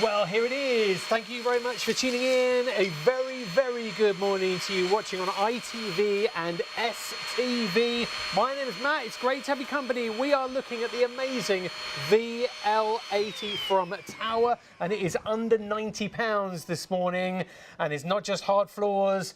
Well, here it is. Thank you very much for tuning in. A very, very good morning to you watching on ITV and STV. My name is Matt. It's great to have your company. We are looking at the amazing VL80 from Tower, and it is under £90 this morning. And it's not just hard floors.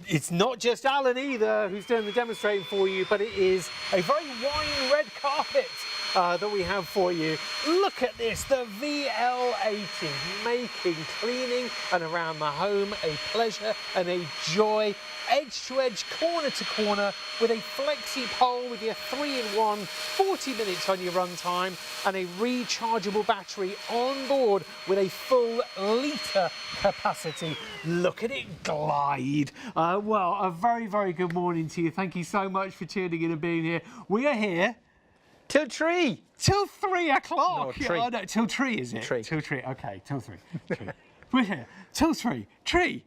It's not just Alan either who's doing the demonstrating for you, but it is a very wine red carpet that we have for you. Look at this, the VL80, making cleaning and around the home a pleasure and a joy. Edge to edge, corner to corner, with a flexi pole with your 3-in-1, 40 minutes on your run time, and a rechargeable battery on board with a full litre capacity. Look at it glide. Well, a very, very good morning to you. Thank you so much for tuning in and being here. We are here till 3. Till 3 o'clock. No, 3. Oh, no, till 3 is it? 3. Till 3. Okay, till 3. 3. We're here till 3. Tree.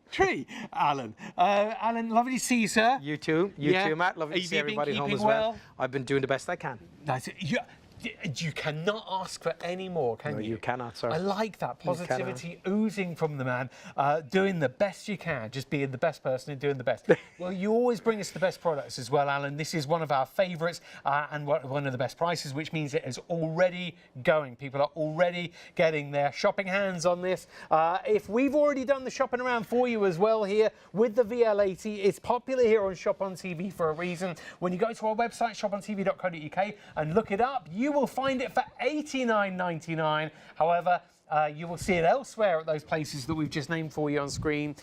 Alan. Alan, lovely to see you, sir. You too. You too, Matt. Lovely to see everybody home as well. I've been doing the best I can. That's it. You cannot ask for any more, can you? No, you cannot, sir. I like that positivity oozing from the man, doing the best you can, just being the best person and doing the best. Well, you always bring us the best products as well, Alan. This is one of our favourites and one of the best prices, which means it is already going. People are already getting their shopping hands on this. If we've already done the shopping around for you as well here with the VL80, it's popular here on ShopOnTV for a reason. When you go to our website, shopontv.co.uk, and look it up, you will find it for £89.99. However, you will see it elsewhere at those places that we've just named for you on screen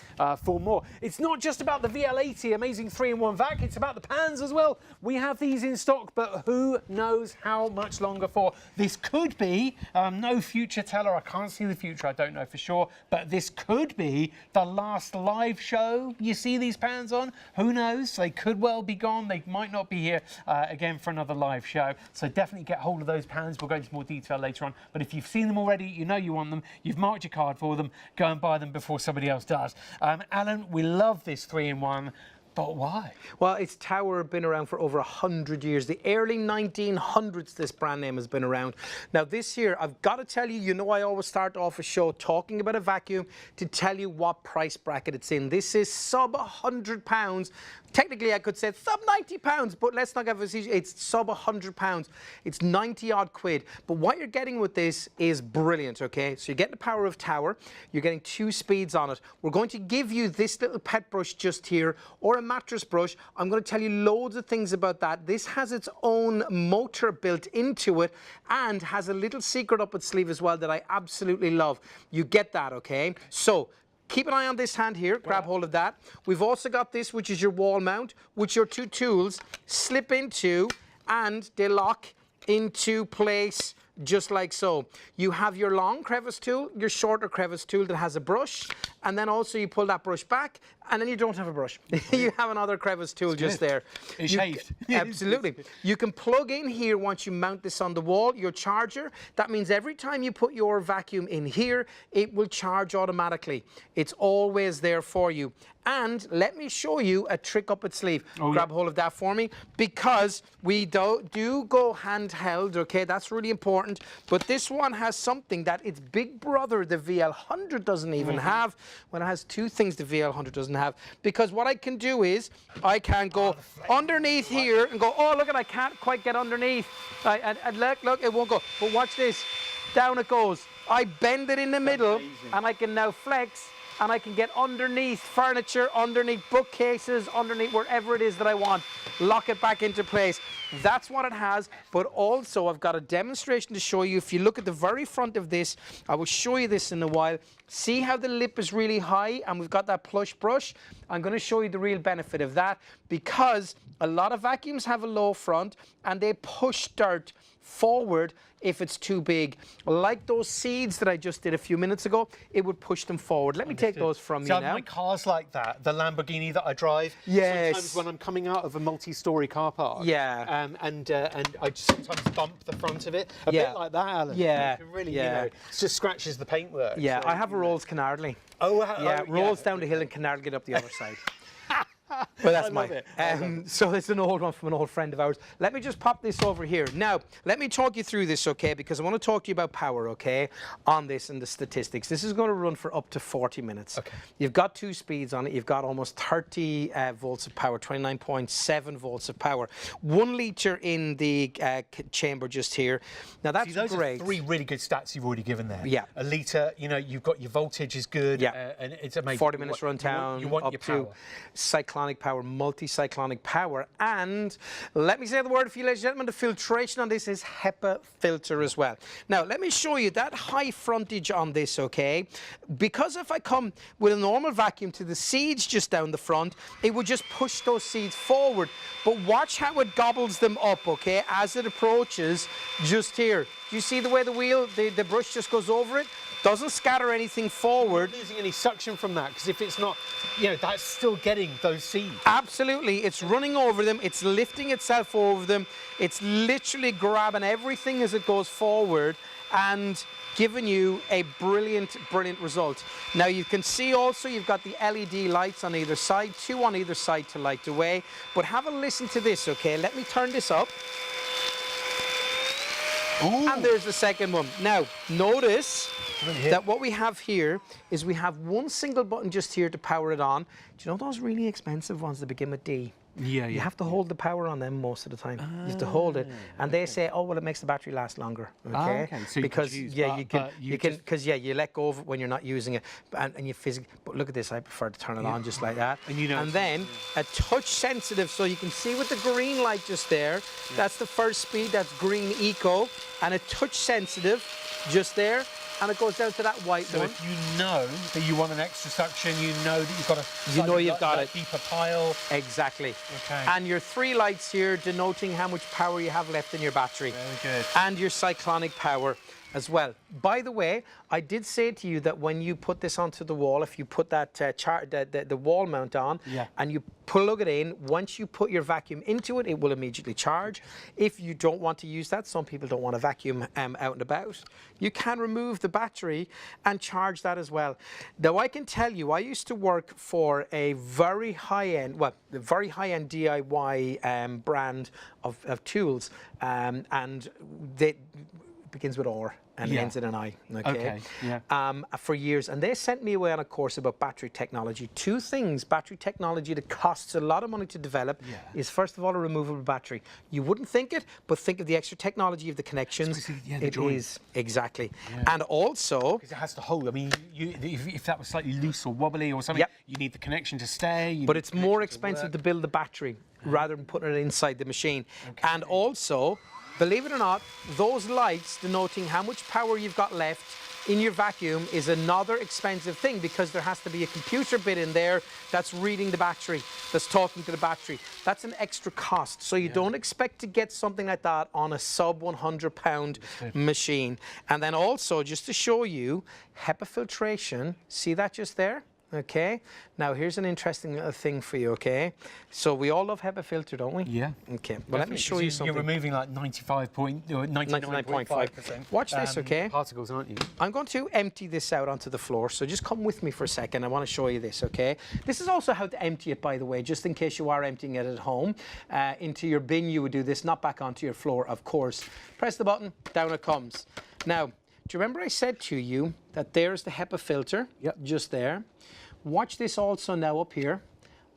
for more. It's not just about the VL80, amazing 3-in-1 vac, it's about the pans as well. We have these in stock, but who knows how much longer for. This could be, no future teller, I can't see the future, I don't know for sure, but this could be the last live show you see these pans on. Who knows? They could well be gone. They might not be here again for another live show. So definitely get hold of those pans. We'll go into more detail later on. But if you've seen them already, you know you want them, you've marked your card for them, go and buy them before somebody else does. Alan, we love this 3-in-1. But why? Well, it's Tower, been around for over 100 years. The early 1900s, this brand name has been around. Now, this year, I've got to tell you, you know I always start off a show talking about a vacuum to tell you what price bracket it's in. This is sub £100. Technically, I could say sub £90, but let's not get facetious. It's sub £100. It's 90 odd quid. But what you're getting with this is brilliant, okay? So you're getting the power of Tower. You're getting 2 speeds on it. We're going to give you this little pet brush just here, or a mattress brush. I'm going to tell you loads of things about that. This has its own motor built into it and has a little secret up its sleeve as well that I absolutely love. You get that, okay? So keep an eye on this hand here, grab hold of that. We've also got this, which is your wall mount, which your 2 tools slip into and they lock into place just like so. You have your long crevice tool, your shorter crevice tool that has a brush, and then also you pull that brush back, and then you don't have a brush. You have another crevice tool just there. It's shaved. Absolutely. You can plug in here once you mount this on the wall, your charger. That means every time you put your vacuum in here, it will charge automatically. It's always there for you. And let me show you a trick up its sleeve. Grab hold of that for me, because we do go handheld, okay? That's really important. But this one has something that its big brother, the VL100, doesn't even have. Well, it has 2 things the VL100 doesn't have. Because what I can do is, I can go underneath here and go, oh, look, I can't quite get underneath. And look, it won't go. But watch this. Down it goes. I bend it in the middle, and I can now flex, and I can get underneath furniture, underneath bookcases, underneath wherever it is that I want. Lock it back into place. That's what it has, but also I've got a demonstration to show you. If you look at the very front of this, I will show you this in a while. See how the lip is really high and we've got that plush brush? I'm going to show you the real benefit of that, because a lot of vacuums have a low front and they push dirt forward if it's too big. Like those seeds that I just did a few minutes ago, it would push them forward. Let me take those from you now. My car's like that, the Lamborghini that I drive. Yes. Sometimes when I'm coming out of a multi-storey car park. Yeah. And I just sometimes bump the front of it. A bit like that, Alan. Yeah. It can really, you know, it just scratches the paintwork. Yeah, so, I have a Rolls Canardly. Oh, yeah, rolls down the hill and Canardly get up the other side. Well, that's I love it. So it's an old one from an old friend of ours. Let me just pop this over here. Now, let me talk you through this, okay? Because I want to talk to you about power, okay? On this and the statistics. This is going to run for up to 40 minutes. Okay. You've got 2 speeds on it. You've got almost 30 volts of power, 29.7 volts of power. 1 litre in the chamber just here. Now, that's See, those great. are 3 really good stats you've already given there. Yeah. A litre, you know, you've got your voltage is good. Yeah. And it's amazing. 40 minutes run down, You want up your to power. cyclonic power, multi-cyclonic power, and let me say the word for you, ladies and gentlemen, the filtration on this is HEPA filter as well. Now, let me show you that high frontage on this, okay? Because if I come with a normal vacuum to the seeds just down the front, it would just push those seeds forward. But watch how it gobbles them up, okay, as it approaches just here. Do you see the way the wheel, the brush just goes over it? Doesn't scatter anything forward. Not losing any suction from that, because if it's not, you know, that's still getting those seeds. Absolutely, it's running over them, it's lifting itself over them, it's literally grabbing everything as it goes forward and giving you a brilliant, brilliant result. Now you can see also you've got the LED lights on either side, 2 on either side to light the way, but have a listen to this, okay? Let me turn this up. Ooh. And there's the second one. Now, notice that what we have here is we have 1 single button just here to power it on. Do you know those really expensive ones that begin with D? Yeah, You have to hold the power on them most of the time. You have to hold it, and they say, "Oh, well, it makes the battery last longer." Okay, okay. So you because could choose, yeah, but you can because yeah, you let go of it when you're not using it, and you physically. But look at this, I prefer to turn it on just like that. And you know, and then a touch sensitive, so you can see with the green light just there. That's the first speed. That's green eco, and a touch sensitive, just there. And it goes down to that white So one. if you know that you want an extra suction, you know that you've got a You know you've got it. deeper pile. Exactly. Okay. And your 3 lights here denoting how much power you have left in your battery. Very good. And your cyclonic power as well. By the way, I did say to you that when you put this onto the wall, if you put that the wall mount on and you plug it in, once you put your vacuum into it, it will immediately charge. If you don't want to use that, some people don't want to vacuum out and about, you can remove the battery and charge that as well. Now, I can tell you, I used to work for a very high-end, well, the very high-end DIY brand of tools, and they begins with R and ends in an I. Okay. For years, and they sent me away on a course about battery technology. 2 things: battery technology that costs a lot of money to develop is, first of all, a removable battery. You wouldn't think it, but think of the extra technology of the connections. It is exactly, and also because it has to hold. I mean, if that was slightly loose or wobbly or something, you need the connection to stay. But it's more expensive to build the battery rather than putting it inside the machine, and also, believe it or not, those lights denoting how much power you've got left in your vacuum is another expensive thing, because there has to be a computer bit in there that's reading the battery, that's talking to the battery. That's an extra cost. So you don't expect to get something like that on a sub £100 machine. And then also, just to show you, HEPA filtration, see that just there? Okay, now here's an interesting little thing for you, okay? So we all love HEPA filter, don't we? Yeah. Okay, well, let me show you something. You're removing like 99.5%. Watch this, okay? Particles, aren't you? I'm going to empty this out onto the floor, so just come with me for a second. I want to show you this, okay? This is also how to empty it, by the way, just in case you are emptying it at home. Into your bin, you would do this, not back onto your floor, of course. Press the button, down it comes. Now, do you remember I said to you that there's the HEPA filter, just there? Watch this also now up here,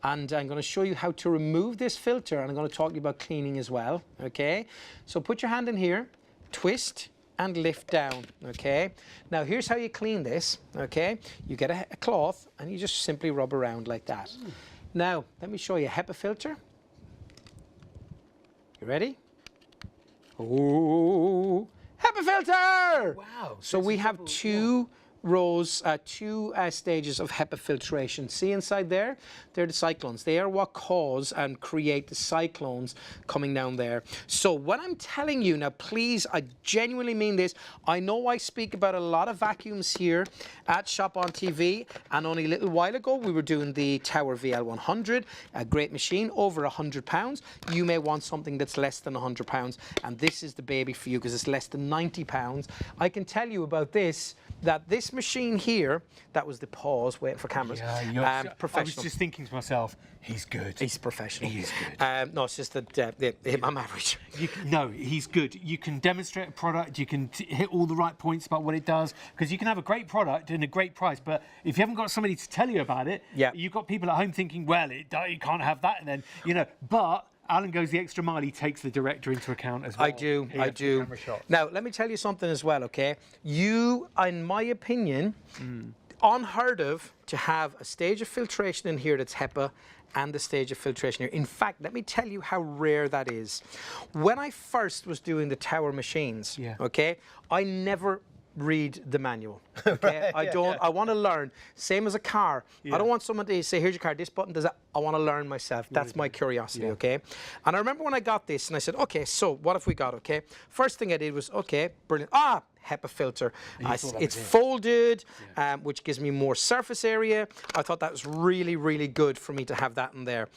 and I'm going to show you how to remove this filter, and I'm going to talk to you about cleaning as well, okay? So put your hand in here, twist and lift down, okay? Now here's how you clean this, okay? You get a cloth and you just simply rub around like that. Now, let me show you a HEPA filter. You ready? Ooh, HEPA filter! Wow. So we have 2 rows, 2 stages of HEPA filtration. See inside there? They're the cyclones. They are what cause and create the cyclones coming down there. So what I'm telling you now, please, I genuinely mean this. I know I speak about a lot of vacuums here at ShopOnTV, and only a little while ago we were doing the Tower VL100, a great machine, over £100. You may want something that's less than £100, and this is the baby for you because it's less than £90. I can tell you about this, that this machine here, that was the pause, waiting for cameras. Yeah, professional. I was just thinking to myself, he's good. He's professional. He is good. No, it's just that I'm average. No, he's good. You can demonstrate a product, you can hit all the right points about what it does, because you can have a great product and a great price, but if you haven't got somebody to tell you about it, you've got people at home thinking, well, you can't have that, and then, you know, but Alan goes the extra mile. He takes the director into account as well. I do. Now, let me tell you something as well, okay? You, in my opinion, unheard of to have a stage of filtration in here that's HEPA and the stage of filtration here. In fact, let me tell you how rare that is. When I first was doing the tower machines, okay, I never read the manual. Okay, I want to learn. Same as a car. I don't want someone to say, "Here's your car. This button does that." I want to learn myself. That's my curiosity. Okay. And I remember when I got this, and I said, "Okay, so what have we got?" Okay. First thing I did was, okay, brilliant. HEPA filter. It's folded, which gives me more surface area. I thought that was really, really good for me to have that in there.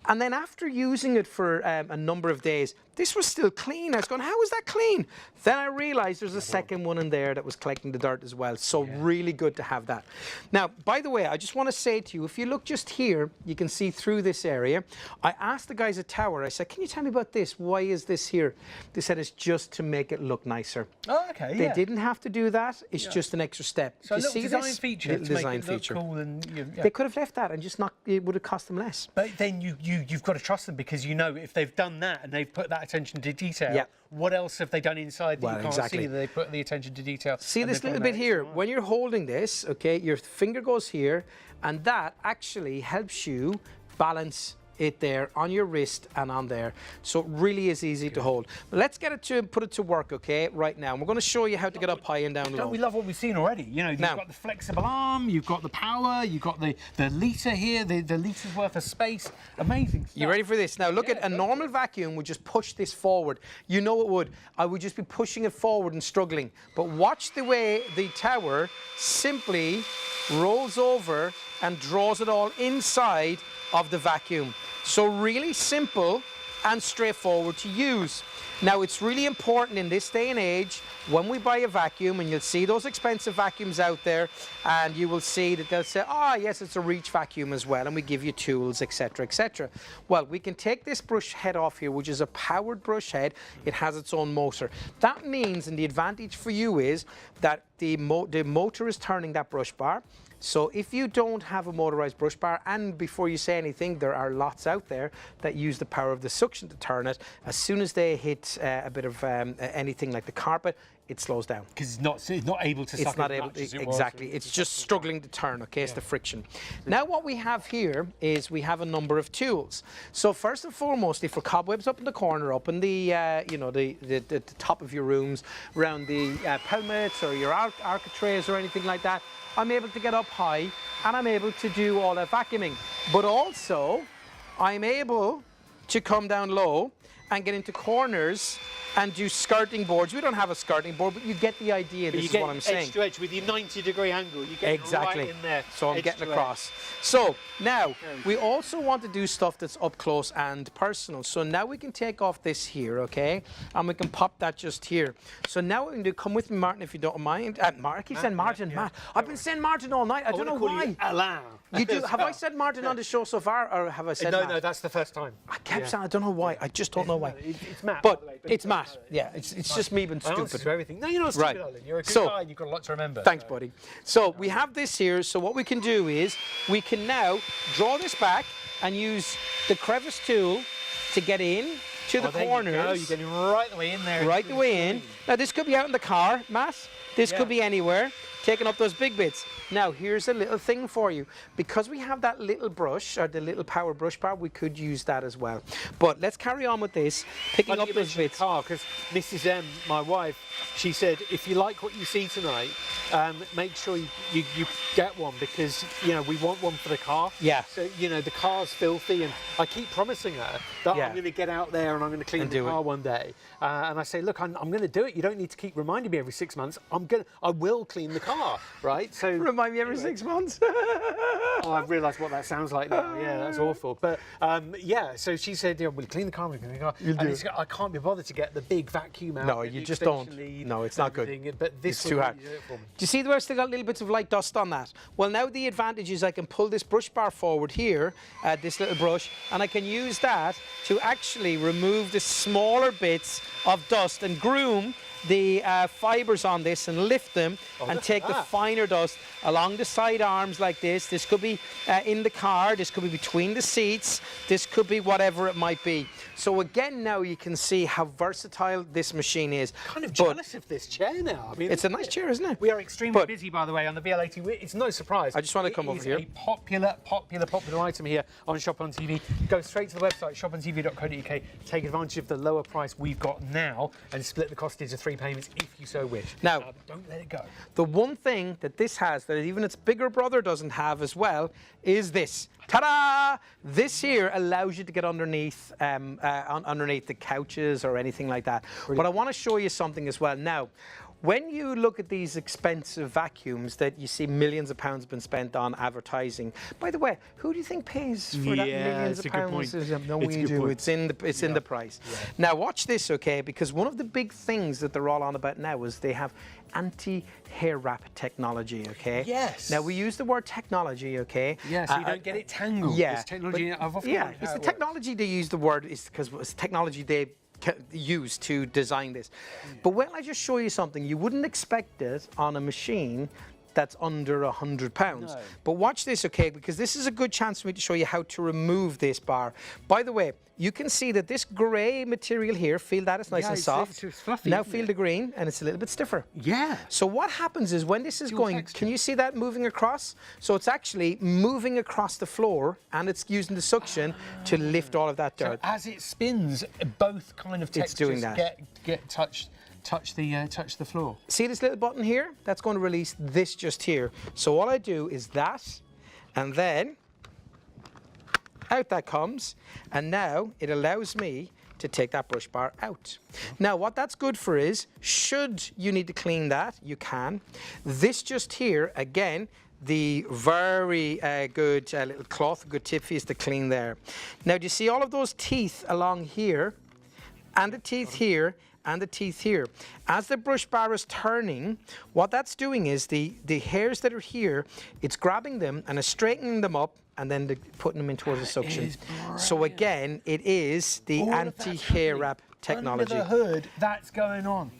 And then after using it for a number of days, this was still clean. I was going, how is that clean? Then I realized there's a second one in there that was collecting the dirt as well. So really good to have that. Now, by the way, I just want to say to you, if you look just here, you can see through this area. I asked the guys at Tower, I said, can you tell me about this? Why is this here? They said it's just to make it look nicer. Oh, okay, They didn't have to do that. It's just an extra step. So you little see design this? feature Little to design make it look feature. cool, and They could have left that and just not. It would have cost them less. But then you've got to trust them, because you know if they've done that and they've put that attention to detail, what else have they done inside that you can't see that they put the attention to detail? See this little bit here? When you're holding this, okay, your finger goes here, and that actually helps you balance it there on your wrist and on there. So it really is easy to hold. But let's get it to put it to work, okay, right now. And we're going to show you how to get up high and down low. We love what we've seen already. You know, you've got the flexible arm, you've got the power, you've got the litre here, the litre's worth of space. Amazing stuff. You ready for this? Now look at a normal vacuum would just push this forward. You know it would. I would just be pushing it forward and struggling. But watch the way the tower simply rolls over and draws it all inside of the vacuum. So really simple and straightforward to use. Now it's really important in this day and age, when we buy a vacuum, and you'll see those expensive vacuums out there, and you will see that they'll say, yes, it's a reach vacuum as well, and we give you tools, etc., etc. Well, we can take this brush head off here, which is a powered brush head. It has its own motor. That means, and the advantage for you is that the motor is turning that brush bar. So if you don't have a motorized brush bar, and before you say anything, there are lots out there that use the power of the suction to turn it, as soon as they hit a bit of anything like the carpet, it slows down. Because it's not able to suck it's not able to, exactly. It's just struggling to turn, okay? It's the friction. Now what we have here is we have a number of tools. So first and foremost, for cobwebs up in the corner, up in the the top of your rooms, around the pelmets or your architraves or anything like that, I'm able to get up high and I'm able to do all that vacuuming. But also, I'm able to come down low and get into corners and do skirting boards. We don't have a skirting board, but you get the idea. This is what I'm saying. Edge to edge with your 90-degree angle. You get right in there. So I'm getting across. So now we also want to do stuff that's up close and personal. So now we can take off this here, okay, and we can pop that just here. So now we can do. Come with me, Martin, if you don't mind. Martin, I keep saying Martin. Matt. I've been saying Martin all night. I don't know why. Alain. You do. Have I said Martin on the show so far, or have I said Matt? No, that's the first time. I kept saying. I don't know why. I just don't know why. It's Matt. But it's Matt. Yeah, it's just me being stupid. To everything. No, you're not stupid, Alan. You're a good guy and you've got a lot to remember. Thanks, buddy. So we have this here. So what we can do is we can now draw this back and use the crevice tool to get in to the corners. You're getting right the way in there. Right the way in. Now this could be out in the car, Matt. This could be anywhere, taking up those big bits. Now here's a little thing for you. Because we have that little brush, or the little power brush bar, we could use that as well. But let's carry on with this, picking up those bits. Because Mrs. M, my wife, she said, if you like what you see tonight, make sure you get one, because we want one for the car. Yeah. So the car's filthy, and I keep promising her that I'm going to get out there and I'm going to clean the car one day. And I say, look, I'm going to do it. You don't need to keep reminding me every 6 months. I will clean the car. car, right? So Remind me every 6 months. Oh, I've realised what that sounds like now. Yeah, that's awful. But yeah, so she said, yeah, we'll clean the car, we'll clean the car. I can't be bothered to get the big vacuum out. No, you just don't. No, it's not good. But this It's too hard. Do it for me. Do you see where I still got little bits of light dust on that? Well, now the advantage is I can pull this brush bar forward here, this little brush, and I can use that to actually remove the smaller bits of dust and groom the fibres on this and lift them and take the finer dust along the side arms like this. This could be in the car, this could be between the seats, this could be whatever it might be. So again, now you can see how versatile this machine is. Kind of jealous of this chair now. I mean, it's a nice chair, isn't it? We are extremely busy, by the way, on the VL80. It's no surprise. I just want to come over here. It's a popular item here on Shop on TV. Go straight to the website, shopontv.co.uk. Take advantage of the lower price we've got now and split the cost into 3 payments if you so wish. Now, don't let it go. The one thing that this has that even its bigger brother doesn't have as well is this. Ta-da! This here allows you to get underneath underneath the couches or anything like that. Brilliant. But I want to show you something as well. Now, when you look at these expensive vacuums that you see millions of pounds been spent on advertising, by the way, who do you think pays for that millions of pounds? No, we do. It's in the price. Yeah. Now watch this, okay? Because one of the big things that they're all on about now is they have anti-hair wrap technology, okay? Yes. Now we use the word technology, okay? Yeah, so you don't get it tangled. Yeah. It's technology. I've often it's the technology they use the word is because it's technology they used to design this. But when I just show you something, you wouldn't expect it on a machine that's under £100. No. But watch this, okay, because this is a good chance for me to show you how to remove this bar. By the way, you can see that this grey material here, feel that it's nice and soft. It's fluffy, now feel the green, and it's a little bit stiffer. Yeah. So what happens is when this is going, can you see that moving across? So it's actually moving across the floor, and it's using the suction to lift all of that dirt. So as it spins, both kind of textures get touch the floor. See this little button here? That's going to release this just here. So all I do is that, and then out that comes, and now it allows me to take that brush bar out. Now what that's good for is, should you need to clean that, you can. This just here, again, the very good little cloth, good tip for you is to clean there. Now do you see all of those teeth along here, and the teeth here, and the teeth here? As the brush bar is turning, what that's doing is the hairs that are here, it's grabbing them and it's straightening them up and then putting them in towards the suction. So again, it is the anti-hair wrap technology. Under the hood, that's going on.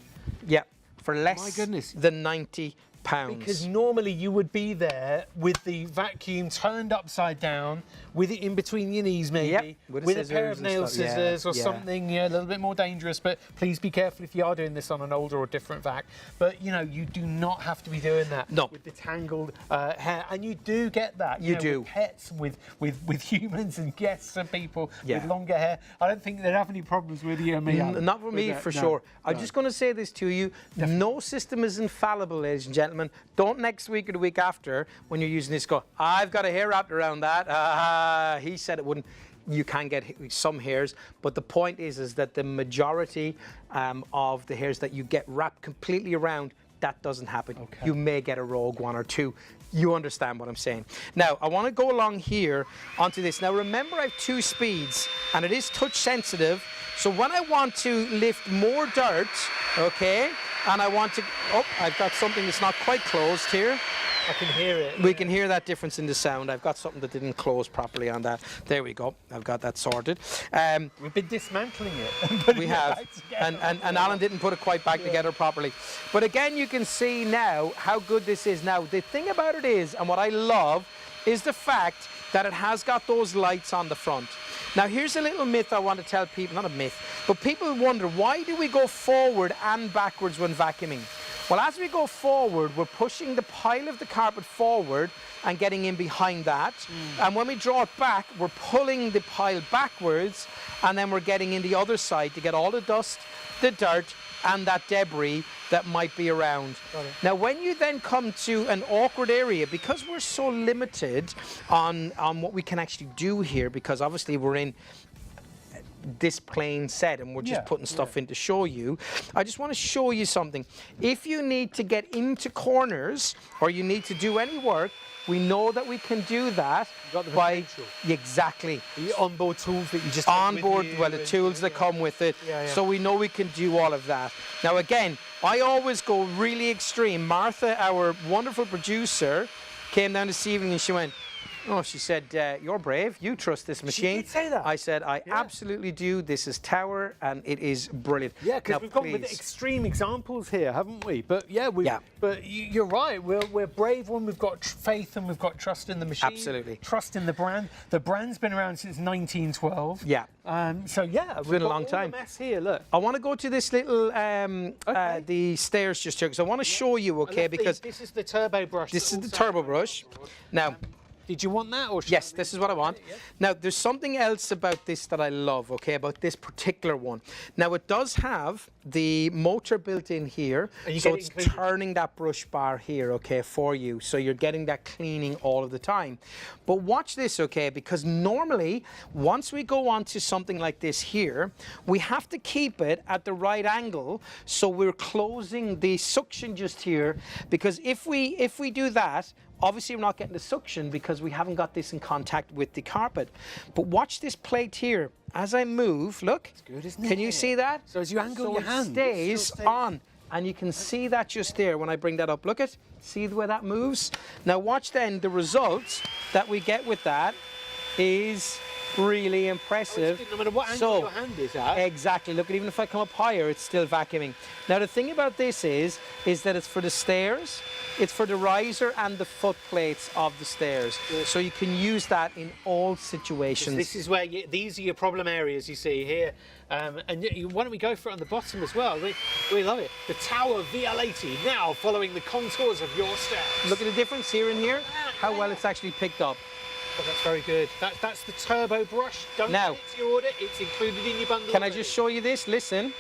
Yeah, for less than £90. Because normally you would be there with the vacuum turned upside down, with it in between your knees maybe, with a pair of nail scissors or something, a little bit more dangerous, but please be careful if you are doing this on an older or different vac. But you know, you do not have to be doing that with the tangled hair, and you do get that. You do. With pets, with humans and guests and people with longer hair. I don't think they'd have any problems with you and me. Not for me, for sure. I'm just going to say this to you. Definitely. No system is infallible, ladies and gentlemen. Don't next week or the week after, when you're using this, go, I've got a hair wrapped around that. He said it wouldn't. You can get some hairs, but the point is that the majority of the hairs that you get wrapped completely around, that doesn't happen. Okay. You may get a rogue one or two. You understand what I'm saying. Now, I want to go along here onto this. Now, remember, I have 2 speeds, and it is touch sensitive. So when I want to lift more dirt, okay, and I want to, I've got something that's not quite closed here. I can hear it. We can hear that difference in the sound. I've got something that didn't close properly on that. There we go. I've got that sorted. We've been dismantling it. We have. And Alan didn't put it quite back together properly. But again, you can see now how good this is. Now, the thing about it is, and what I love, is the fact that it has got those lights on the front. Now, here's a little myth I want to tell people, not a myth, but people wonder, why do we go forward and backwards when vacuuming? Well, as we go forward, we're pushing the pile of the carpet forward and getting in behind that. And when we draw it back, we're pulling the pile backwards, and then we're getting in the other side to get all the dust, the dirt, and that debris that might be around. Now, when you then come to an awkward area, because we're so limited on what we can actually do here, because obviously we're in this plain set, and we're just putting stuff in to show you. I just want to show you something. If you need to get into corners or you need to do any work, we know that we can do that by exactly the onboard tools that you just onboard. Well, the tools that come with it. So we know we can do all of that. Now, again, I always go really extreme. Martha, our wonderful producer, came down this evening and she went, oh, she said, you're brave. You trust this machine. She did say that. I said, I absolutely do. This is Tower, and it is brilliant. Yeah, because we've got with extreme examples here, haven't we? But but you're right. We're brave when we've got faith and we've got trust in the machine. Absolutely. Trust in the brand. The brand's been around since 1912. Yeah. So yeah, it's been a long time. The mess here, look. I want to go to this little the stairs just here because I want to show you, okay? Because this is the turbo brush. This is the turbo brush. Now. Did you want that? Or yes, this is what I want. Now, there's something else about this that I love, okay, about this particular one. Now, it does have the motor built in here, so it's turning that brush bar here, okay, for you. So you're getting that cleaning all of the time. But watch this, okay, because normally, once we go on to something like this here, we have to keep it at the right angle, so we're closing the suction just here, because if we do that, obviously, we're not getting the suction because we haven't got this in contact with the carpet. But watch this plate here. As I move, look. It's good, isn't it? Can you see that? So as you angle your hand, it stays on. And you can see that just there when I bring that up. Look at, see the way that moves? Now watch then, the results that we get with that is really impressive. No matter what angle your hand is at. Exactly. Look, even if I come up higher, it's still vacuuming. Now, the thing about this is that it's for the stairs, it's for the riser and the foot plates of the stairs. So you can use that in all situations. This is where these are your problem areas you see here. And why don't we go for it on the bottom as well? We love it. The Tower VL80 now following the contours of your stairs. Look at the difference here and here, how well it's actually picked up. Oh, that's very good. That's the turbo brush. Don't add it to your order. It's included in your bundle. Can I just show you this? Listen.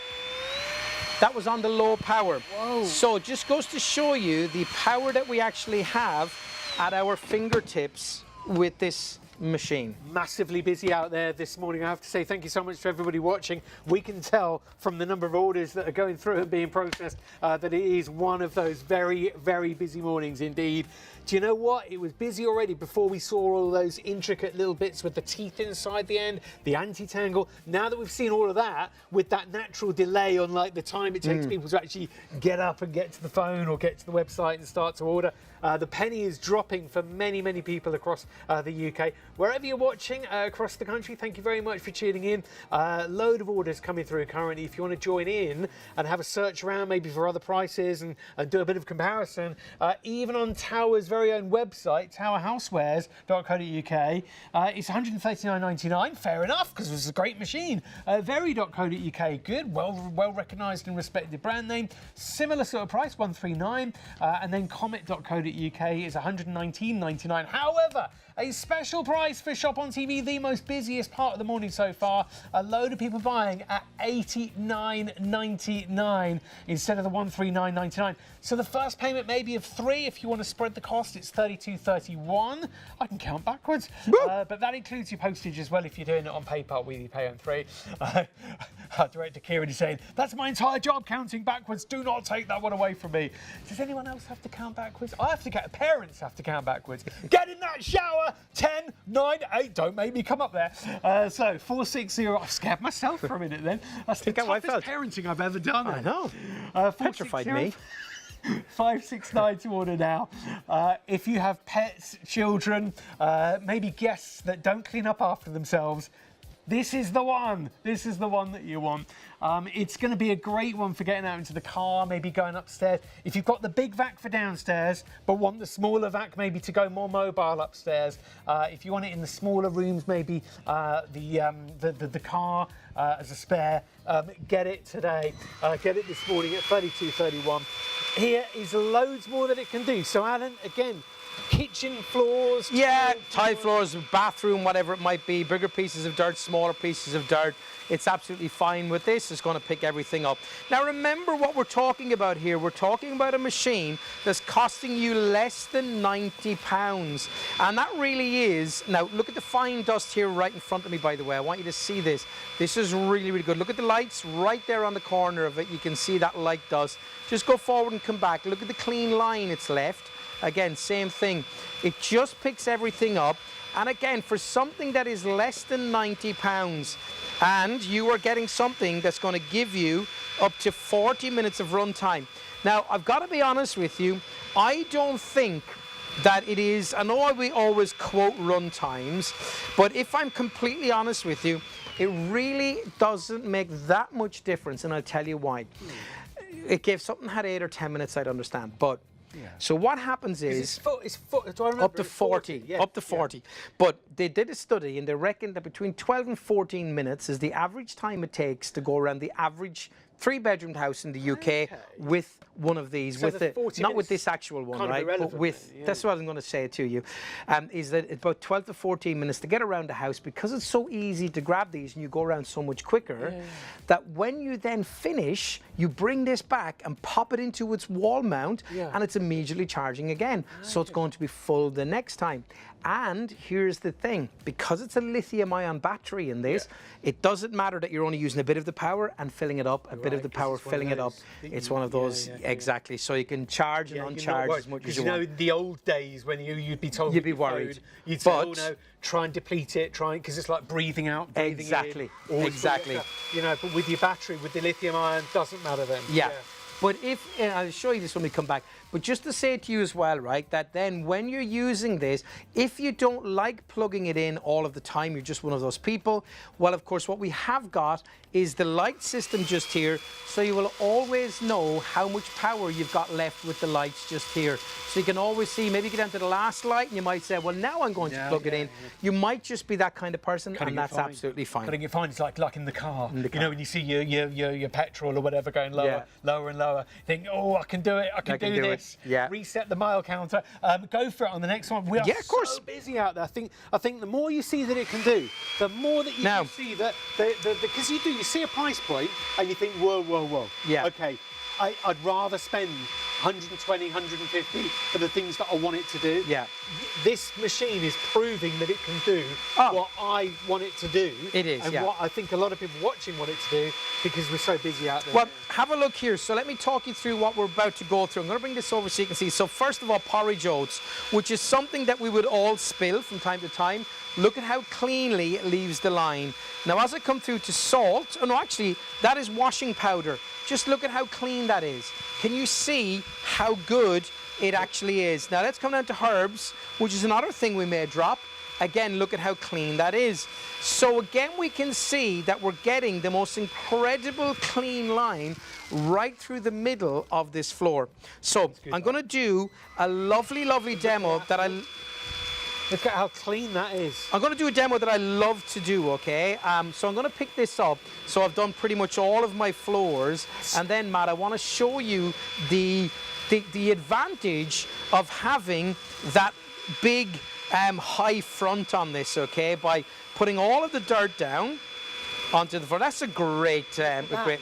That was on the low power. Whoa. So it just goes to show you the power that we actually have at our fingertips with this machine. Massively busy out there this morning. I have to say thank you so much to everybody watching. We can tell from the number of orders that are going through and being processed that it is one of those very, very busy mornings indeed. Do you know what? It was busy already before we saw all those intricate little bits with the teeth inside the end, the anti-tangle. Now that we've seen all of that, with that natural delay on like the time it takes people to actually get up and get to the phone or get to the website and start to order, the penny is dropping for many, many people across the UK. Wherever you're watching across the country, thank you very much for tuning in. Load of orders coming through currently. If you want to join in and have a search around maybe for other prices and do a bit of comparison, even on Tower's very own website, towerhousewares.co.uk, it's £139.99. Fair enough, because it's a great machine. Very.co.uk, good, well recognised and respected brand name. Similar sort of price, £139, and then Comet.co.uk is £119.99. However, a special price for ShopOnTV, the most busiest part of the morning so far. A load of people buying at $89.99 instead of the $139.99. So the first payment may be of £3. If you want to spread the cost, it's $32.31. I can count backwards, but that includes your postage as well if you're doing it on PayPal. We pay on £3. Our director Kieran is saying, that's my entire job, counting backwards. Do not take that one away from me. Does anyone else have to count backwards? I have to count. Parents have to count backwards. Get in that shower. 10, 9, 8. Don't make me come up there. So 460. I scared myself for a minute then. That's the toughest parenting I've ever done. I know. Petrified me. 569 to order now. If you have pets, children, maybe guests that don't clean up after themselves, this is the one. This is the one that you want. It's going to be a great one for getting out into the car, maybe going upstairs. If you've got the big vac for downstairs, but want the smaller vac maybe to go more mobile upstairs. If you want it in the smaller rooms, maybe the car as a spare, get it today. Get it this morning at $32.31. Here is loads more that it can do. So Alan, again, kitchen floors. Yeah, tile floors, bathroom, whatever it might be, bigger pieces of dirt, smaller pieces of dirt. It's absolutely fine with this. It's going to pick everything up. Now remember what we're talking about here. We're talking about a machine that's costing you less than £90. And that really is, now look at the fine dust here right in front of me, by the way. I want you to see this. This is really, really good. Look at the lights right there on the corner of it. You can see that light dust. Just go forward and come back. Look at the clean line it's left. Again, same thing. It just picks everything up. And again, for something that is less than £90, and you are getting something that's going to give you up to 40 minutes of run time. Now, I've got to be honest with you, I don't think that it is, I know we always quote run times, but if I'm completely honest with you, it really doesn't make that much difference, and I'll tell you why. If something had 8 or 10 minutes, I'd understand, but yeah. So what happens is do I remember? Up to 40, yeah, up to 40. Yeah. But they did a study and they reckoned that between 12 and 14 minutes is the average time it takes to go around the average 3-bedroomed house in the UK with one of these, so with not with this actual one, right? But with that's what I was going to say to you, is that it's about 12 to 14 minutes to get around the house because it's so easy to grab these and you go around so much quicker that when you then finish, you bring this back and pop it into its wall mount and it's immediately charging again. So it's going to be full the next time. And here's the thing, because it's a lithium-ion battery in this, it doesn't matter that you're only using a bit of the power and filling it up, a bit of the power, filling it up. It's one of those, exactly. So you can charge and uncharge as much as you want. You know, in the old days when you'd be told you'd be worried, you'd say, oh no, try and deplete it, because it's like breathing out, breathing in. Exactly. You know, but with your battery, with the lithium-ion, doesn't matter then. Yeah. But if, and I'll show you this when we come back, but just to say to you as well, right, that then when you're using this, if you don't like plugging it in all of the time, you're just one of those people, well, of course, what we have got is the light system just here, so you will always know how much power you've got left with the lights just here. So you can always see, maybe you get down to the last light and you might say, well, now I'm going to plug it in. You might just be that kind of person, and that's absolutely fine. Cutting it fine, it's like in the car. You know, when you see your petrol or whatever going lower, lower and lower, think, oh, I can do it, I can do this. Reset the mile counter. Go for it on the next one. We are of course. so busy out there. I think the more you see that it can do, the more that you can see that, because you see a price point and you think, whoa, whoa, whoa. Yeah. Okay, I'd rather spend 120, 150 for the things that I want it to do. Yeah. This machine is proving that it can do what I want it to do. It is, and what I think a lot of people watching want it to do because we're so busy out there. Well, have a look here. So let me talk you through what we're about to go through. I'm going to bring this over so you can see. So first of all, porridge oats, which is something that we would all spill from time to time. Look at how cleanly it leaves the line. Now, as I come through to salt, oh no, actually, that is washing powder. Just look at how clean that is. Can you see how good it actually is? Now, let's come down to herbs, which is another thing we may drop. Again, look at how clean that is. So again, we can see that we're getting the most incredible clean line right through the middle of this floor. So I'm going to do a lovely, lovely demo that I... Look at how clean that is. I'm going to do a demo that I love to do, okay? So I'm going to pick this up. So I've done pretty much all of my floors. And then, Matt, I want to show you the advantage of having that big high front on this, okay? By putting all of the dirt down onto the floor. That's a great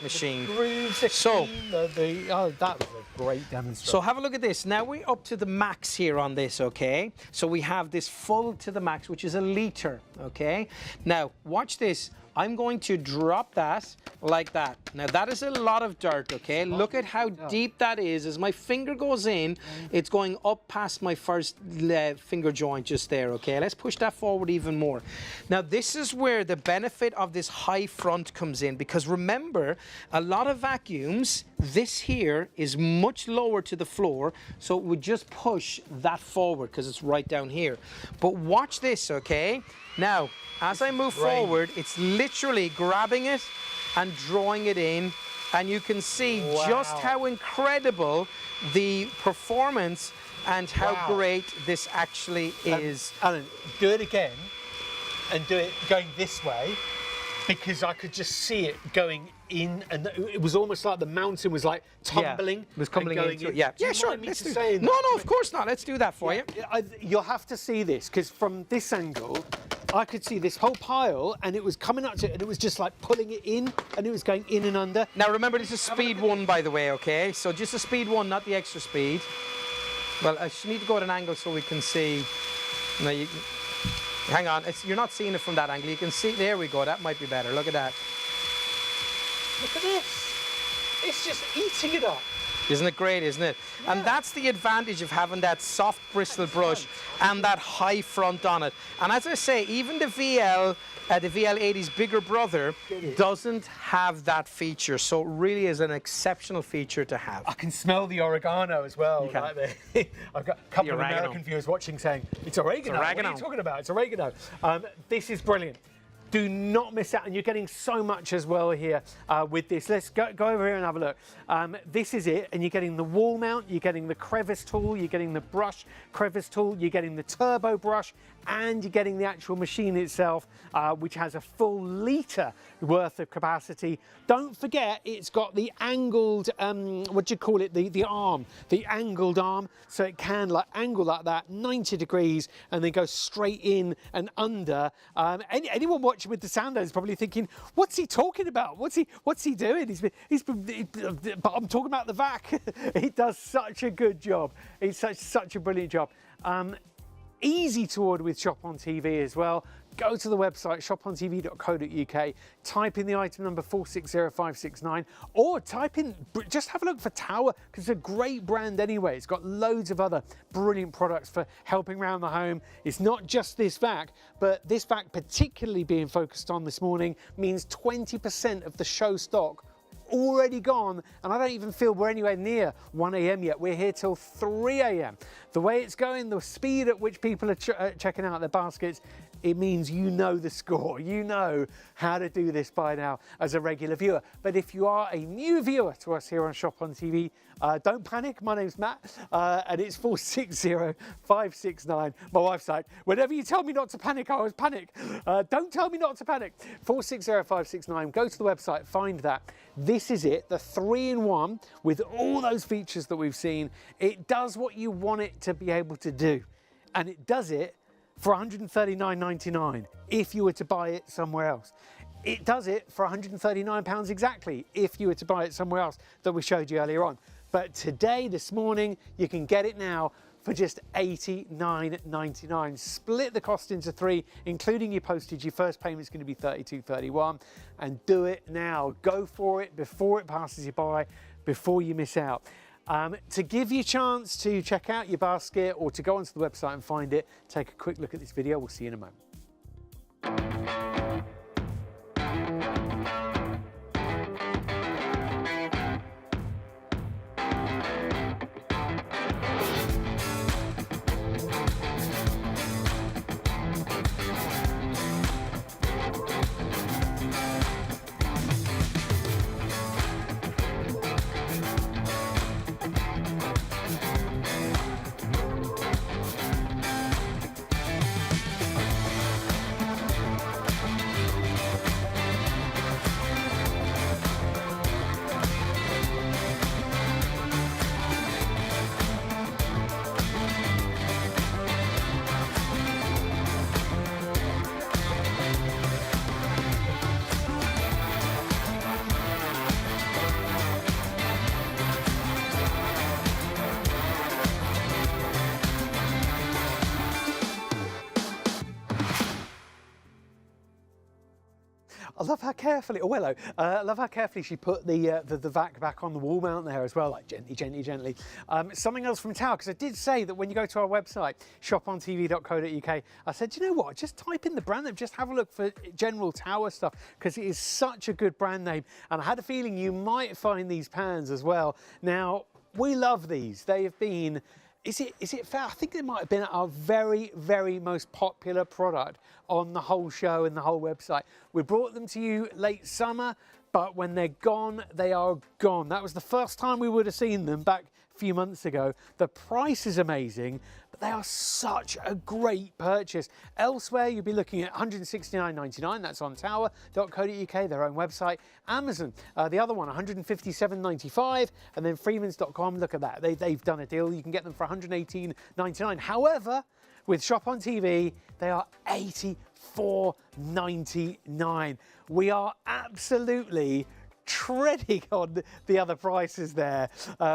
machine. The grooves are clean, that was a great demonstration. So have a look at this. Now we're up to the max here on this, okay? So we have this full to the max, which is 1 litre, okay? Now, watch this. I'm going to drop that like that. Now that is a lot of dirt, okay? Look at how deep that is. As my finger goes in, it's going up past my first finger joint just there, okay? Let's push that forward even more. Now this is where the benefit of this high front comes in, because remember, a lot of vacuums, this here is much lower to the floor, so it would just push that forward because it's right down here. But watch this, okay? Now, as I move forward, it's literally grabbing it and drawing it in, and you can see just how incredible the performance and how great this actually is. Alan, do it again, and do it going this way. because I could just see it going in, and it was almost like the mountain was like tumbling. Yeah, it was tumbling and into going it. Yeah, Do you yeah, sure. mind me Let's do. saying No, that? no, of course not. Let's do that for you. You'll have to see this, because from this angle, I could see this whole pile, and it was coming up to it, and it was just like pulling it in, and it was going in and under. Now remember, this is speed 1, by the way, okay? So just a speed 1, not the extra speed. Well, I just need to go at an angle so we can see. No, you hang on. You're not seeing it from that angle. You can see. There we go. That might be better. Look at that. Look at this. It's just eating it up. Isn't it great, isn't it? Yeah. And that's the advantage of having that soft bristle brush and that high front on it. And as I say, even the VL80's bigger brother doesn't have that feature. So it really is an exceptional feature to have. I can smell the oregano as well. Like I've got a couple of American viewers watching saying, it's oregano. What are you talking about? It's oregano. This is brilliant. Do not miss out, and you're getting so much as well here with this. Let's go over here and have a look. This is it, and you're getting the wall mount, you're getting the crevice tool, you're getting the brush crevice tool, you're getting the turbo brush, and you're getting the actual machine itself, which has a full litre worth of capacity. Don't forget, it's got the angled, what do you call it, the arm, the angled arm, so it can like angle like that, 90 degrees, and then go straight in and under. Anyone watching with the sounder is probably thinking, what's he talking about? What's he doing? But I'm talking about the vac. It does such a good job. It's such a brilliant job. Easy to order with ShopOnTV as well. Go to the website shopontv.co.uk, type in the item number 460569, or type in, just have a look for Tower, because it's a great brand anyway. It's got loads of other brilliant products for helping around the home. It's not just this vac, but this vac particularly being focused on this morning means 20% of the show stock already gone, and I don't even feel we're anywhere near 1 a.m. yet. We're here till 3 a.m. The way it's going, the speed at which people are checking out their baskets, it means you know the score. You know how to do this by now as a regular viewer. But if you are a new viewer to us here on ShopOnTV, don't panic. My name's Matt, and it's 460569, my wife's site. Whenever you tell me not to panic, I always panic. Don't tell me not to panic. 460569, go to the website, find that. This is it, the 3-in-1 with all those features that we've seen. It does what you want it to be able to do, and it does it for £139.99 if you were to buy it somewhere else. It does it for £139 exactly if you were to buy it somewhere else that we showed you earlier on. But today, this morning, you can get it now for just £89.99. Split the cost into 3, including your postage. Your first payment is going to be £32.31, and do it now. Go for it before it passes you by, before you miss out. To give you a chance to check out your basket or to go onto the website and find it, take a quick look at this video. We'll see you in a moment. I love how carefully, oh hello, I love how carefully she put the vac back on the wall mount there as well, like gently, gently, gently. Something else from Tower, because I did say that when you go to our website, shopontv.co.uk, I said, you know what, just type in the brand name, just have a look for general Tower stuff, because it is such a good brand name, and I had a feeling you might find these pans as well. Now, we love these. They have been, is it fair? I think they might have been our very, very most popular product on the whole show and the whole website. We brought them to you late summer, but when they're gone, they are gone. That was the first time we would have seen them back a few months ago. The price is amazing. they are such a great purchase. Elsewhere, you'll be looking at £169.99. That's on tower.co.uk, their own website. Amazon, the other one, £157.95. And then Freemans.com, look at that. They've done a deal. You can get them for £118.99. However, with ShopOnTV, they are £84.99. We are absolutely treading on the other prices there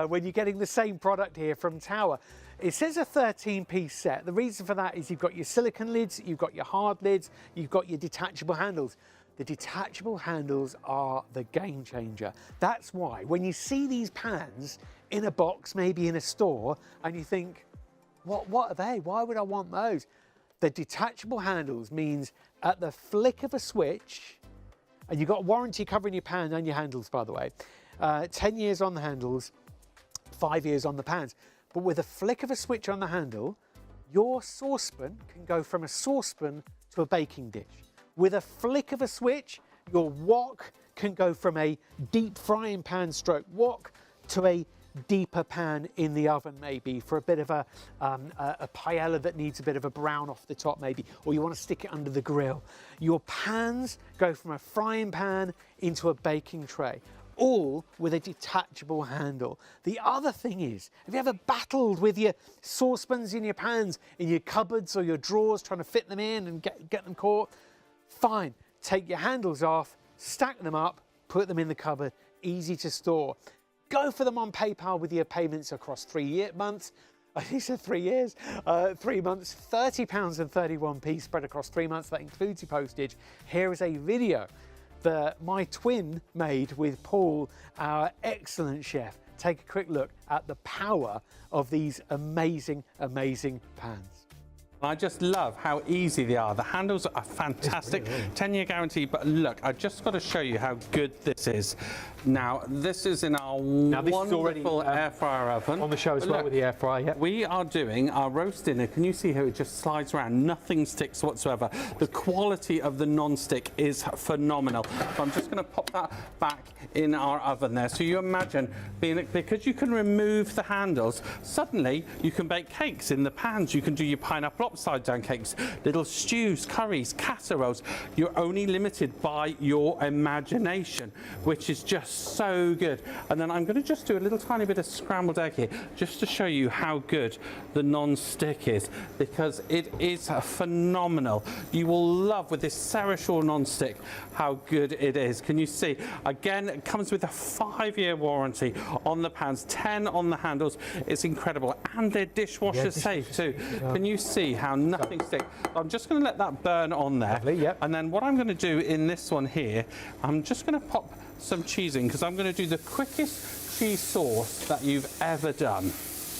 when you're getting the same product here from Tower. It says a 13-piece set. The reason for that is you've got your silicone lids, you've got your hard lids, you've got your detachable handles. The detachable handles are the game changer. That's why when you see these pans in a box, maybe in a store, and you think, what are they? Why would I want those? The detachable handles means at the flick of a switch, and you've got warranty covering your pan and your handles, by the way, 10 years on the handles, 5 years on the pans. But with a flick of a switch on the handle, your saucepan can go from a saucepan to a baking dish. With a flick of a switch, your wok can go from a deep frying pan stroke wok to a deeper pan in the oven, maybe for a bit of a paella that needs a bit of a brown off the top, maybe, or you want to stick it under the grill. Your pans go from a frying pan into a baking tray, all with a detachable handle. The other thing is, have you ever battled with your saucepans in your pans in your cupboards or your drawers, trying to fit them in and get them caught? Fine, take your handles off, stack them up, put them in the cupboard, easy to store. Go for them on PayPal with your payments across 3 months. He said 3 years, 3 months, £30.31 spread across 3 months. That includes your postage. Here is a video that my twin made with Paul, our excellent chef. Take a quick look at the power of these amazing, amazing pans. I just love how easy they are. The handles are fantastic, 10-year guarantee, but look, I just got to show you how good this is. Now, this is in our wonderful air fryer oven. On the show as well with the air fryer, yeah. We are doing our roast dinner. Can you see how it just slides around? Nothing sticks whatsoever. The quality of the non-stick is phenomenal. So I'm just going to pop that back in our oven there. So you imagine, because you can remove the handles, suddenly you can bake cakes in the pans. You can do your pineapple upside down cakes, little stews, curries, casseroles. You're only limited by your imagination, which is just so good. And then I'm going to just do a little tiny bit of scrambled egg here just to show you how good the non-stick is, because it is phenomenal. You will love with this Cerishaw non-stick how good it is. Can you see? Again, it comes with a 5-year warranty on the pans, 10 on the handles. It's incredible, and they're dishwasher safe too. Can you see how nothing sticks? I'm just going to let that burn on there. Lovely, yep. And then what I'm going to do in this one here, I'm just going to pop some cheese in, because I'm going to do the quickest cheese sauce that you've ever done.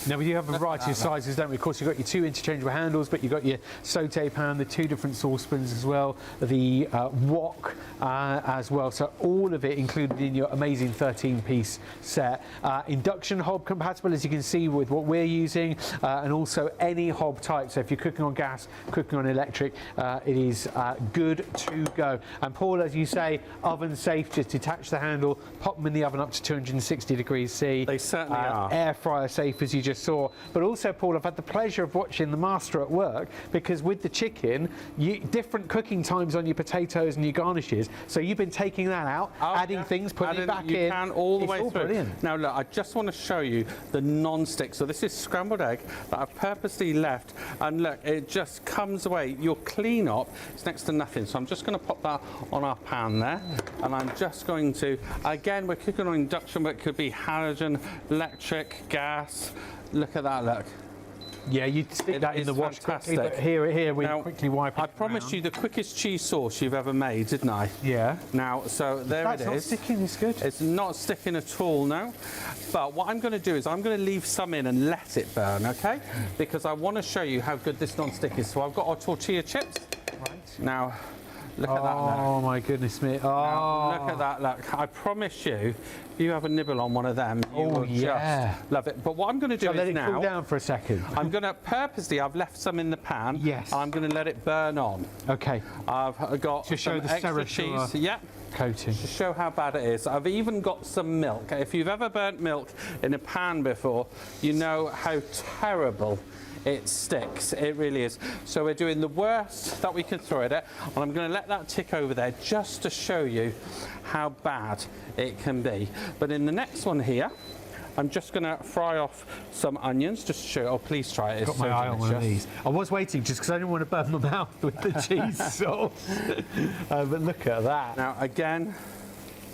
Now, we do have a variety of sizes, don't we? Of course, you've got your 2 interchangeable handles, but you've got your saute pan, the 2 different saucepans as well, the wok as well. So all of it included in your amazing 13-piece set. Induction hob compatible, as you can see, with what we're using, and also any hob type. So if you're cooking on gas, cooking on electric, it is good to go. And Paul, as you say, oven safe. Just detach the handle, pop them in the oven up to 260 degrees C. They certainly are. Air fryer safe, as you just saw. But also, Paul, I've had the pleasure of watching the master at work, because with the chicken, different cooking times on your potatoes and your garnishes. So you've been taking that out, adding things, putting it back in. You can all the way through. Brilliant. Now look, I just want to show you the non-stick. So this is scrambled egg that I've purposely left, and look, it just comes away. Your clean up is next to nothing. So I'm just going to pop that on our pan there, and I'm just going to, again, we're cooking on induction, but it could be halogen, electric, gas. Look at that, look. Yeah, you'd stick that in the wash quickly, but here we quickly wipe it. I promised you the quickest cheese sauce you've ever made, didn't I? Yeah. Now, so there it is. That's not sticking, it's good. It's not sticking at all, no. But what I'm going to do is I'm going to leave some in and let it burn, okay? Because I want to show you how good this non-stick is. So I've got our tortilla chips. Right. Now, look at that. Oh, my goodness me. Oh. Now, look at that, look. I promise you, if you have a nibble on one of them, you will just love it. But what I'm going to do is let it now, cool down for a second. I'm going to purposely, I've left some in the pan. Yes. I'm going to let it burn on. Okay. I've got to show some the extra Cerishaw cheese. Yep. coating. To show how bad it is, I've even got some milk. If you've ever burnt milk in a pan before, you know how terrible it sticks. It really is. So we're doing the worst that we can throw at it, and I'm going to let that tick over there just to show you how bad it can be. But in the next one here, I'm just going to fry off some onions just to show you. Oh, please try it. It's Got my so eye on one of delicious. these. I was waiting just because I didn't want to burn my mouth with the cheese sauce. But look at that. Now again,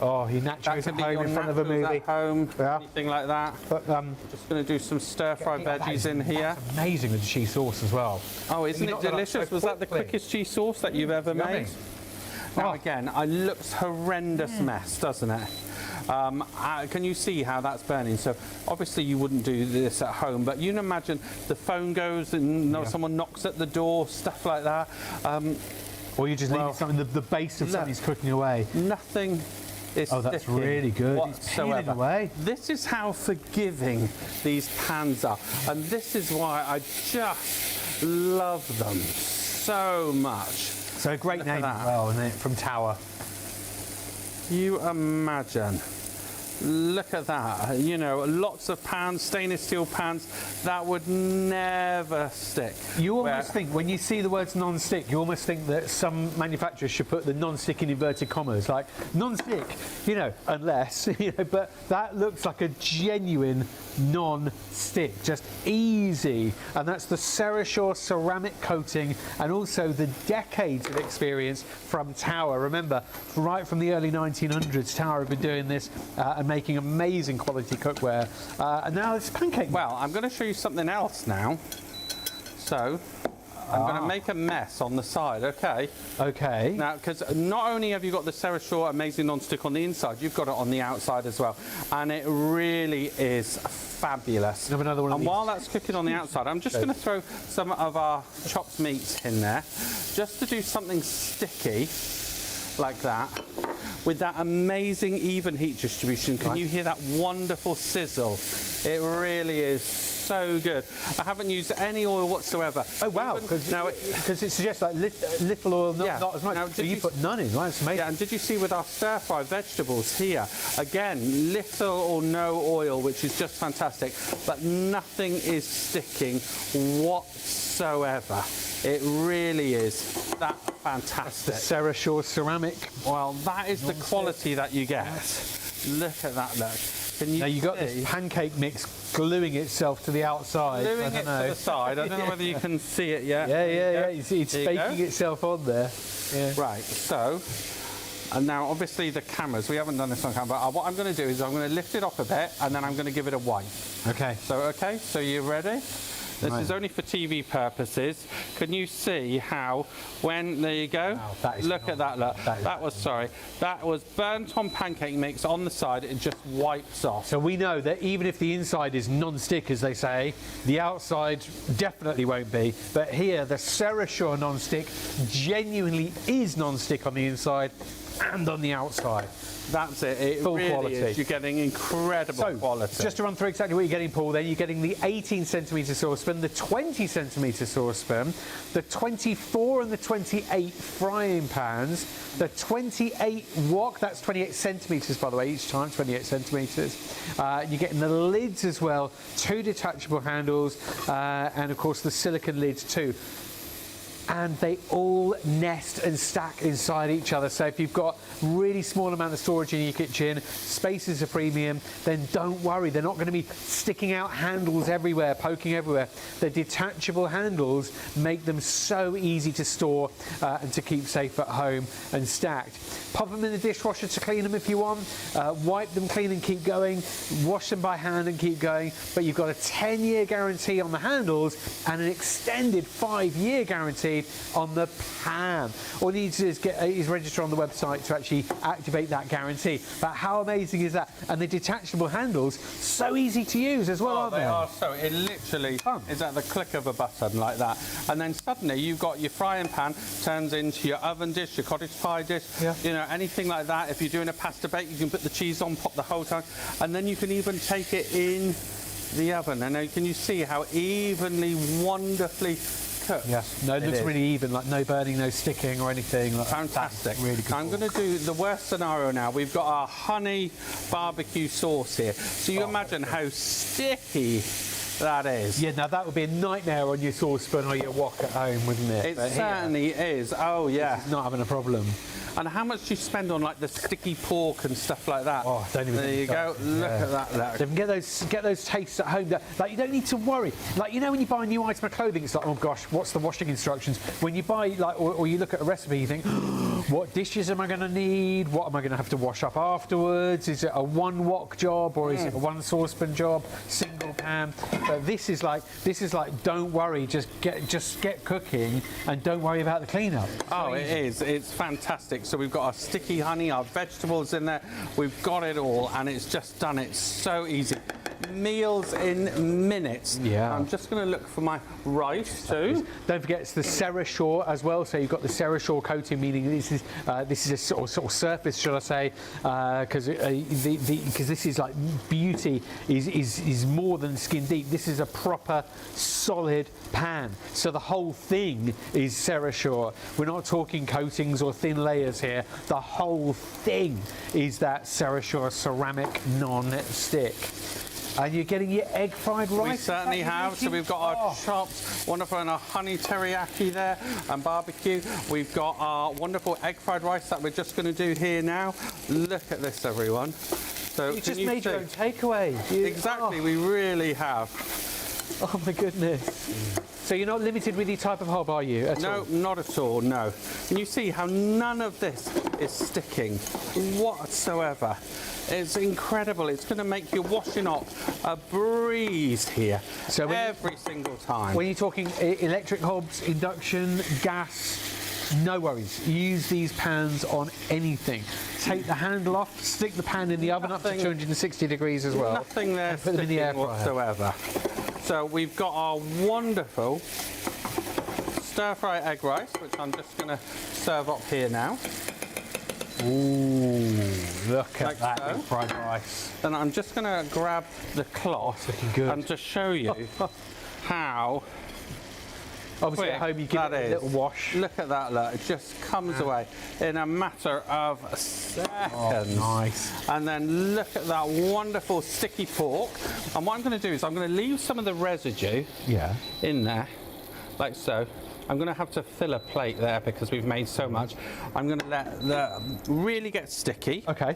Oh, you that nachos can at be home your in front of a nachos movie. at home, Yeah. anything like that. But Just going to do some stir-fry veggies in here. that's amazing with the cheese sauce as well. Oh, isn't You it knocked that up delicious? so Was that the quickly. quickest cheese sauce that you've ever Yummy. made? Now Oh. again, it looks horrendous mess, doesn't it? Can you see how that's burning? So obviously you wouldn't do this at home, but you can imagine the phone goes and someone knocks at the door, stuff like that. Or you just leave Well, it something, the base of look. something's cooking away. Nothing is Oh, that's sticking really good. It's peeling whatsoever. away. This is how forgiving these pans are, and this is why I just love them so much. So a great Look at name that. as well, isn't it? From Tower. You imagine. Look at that. You know, lots of pans, stainless steel pans, that would never stick. You Where- almost think, when you see the words non-stick, you almost think that some manufacturers should put the non-stick in inverted commas, like non-stick, you know, unless, you know, but that looks like a genuine non-stick, just easy. And that's the Cerashore ceramic coating and also the decades of experience from Tower. Remember, right from the early 1900s, Tower have been doing this and making amazing quality cookware. And now it's pancake. Well, I'm going to show you something else now. So, I'm going to make a mess on the side, okay? Okay. Now, because not only have you got the Cerashore amazing non-stick on the inside, you've got it on the outside as well. And it really is fabulous. Have another one of And these. while that's cooking on the outside, I'm just going to throw some of our chopped meats in there, just to do something sticky, like that, with that amazing even heat distribution. Can you hear that wonderful sizzle? It really is so good. I haven't used any oil whatsoever. Oh wow! Now, Because it suggests like little oil, not, Yeah. not as much. Now, So did you you- put none in, right? It's amazing. yeah, and did you see with our stir-fry vegetables here, again, little or no oil, which is just fantastic, but nothing is sticking whatsoever. It really is that fantastic. Cerashore ceramic. Well, that is the quality that you get. Look at that, look. Can you Now you got see? this pancake mix gluing itself to the outside. I Gluing don't it know. to the side. I don't know whether you can see it yet. Yeah, There you go. You see, it's There you baking go. itself on there. Yeah. Right, so, and now obviously the cameras, we haven't done this on camera, but what I'm going to do is I'm going to lift it up a bit and then I'm going to give it a wipe. Okay. Okay, so you ready? This Right. is only for TV purposes. Can you see how, when, there you go. Wow, that is look at that, look. That is That was burnt on pancake mix on the side, it just wipes off. So we know that even if the inside is non-stick, as they say, the outside definitely won't be. But here, the Cerashore non-stick genuinely is non-stick on the inside and on the outside. That's it, it Full really quality. is. You're getting incredible So, quality. just to run through exactly what you're getting, Paul, then you're getting the 18 centimetre saucepan, the 20 centimetre saucepan, the 24 and the 28 frying pans, the 28 wok, that's 28 centimetres by the way, each time, 28 centimetres. You're getting the lids as well, 2 detachable handles, and of course the silicone lids too. And they all nest and stack inside each other. So if you've got really small amount of storage in your kitchen, space is a premium, then don't worry, they're not going to be sticking out handles everywhere, poking everywhere. The detachable handles make them so easy to store and to keep safe at home and stacked. Pop them in the dishwasher to clean them if you want, wipe them clean and keep going, wash them by hand and keep going, but you've got a 10-year guarantee on the handles and an extended 5-year guarantee on the pan. All you need to do is register on the website to actually activate that guarantee. But how amazing is that? And the detachable handles, so easy to use as well, aren't They they? are so, it literally is at the click of a button like that. And then suddenly you've got your frying pan turns into your oven dish, your cottage pie dish, Yeah. you know, anything like that. If you're doing a pasta bake, you can put the cheese on, pop the whole time, and then you can even take it in the oven. And now can you see how evenly, wonderfully cooked. Yeah, no, it looks is. really even, like no burning, no sticking or anything. Like, Fantastic. really good. I'm going to do the worst scenario now. We've got our honey barbecue sauce here. So you imagine how sticky that is. Yeah, now that would be a nightmare on your saucepan or your wok at home, wouldn't it? It But here, certainly is. Oh, yeah. it's not having a problem. And how much do you spend on like the sticky pork and stuff like that? Oh, don't even There get me you go. started. Look at that. Look. So if you can get those tastes at home, like you don't need to worry. Like, you know, when you buy a new item of clothing, it's like, oh gosh, what's the washing instructions? When you buy, like, or you look at a recipe, you think, what dishes am I going to need? What am I going to have to wash up afterwards? Is it a one wok job or is it a one saucepan job? Single pan. But this is like, don't worry, just get cooking and don't worry about the cleanup. Oh, it is. It's fantastic. So we've got our sticky honey, our vegetables in there. We've got it all, and it's just done it so easy. Meals in minutes. Yeah. I'm just going to look for my rice too. Don't forget it's the Cerashore as well. So you've got the Cerashore coating, meaning this is a sort of surface, shall I say? Because this is like beauty is more than skin deep. This is a proper solid pan. So the whole thing is Cerashore. We're not talking coatings or thin layers here. The whole thing is that Cerashore ceramic non-stick. And you're getting your egg fried rice. We certainly have. So we've got our chopped, wonderful, and our honey teriyaki there, and barbecue. We've got our wonderful egg fried rice that we're just going to do here now. Look at this, everyone. So You just made your own takeaway. Exactly, we really have. Oh my goodness. So you're not limited with your type of hob, are you? No, not at all, no. And you see how none of this is sticking whatsoever. It's incredible. It's going to make your washing up a breeze here So every single time. When you're talking electric hobs, induction, gas, no worries. Use these pans on anything. Take the handle off, stick the pan in the oven up to 260 degrees as well. Nothing there Put them in the air sticking fryer. whatsoever. So we've got our wonderful stir-fry egg rice, which I'm just going to serve up here now. Ooh, look at Like that so. egg fried rice. Then I'm just going to grab the cloth looking good. and just show you how Obviously quick at home you give that it a is. little wash. Look at that, look. It just comes away in a matter of seconds. Oh, nice. And then look at that wonderful sticky pork. And what I'm going to do is I'm going to leave some of the residue Yeah. in there, like so. I'm going to have to fill a plate there because we've made so much. I'm going to let the really get sticky. Okay.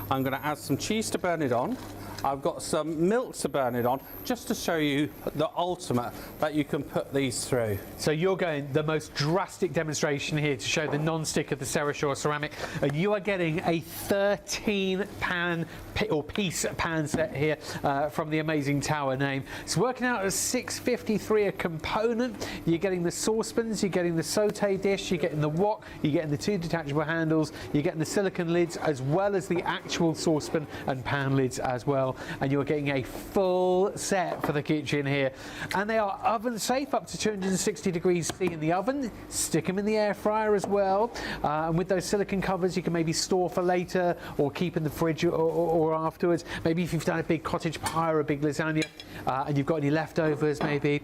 I'm going to add some cheese to burn it on. I've got some milk to burn it on, just to show you the ultimate that you can put these through. So you're going the most drastic demonstration here to show the non-stick of the Cerashore ceramic, and you are getting a 13 pan or piece pan set here from the amazing Tower name. It's working out as $6.53 a component. You're getting the saucepans, you're getting the saute dish, you're getting the wok, you're getting the two detachable handles, you're getting the silicone lids as well as the actual saucepan and pan lids as well. And you're getting a full set for the kitchen here, and they are oven safe up to 260 degrees C in the oven. Stick them in the air fryer as well, and with those silicone covers you can maybe store for later or keep in the fridge or afterwards. Maybe if you've done a big cottage pie or a big lasagna and you've got any leftovers, maybe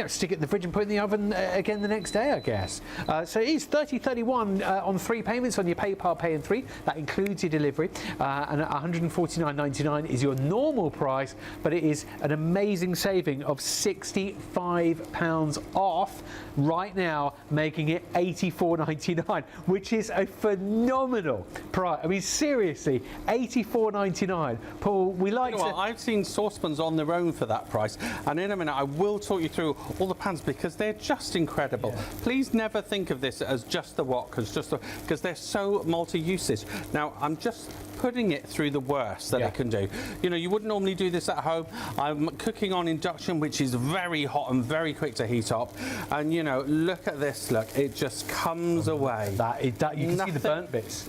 stick it in the fridge and put it in the oven again the next day, I guess. So it is $30.31 on 3 payments on your PayPal Pay in 3. That includes your delivery, and at $149.99 is your normal price, but it is an amazing saving of £65 off right now, making it $84.99, which is a phenomenal price. I mean, seriously, $84.99. Paul, we like You know what, I've seen saucepans on their own for that price, and in a minute I will talk you through all the pans because they're just incredible. Yeah. Please never think of this as just the wok, because they're so multi-usage. Now I'm just putting it through the worst that it can do. You know, you wouldn't normally do this at home. I'm cooking on induction, which is very hot and very quick to heat up. And you know, look at this. Look, it just comes away. you can see the burnt bits.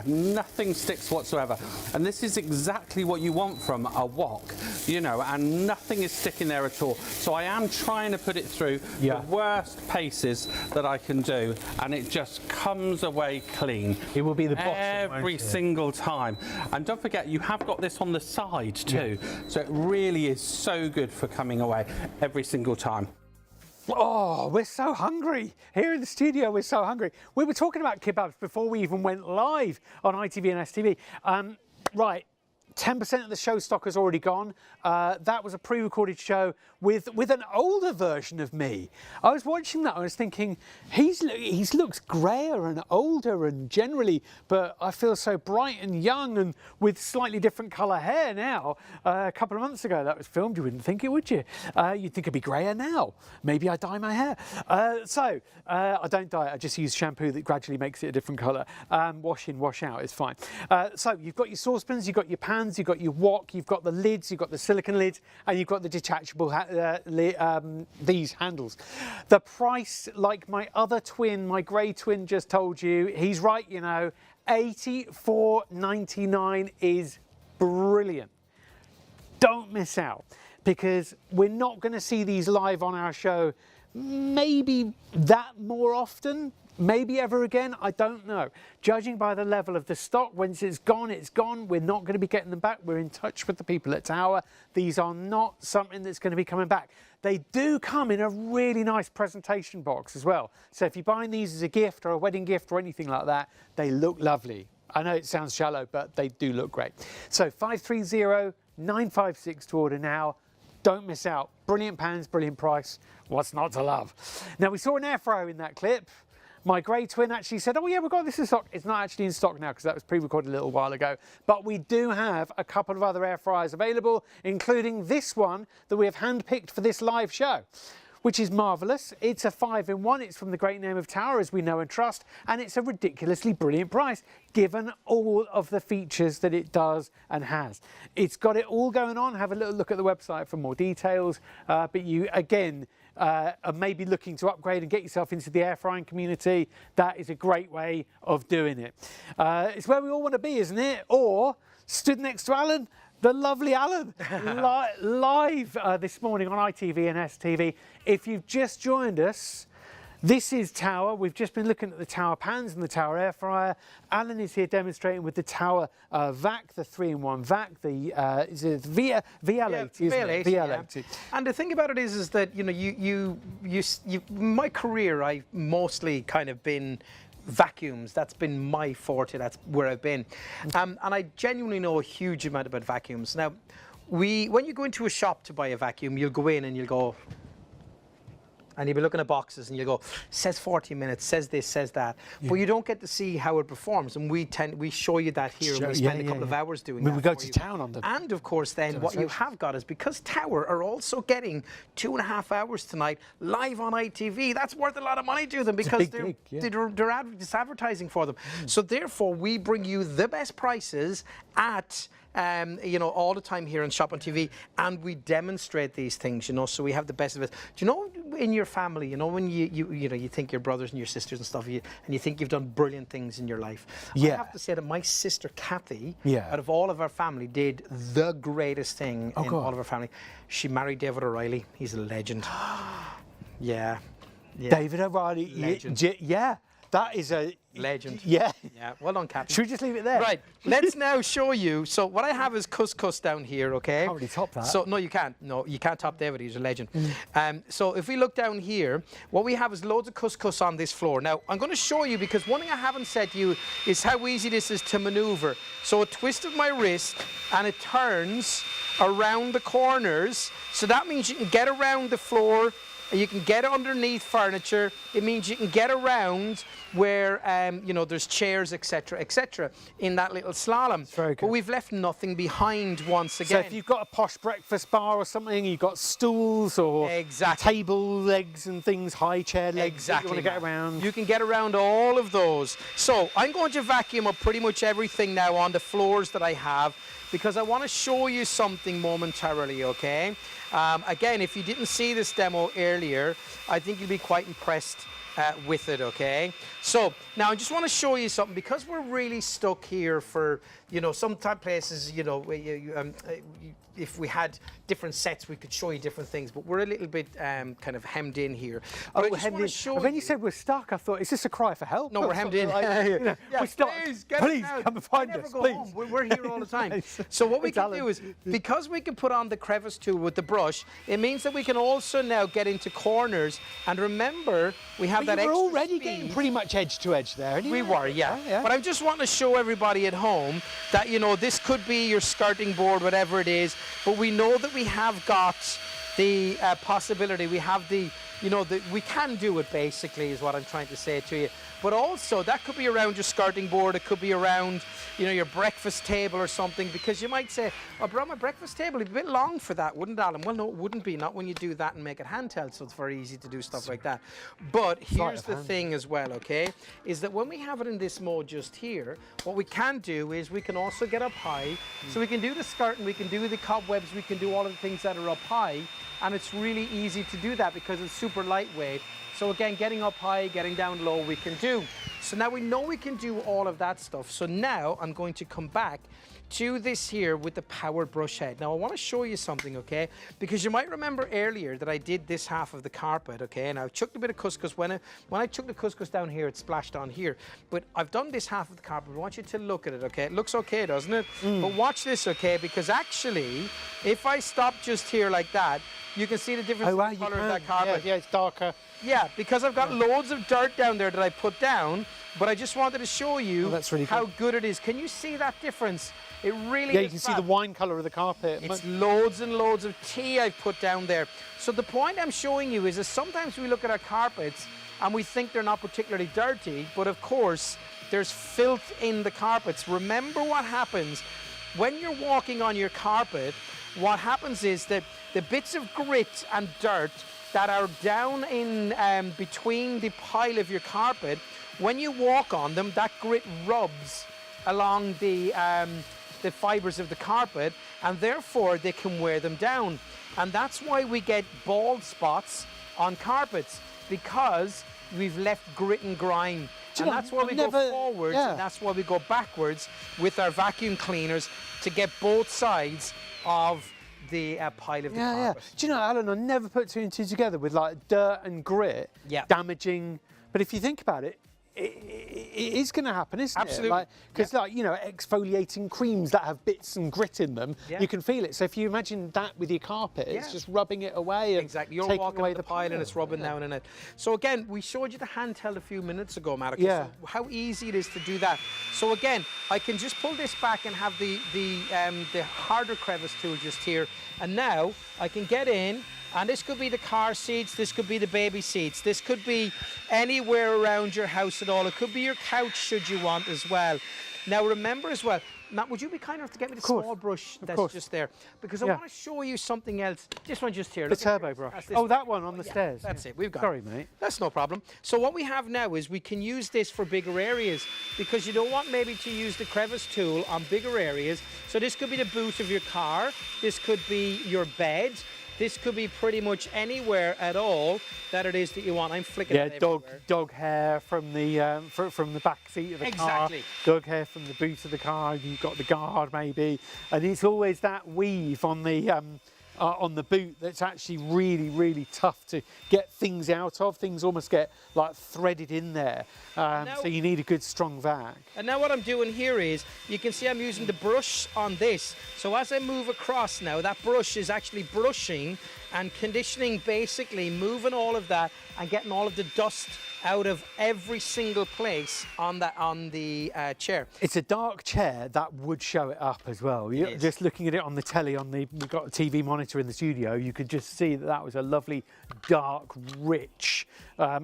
Nothing sticks whatsoever. And this is exactly what you want from a wok. You know, and nothing is sticking there at all. So I am trying to put it through the worst paces that I can do, and it just comes away clean. It will be the bottom every single time. And don't forget, you have got this on the side too, so it really is so good for coming away every single time. Oh, we're so hungry. Here in the studio, we're so hungry. We were talking about kebabs before we even went live on ITV and STV. Right. 10% of the show stock has already gone. That was a pre-recorded show with an older version of me. I was watching that, I was thinking, he looks greyer and older and generally, but I feel so bright and young and with slightly different colour hair now. A couple of months ago that was filmed, you wouldn't think it, would you? You'd think it'd be greyer now. Maybe I dye my hair. I don't dye it, I just use shampoo that gradually makes it a different colour. Wash in, wash out, it's fine. So you've got your saucepans, you've got your pans, you've got your wok, you've got the lids, you've got the silicone lids, and you've got the detachable these handles. The price, like my other twin, my grey twin just told you, he's right, you know, $84.99 is brilliant. Don't miss out, because we're not going to see these live on our show maybe that more often. Maybe ever again, I don't know. Judging by the level of the stock, once it's gone, it's gone. We're not going to be getting them back. We're in touch with the people at Tower. These are not something that's going to be coming back. They do come in a really nice presentation box as well. So if you're buying these as a gift or a wedding gift or anything like that, they look lovely. I know it sounds shallow, but they do look great. So 530-956 to order now. Don't miss out. Brilliant pans, brilliant price. What's not to love? Now, we saw an air fryer in that clip. My grey twin actually said, oh yeah, we've got this in stock. It's not actually in stock now because that was pre-recorded a little while ago. But we do have a couple of other air fryers available, including this one that we have handpicked for this live show, which is marvellous. It's a 5-in-1. It's from the great name of Tower, as we know and trust. And it's a ridiculously brilliant price, given all of the features that it does and has. It's got it all going on. Have a little look at the website for more details. But you, again, are maybe looking to upgrade and get yourself into the air frying community, that is a great way of doing it. It's where we all want to be, isn't it? Or stood next to Alan, the lovely Alan, live this morning on ITV and STV. If you've just joined us, this is Tower. We've just been looking at the Tower pans and the Tower air fryer. Alan is here demonstrating with the Tower VAC, the 3-in-1 VAC, the is it VL80, isn't it? VL80. Yeah. And the thing about it is that, you know, my career, I've mostly kind of been vacuums. That's been my forte. That's where I've been. And I genuinely know a huge amount about vacuums. Now, when you go into a shop to buy a vacuum, you'll go in and you'll go, and you'll be looking at boxes and you'll go, says 40 minutes, says this, says that. Yeah. But you don't get to see how it performs. And we show you that here, and we spend a couple of hours doing that. We go to town on them. And of course then what you have got is, because Tower are also getting 2.5 hours tonight live on ITV, that's worth a lot of money to them, because they're advertising for them. So therefore we bring you the best prices at you know, all the time here on ShopOnTV, and we demonstrate these things, you know, so we have the best of it. Do you know, in your family, you know, when you think your brothers and your sisters and stuff, and you think you've done brilliant things in your life. Yeah. I have to say that my sister Kathy, out of all of our family, did the greatest thing in all of our family. She married David O'Reilly. He's a legend. Yeah. David O'Reilly, legend. Yeah. That is a legend. Yeah. Yeah. Well done, Captain. Should we just leave it there? Right. Let's now show you. So what I have is couscous down here, okay? Can't really top that. So no, you can't. No, you can't top David. He's a legend. So if we look down here, what we have is loads of couscous on this floor. Now I'm going to show you, because one thing I haven't said to you is how easy this is to maneuver. So a twist of my wrist and it turns around the corners. So that means you can get around the floor. You can get underneath furniture. It means you can get around where, you know, there's chairs, etc., etc., in that little slalom. It's very good. But we've left nothing behind once again. So if you've got a posh breakfast bar or something, you've got stools or table legs and things, high chair legs that you want to get around. You can get around all of those. So I'm going to vacuum up pretty much everything now on the floors that I have, because I want to show you something momentarily, okay? Again, if you didn't see this demo earlier, I think you'll be quite impressed with it, okay? So now I just want to show you something, because we're really stuck here for, you know, some places, you know, if we had different sets, we could show you different things, but we're a little bit kind of hemmed in here. But I just hemmed wanna in. show And when you you- said we're stuck, I thought, is this a cry for help? No, we're hemmed in. Yeah, we're stuck. Please, Please come and find never us, go please. home. We're here all the time. So what we can do is, because we can put on the crevice tool with the brush, it means that we can also now get into corners. And remember, we have that You were extra already speed. getting pretty much edge to edge there. We were, yeah. But I just want to show everybody at home that, you know, this could be your skirting board, whatever it is, but we know that we have got the possibility, we have the, you know, we can do it basically is what I'm trying to say to you. But also that could be around your skirting board, it could be around, you know, your breakfast table or something, because you might say, oh, bro, my breakfast table is a bit long for that, wouldn't it, Alan? Well, no, it wouldn't be, not when you do that and make it handheld, so it's very easy to do stuff like that. But here's the thing as well, okay, is that when we have it in this mode just here, what we can do is we can also get up high, so we can do the skirting, we can do the cobwebs, we can do all of the things that are up high, and it's really easy to do that because it's super lightweight. So again, getting up high, getting down low, we can do. So now we know we can do all of that stuff. So now I'm going to come back to this here with the powered brush head. Now I want to show you something, okay? Because you might remember earlier that I did this half of the carpet, okay? And I've chucked a bit of couscous. When I took the couscous down here, it splashed on here. But I've done this half of the carpet. I want you to look at it, okay? It looks okay, doesn't it? But watch this, okay? Because actually, if I stop just here like that, you can see the difference in the color of that carpet. Yeah, it's darker. Yeah, because I've got loads of dirt down there that I put down, but I just wanted to show you that's really how good it is. Can you see that difference? It really Yeah, is you can see fab. the wine colour of the carpet. It's loads and loads of tea I've put down there. So the point I'm showing you is that sometimes we look at our carpets and we think they're not particularly dirty, but of course there's filth in the carpets. Remember what happens when you're walking on your carpet. What happens is that the bits of grit and dirt that are down in between the pile of your carpet, when you walk on them, that grit rubs along the fibers of the carpet, and therefore they can wear them down. And that's why we get bald spots on carpets, because we've left grit and grime. And that's why we go forwards, and that's why we go backwards with our vacuum cleaners to get both sides of the pile of the carpet. Do you know, Alan, I never put two and two together with like dirt and grit damaging. But if you think about it, it is going to happen, isn't Absolutely. it? Because, like, you know, exfoliating creams that have bits and grit in them, you can feel it. So if you imagine that with your carpet, it's just rubbing it away. And exactly. You're taking walking away up the pile and it's rubbing down in it. So again, we showed you the handheld a few minutes ago, Marek. Yeah. So how easy it is to do that. So again, I can just pull this back and have the harder crevice tool just here. And now I can get in. And this could be the car seats, this could be the baby seats, this could be anywhere around your house at all. It could be your couch should you want as well. Now remember as well, Matt, would you be kind enough to get me the small brush that's just there? Because I want to show you something else. This one just here. The turbo brush. Oh, that one on the stairs. That's it, we've got Sorry, it. mate. That's no problem. So what we have now is we can use this for bigger areas, because you don't want maybe to use the crevice tool on bigger areas. So this could be the boot of your car, this could be your bed, this could be pretty much anywhere at all that it is that you want. I'm flicking it everywhere. dog hair from the back seat of the car. Dog hair from the boot of the car. You've got the guard maybe, and it's always that weave on the boot that's actually really, really tough to get things out of. Things almost get like threaded in there. So you need a good strong vac. And now what I'm doing here is, you can see I'm using the brush on this. So as I move across now, that brush is actually brushing and conditioning, basically moving all of that and getting all of the dust out of every single place on the chair. It's a dark chair that would show it up as well. Just looking at it on the telly, we've got a TV monitor in the studio, you could just see that was a lovely, dark, rich,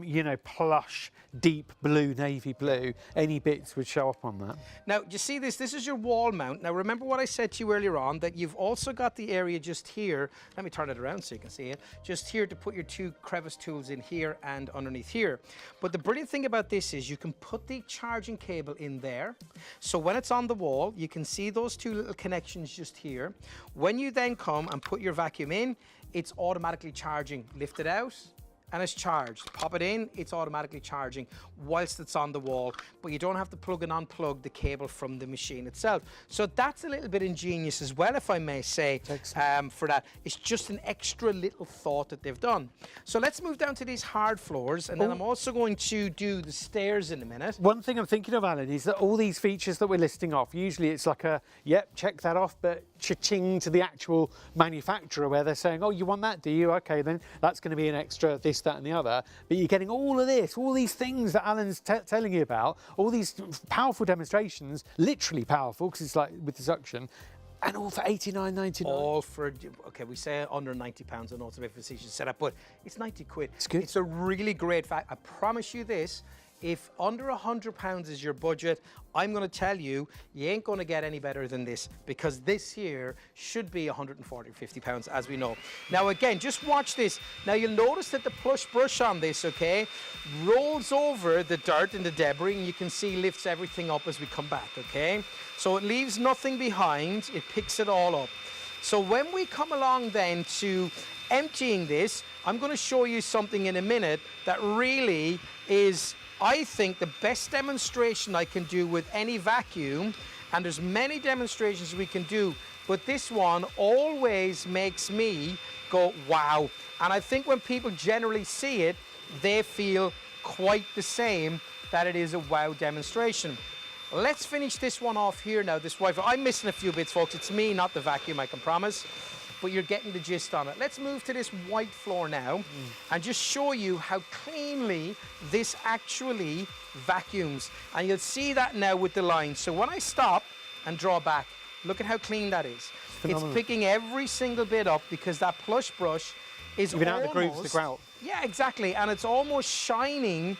you know, plush, deep blue, navy blue. Any bits would show up on that. Now, you see this? This is your wall mount. Now, remember what I said to you earlier on, that you've also got the area just here. Let me turn it around so you can see it. Just here to put your two crevice tools in here and underneath here. But the brilliant thing about this is you can put the charging cable in there. So when it's on the wall, you can see those two little connections just here. When you then come and put your vacuum in, it's automatically charging. Lift it out, and it's charged. Pop it in, it's automatically charging whilst it's on the wall, but you don't have to plug and unplug the cable from the machine itself. So that's a little bit ingenious as well, if I may say, for that. It's just an extra little thought that they've done. So let's move down to these hard floors, and then I'm also going to do the stairs in a minute. One thing I'm thinking of, Alan, is that all these features that we're listing off, usually it's like a, yep, check that off, but cha-ching to the actual manufacturer where they're saying, oh, you want that, do you? Okay, then that's going to be an extra this, that and the other. But you're getting all of this, all these things that Alan's telling you about, all these powerful demonstrations, literally powerful, because it's like with the suction, and all for $89.99. All for, okay, we say under £90 on automated facetious setup, but it's 90 quid. It's good. It's a really great fact. I promise you this, if under £100 is your budget, I'm going to tell you, you ain't going to get any better than this, because this here should be 140 or 50 pounds, as we know. Now again, just watch this. Now you'll notice that the plush brush on this, okay, rolls over the dirt and the debris, and you can see lifts everything up as we come back, okay? So it leaves nothing behind, it picks it all up. So when we come along then to emptying this, I'm going to show you something in a minute that really is, I think, the best demonstration I can do with any vacuum, and there's many demonstrations we can do, but this one always makes me go, wow. And I think when people generally see it, they feel quite the same, that it is a wow demonstration. Let's finish this one off here now, this Wi-Fi. I'm missing a few bits, folks. It's me, not the vacuum, I can promise. But you're getting the gist on it. Let's move to this white floor now and just show you how cleanly this actually vacuums. And you'll see that now with the lines. So when I stop and draw back, look at how clean that is. It's picking every single bit up because that plush brush is even out the grooves, the grout. Yeah, exactly. And it's almost shining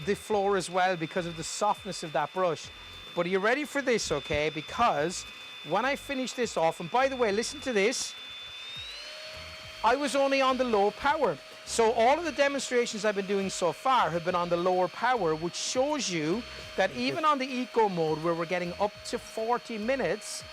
the floor as well because of the softness of that brush. But are you ready for this, okay? Because when I finish this off, and by the way, listen to this, I was only on the low power. So all of the demonstrations I've been doing so far have been on the lower power, which shows you that even on the eco mode, where we're getting up to 40 minutes,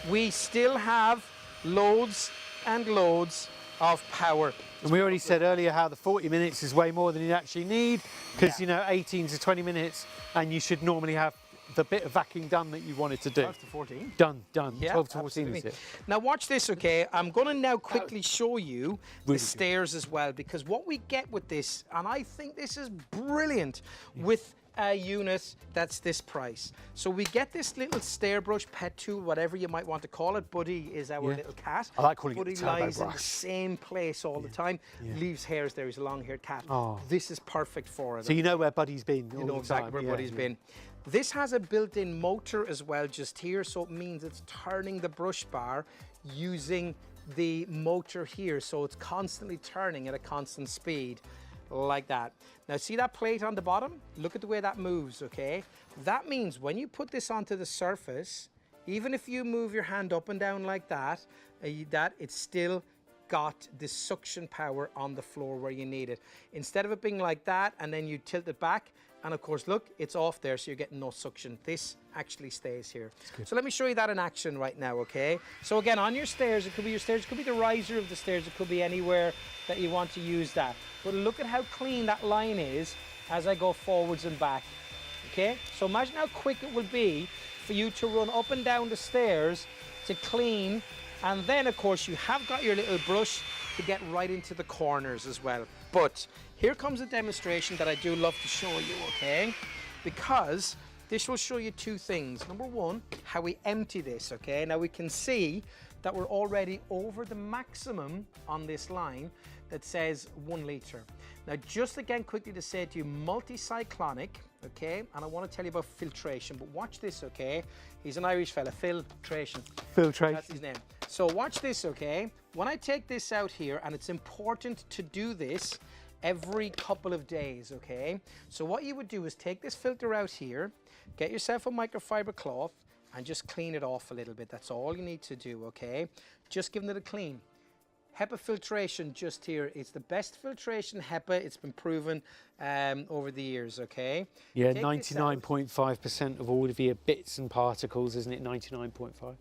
we still have loads and loads of power. And we already said earlier how the 40 minutes is way more than you actually need, because, you know, 18 to 20 minutes, and you should normally have the bit of vacuum done that you wanted to do. 12 to 14. Done. Yeah, 12 to 14 is it. Now watch this, okay? I'm going to now quickly show you the stairs as well, because what we get with this, and I think this is brilliant, with a unit that's this price. So we get this little stair brush, pet tool, whatever you might want to call it. Buddy is our little cat. I like calling Buddy it the turbo lies brush. in the same place all the time, leaves hairs there. He's a long-haired cat. Oh. This is perfect for it. So you know where Buddy's been all You know the exactly time. where Buddy's been. This has a built-in motor as well just here, so it means it's turning the brush bar using the motor here, so it's constantly turning at a constant speed like that. Now see that plate on the bottom? Look at the way that moves, okay? That means when you put this onto the surface, even if you move your hand up and down like that, it's still got the suction power on the floor where you need it. Instead of it being like that and then you tilt it back, and of course, look, it's off there, so you're getting no suction. This actually stays here. So let me show you that in action right now, okay? So again, on your stairs, it could be your stairs, it could be the riser of the stairs, it could be anywhere that you want to use that. But look at how clean that line is as I go forwards and back, okay? So imagine how quick it will be for you to run up and down the stairs to clean, and then of course you have got your little brush to get right into the corners as well. But here comes a demonstration that I do love to show you, okay? Because this will show you two things. Number one, how we empty this, okay? Now we can see that we're already over the maximum on this line that says 1 litre. Now just again quickly to say to you, multi-cyclonic, okay? And I want to tell you about filtration, but watch this, okay? He's an Irish fella, filtration. Filtration. That's his name. So watch this, okay? When I take this out here, and it's important to do this every couple of days, okay? So what you would do is take this filter out here, get yourself a microfiber cloth, and just clean it off a little bit. That's all you need to do, okay? Just giving it a clean. HEPA filtration just here. It's the best filtration HEPA. It's been proven over the years, okay? Yeah, 99.5% of all of your bits and particles, isn't it? 99.5.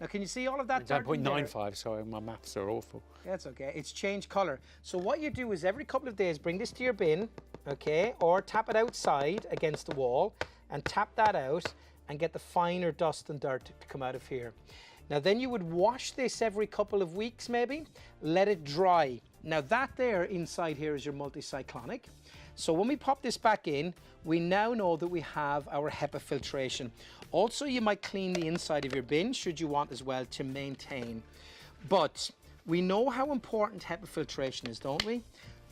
Now, can you see all of that dirt in there? 10.95, sorry, my maths are awful. That's okay. It's changed color. So what you do is every couple of days, bring this to your bin, okay, or tap it outside against the wall and tap that out and get the finer dust and dirt to come out of here. Now then you would wash this every couple of weeks maybe, let it dry. Now that there inside here is your multicyclonic. So when we pop this back in, we now know that we have our HEPA filtration. Also, you might clean the inside of your bin should you want as well to maintain. But we know how important HEPA filtration is, don't we?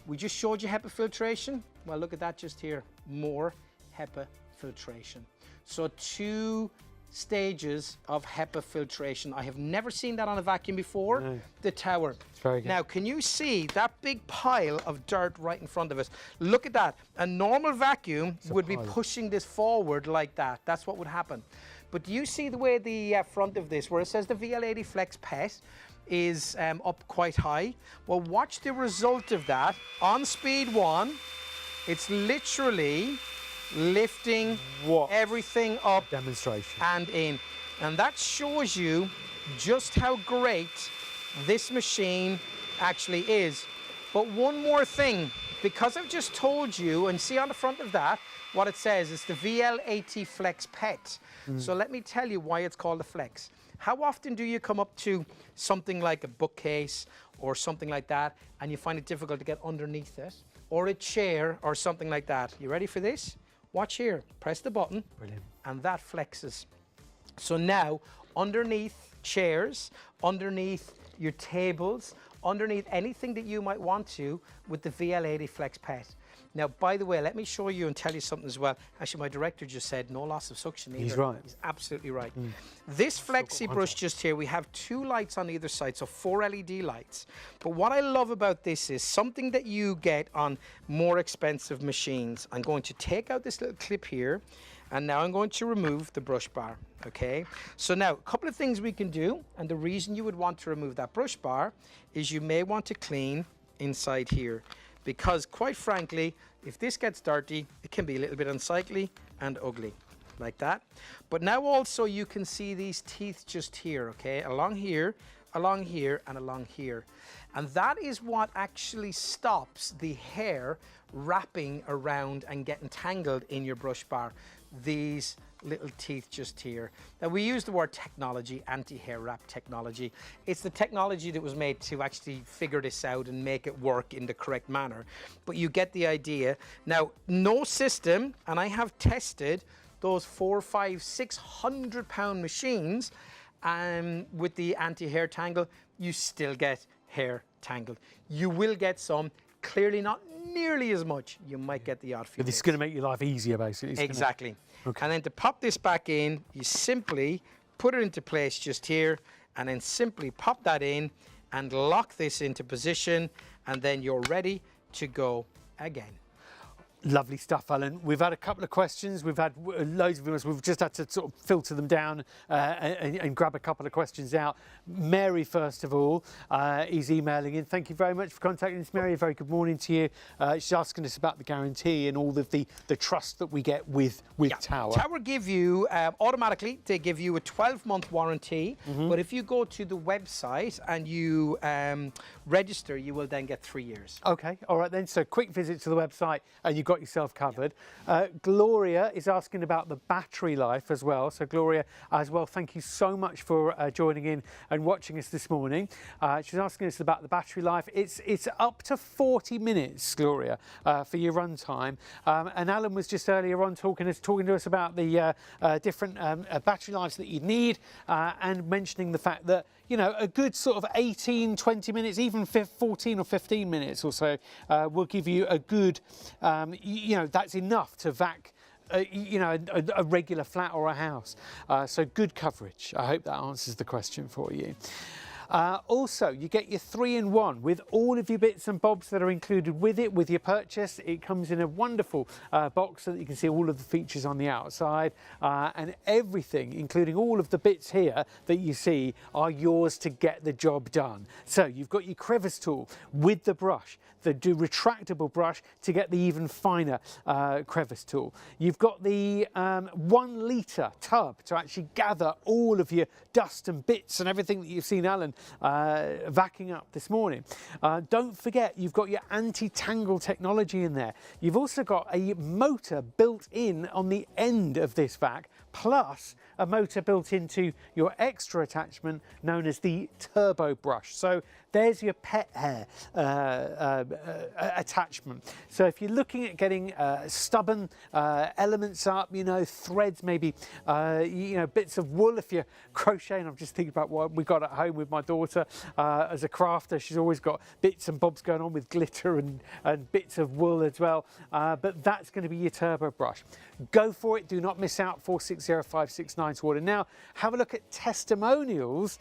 We just showed you HEPA filtration. Well, look at that just here, more HEPA filtration. So 2 stages of HEPA filtration. I have never seen that on a vacuum before. No. The tower. It's very good. Now, can you see that big pile of dirt right in front of us? Look at that. A normal vacuum would be pushing this forward like that. That's what would happen. But do you see the way the front of this, where it says the VL80 Flex Pet, is up quite high? Well, watch the result of that. On speed 1, it's literally lifting everything up Demonstration. and in. And that shows you just how great this machine actually is. But one more thing, because I've just told you, and see on the front of that, what it says, it's the VL80 Flex Pet. So let me tell you why it's called a Flex. How often do you come up to something like a bookcase or something like that, and you find it difficult to get underneath it? Or a chair or something like that? You ready for this? Watch here, press the button. Brilliant. And that flexes. So now, underneath chairs, underneath your tables, underneath anything that you might want to with the VL80 Flex Pet. Now, by the way, let me show you and tell you something as well. Actually, my director just said no loss of suction either. He's right. He's absolutely right. This flexi brush just here, we have 2 lights on either side, so 4 LED lights. But what I love about this is something that you get on more expensive machines. I'm going to take out this little clip here, and now I'm going to remove the brush bar, okay? So now, a couple of things we can do, and the reason you would want to remove that brush bar is you may want to clean inside here. Because quite frankly, if this gets dirty, it can be a little bit unsightly and ugly, like that. But now also you can see these teeth just here, okay? Along here, and along here. And that is what actually stops the hair wrapping around and getting tangled in your brush bar. These little teeth just here. Now we use the word technology, anti-hair wrap technology. It's the technology that was made to actually figure this out and make it work in the correct manner. But you get the idea. Now, no system, and I have tested those 400, 500, 600 pound machines with the anti-hair tangle, you still get hair tangled. You will get some, clearly not nearly as much. You might get the odd few. But this is going to make your life easier, basically. Exactly. Okay. And then to pop this back in, you simply put it into place just here, and then simply pop that in and lock this into position, and then you're ready to go again. Lovely stuff, Alan. We've had a couple of questions. We've had loads of viewers. We've just had to sort of filter them down and grab a couple of questions out. Mary, first of all, is emailing in. Thank you very much for contacting us, Mary. A very good morning to you. She's asking us about the guarantee and all of the trust that we get with Tower. Tower give you, automatically, they give you a 12-month warranty. But if you go to the website and you register, you will then get 3 years. Okay, all right then. So quick visit to the website and you've got yourself covered. Gloria is asking about the battery life as well. So Gloria, as well, thank you so much for joining in and watching us this morning. She's asking us about the battery life. It's up to 40 minutes, Gloria, for your run time. And Alan was just earlier on talking to us about the different battery lives that you need and mentioning the fact that, you know, a good sort of 18, 20 minutes, even 14 or 15 minutes or so will give you a good, you know, that's enough to vac, you know, a regular flat or a house. So good coverage. I hope that answers the question for you. Also, you get your 3-in-1 with all of your bits and bobs that are included with it, with your purchase. It comes in a wonderful box so that you can see all of the features on the outside, and everything, including all of the bits here that you see, are yours to get the job done. So you've got your crevice tool with the brush, the retractable brush to get the even finer crevice tool. You've got the 1 litre tub to actually gather all of your dust and bits and everything that you've seen Alan vacuuming up this morning. Don't forget, you've got your anti-tangle technology in there. You've also got a motor built in on the end of this vac, plus a motor built into your extra attachment known as the turbo brush. So there's your pet hair attachment. So if you're looking at getting stubborn elements up, you know, threads, maybe, you know, bits of wool if you're crocheting. I'm just thinking about what we got at home with my daughter as a crafter. She's always got bits and bobs going on with glitter and bits of wool as well. But that's going to be your turbo brush. Go for it. Do not miss out. 460569 to order now. Have a look at testimonials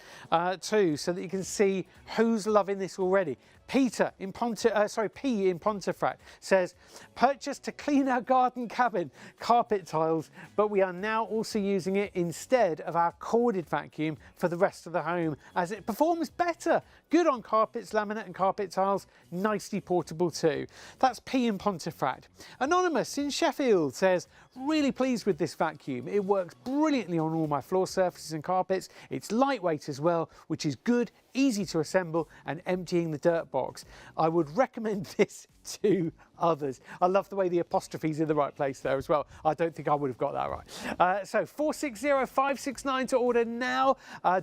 too, so that you can see who's loving this already. Peter in P in Pontefract says, purchased to clean our garden cabin carpet tiles, but we are now also using it instead of our corded vacuum for the rest of the home as it performs better. Good on carpets, laminate and carpet tiles, nicely portable too. That's P in Pontefract. Anonymous in Sheffield says, really pleased with this vacuum. It works brilliantly on all my floor surfaces and carpets. It's lightweight as well, which is good, easy to assemble and emptying the dirt box. I would recommend this to others. I love the way the apostrophe's in the right place there as well. I don't think I would have got that right. So 460569 to order now.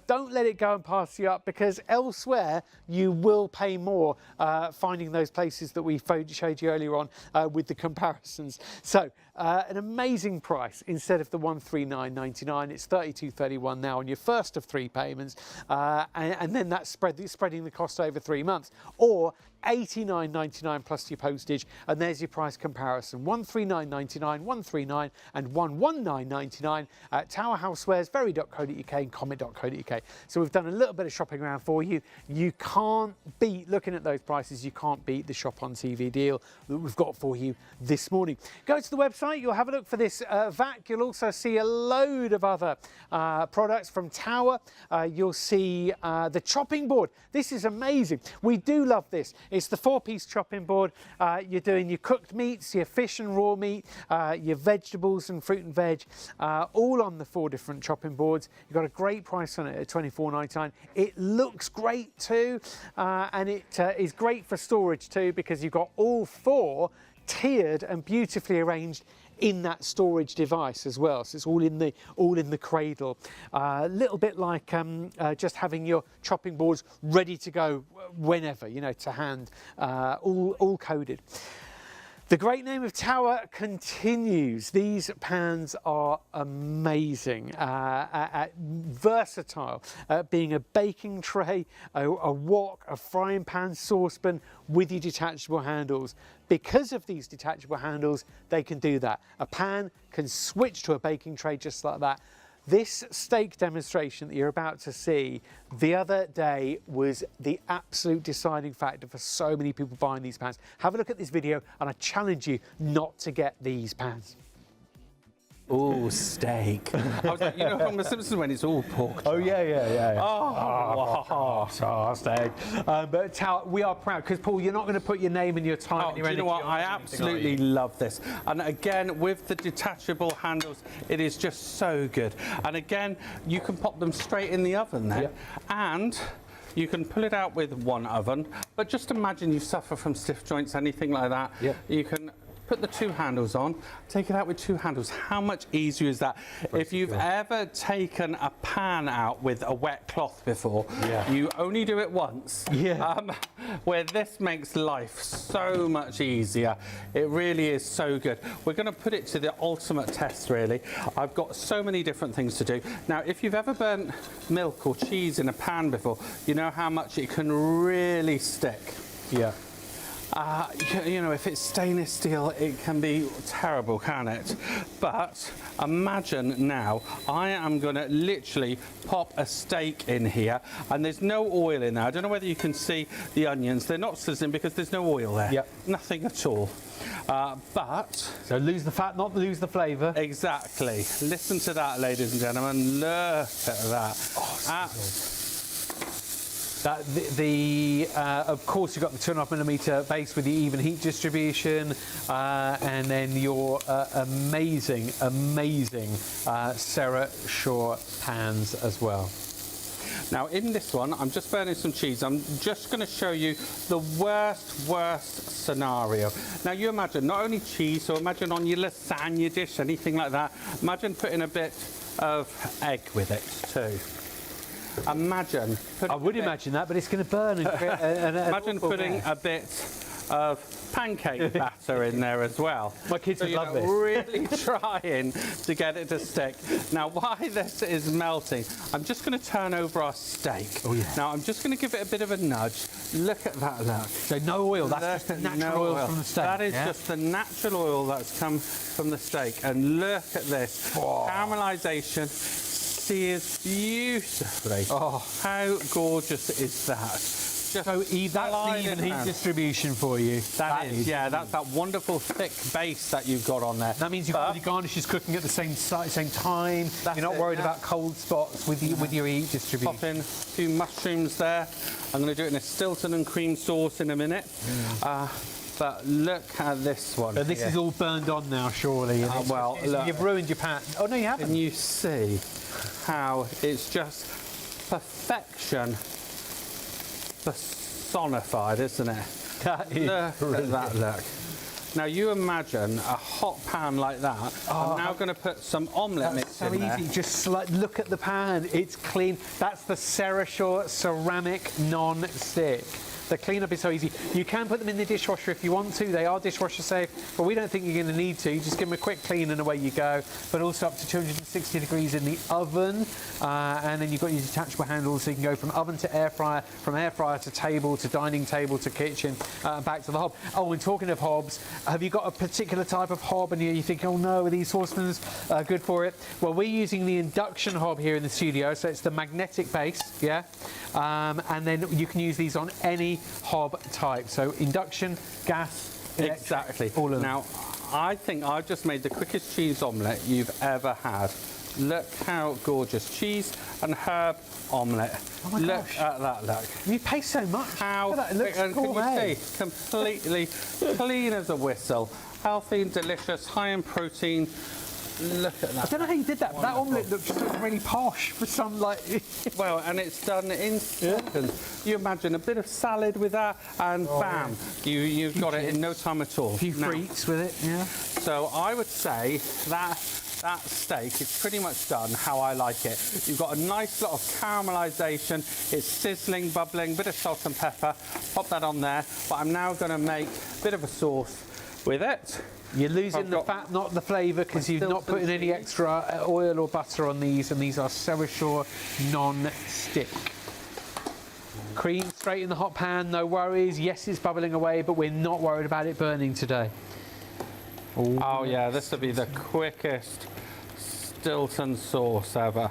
Don't let it go and pass you up, because elsewhere you will pay more finding those places that we showed you earlier on with the comparisons. So an amazing price. Instead of the $139.99, it's $32.31 now on your first of 3 payments, and then that's spreading the cost over 3 months, or $89.99 plus your postage, and there's your price comparison. $139.99, $139 and $119.99 at Tower Housewares, very.co.uk and comment.co.uk. So we've done a little bit of shopping around for you. You can't beat, looking at those prices, you can't beat the Shop on TV deal that we've got for you this morning. Go to the website, you'll have a look for this vac. You'll also see a load of other products from Tower. You'll see the chopping board. This is amazing. We do love this. It's the 4-piece chopping board. You're doing your cooked meats, your fish and raw meat, your vegetables and fruit and veg, all on the 4 different chopping boards. You've got a great price on it at $24.99. It looks great too, and it is great for storage too, because you've got all 4 tiered and beautifully arranged in that storage device as well. So it's all in the cradle. A little bit like just having your chopping boards ready to go whenever, you know, to hand, all coded. The great name of Tower continues. These pans are amazing, versatile, being a baking tray, a wok, a frying pan, saucepan with your detachable handles. Because of these detachable handles, they can do that. A pan can switch to a baking tray just like that. This steak demonstration that you're about to see the other day was the absolute deciding factor for so many people buying these pans. Have a look at this video and I challenge you not to get these pans. Oh, steak. I was like, you know, from The Simpsons when it's all pork. Oh, yeah. Oh, steak. But Tower, we are proud, because Paul, you're not going to put your name and your time and your do you know energy what? on I anything, absolutely love this. And again, with the detachable handles, it is just so good. And again, you can pop them straight in the oven then. Yep. And you can pull it out with one oven, but just imagine you suffer from stiff joints, anything like that. Yep. You can put the 2 handles on, take it out with 2 handles. How much easier is that? If you've ever taken a pan out with a wet cloth before, you only do it once. Where this makes life so much easier. It really is so good. We're going to put it to the ultimate test, really. I've got so many different things to do. Now, if you've ever burnt milk or cheese in a pan before, you know how much it can really stick. Yeah. You know, if it's stainless steel, it can be terrible, can it? But imagine now, I am going to literally pop a steak in here, and there's no oil in there. I don't know whether you can see the onions. They're not sizzling because there's no oil there. Yep. Nothing at all. But... So lose the fat, not lose the flavour. Exactly. Listen to that, ladies and gentlemen. Look at that. Of course, you've got the 2.5mm base with the even heat distribution, and then your amazing Sarah Shaw pans as well. Now in this one, I'm just burning some cheese. I'm just going to show you the worst scenario. Now you imagine not only cheese, so imagine on your lasagna dish, anything like that. Imagine putting a bit of egg with it too. Imagine. I would imagine that, but it's going to burn. Imagine putting a bit of pancake batter in there as well. My kids would love this. Really trying to get it to stick. Now, while this is melting, I'm just going to turn over our steak. Oh, yeah. Now, I'm just going to give it a bit of a nudge. Look at that, look. So no oil, that's just the natural oil from the steak. That is just the natural oil that's come from the steak. And look at this. Caramelisation sears beautifully. Oh, how gorgeous is that? So that's the even heat distribution for you. That is, yeah, that's that wonderful thick base that you've got on there. That means you've got your garnishes cooking at the same time. You're not worried about cold spots with your heat distribution. Pop in a few mushrooms there. I'm going to do it in a Stilton and cream sauce in a minute. But look at this one. So this is all burned on now, surely. Well, look, you've ruined your pan. Oh no, you haven't. Can you see how it's just perfection personified, isn't it? That is look at that, look. Now you imagine a hot pan like that. I'm now going to put some omelette mix in there. Easy. Just look at the pan. It's clean. That's the Sarah Shaw ceramic non-stick. The cleanup is so easy. You can put them in the dishwasher if you want to. They are dishwasher safe, but we don't think you're going to need to. Just give them a quick clean and away you go. But also up to 260 degrees in the oven. And then you've got your detachable handles, so you can go from oven to air fryer, from air fryer to table, to dining table, to kitchen, back to the hob. Oh, and talking of hobs, have you got a particular type of hob and you think, oh no, are these saucepans good for it? Well, we're using the induction hob here in the studio, so it's the magnetic base, yeah? And then you can use these on any hob type. So induction, gas, electric, exactly. all of them. Now, I think I've just made the quickest cheese omelette you've ever had. Look how gorgeous. Cheese and herb omelette. Oh my look gosh. at that, look. You pay so much. How look at that. It looks and can gourmet. you see? Completely clean as a whistle. Healthy and delicious, high in protein. Look at that. I don't know how you did that, but that omelette looks really posh for some, like... Well, and it's done in seconds. You imagine a bit of salad with that, and bam, you've got it in no time at all. A few frites with it, yeah. So I would say that steak is pretty much done how I like it. You've got a nice lot of caramelisation. It's sizzling, bubbling, bit of salt and pepper. Pop that on there. But I'm now going to make a bit of a sauce with it. You're losing the fat, not the flavour, because you've not put in any extra oil or butter on these, and these are Sarah Shaw non-stick. Cream straight in the hot pan, no worries. Yes, it's bubbling away, but we're not worried about it burning today. Oh yeah, this will be the quickest Stilton sauce ever.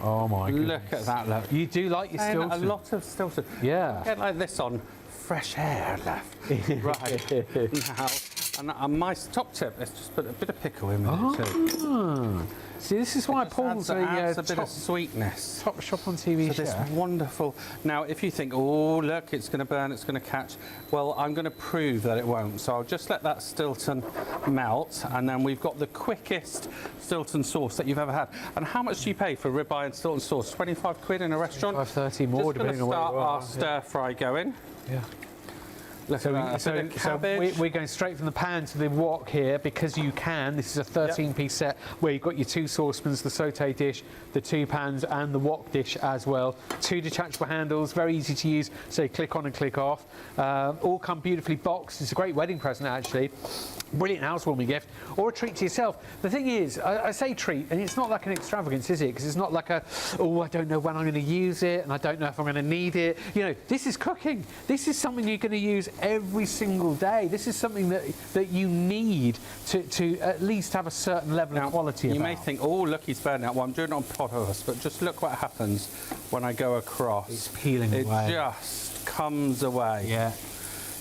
Oh my goodness. Look at that, look. You do like your Stilton? A lot of Stilton. Yeah. Get like this on fresh air left. Right. Now, and my top tip, let's just put a bit of pickle in with it too. See, this is why Paul's adds a bit of sweetness. Top ShopOnTV So this wonderful. Now, if you think, oh look, it's going to burn, it's going to catch. Well, I'm going to prove that it won't. So I'll just let that Stilton melt, and then we've got the quickest Stilton sauce that you've ever had. And how much do you pay for ribeye and Stilton sauce? 25 quid in a restaurant. 30 more, depending on where you are. Just going to start our stir fry going. Yeah. Look at that. So we're going straight from the pan to the wok here, because you can. This is a 13-piece set where you've got your 2 saucepans, the sauté dish, the 2 pans, and the wok dish as well. 2 detachable handles, very easy to use, so you click on and click off. All come beautifully boxed. It's a great wedding present, actually. Brilliant housewarming gift, or a treat to yourself. The thing is, I say treat, and it's not like an extravagance, is it? Because it's not like a, oh, I don't know when I'm going to use it, and I don't know if I'm going to need it. You know, this is cooking. This is something you're going to use every single day. This is something that you need to at least have a certain level of quality. You may think, oh, look, he's burning out. Well, I'm doing it on purpose, but just look what happens when I go across. It's peeling away. It just comes away. Yeah.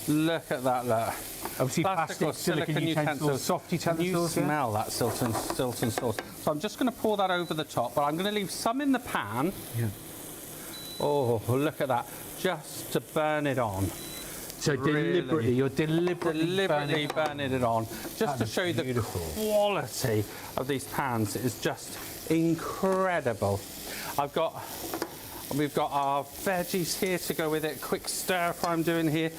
Look at that, look. Obviously, plastic or silicone utensils, soft utensils. You smell that Stilton sauce. So I'm just going to pour that over the top, but I'm going to leave some in the pan. Yeah. Oh, look at that. Just to burn it on. So deliberately, you're deliberately burning it on. Just to show you the quality of these pans is just incredible. We've got our veggies here to go with it. Quick stir fry I'm doing here.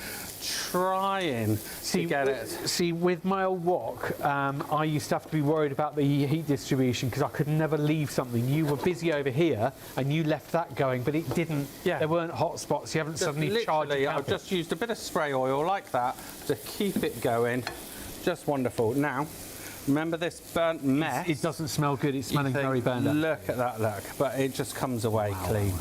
Trying to get it. See, with my old wok, I used to have to be worried about the heat distribution because I could never leave something. You were busy over here and you left that going, but it didn't. Yeah. There weren't hot spots. You haven't suddenly charged it. I've just used a bit of spray oil like that to keep it going. Just wonderful. Now, remember this burnt mess? It doesn't smell good. It's smelling very burned up. Look at that, look. But it just comes away clean.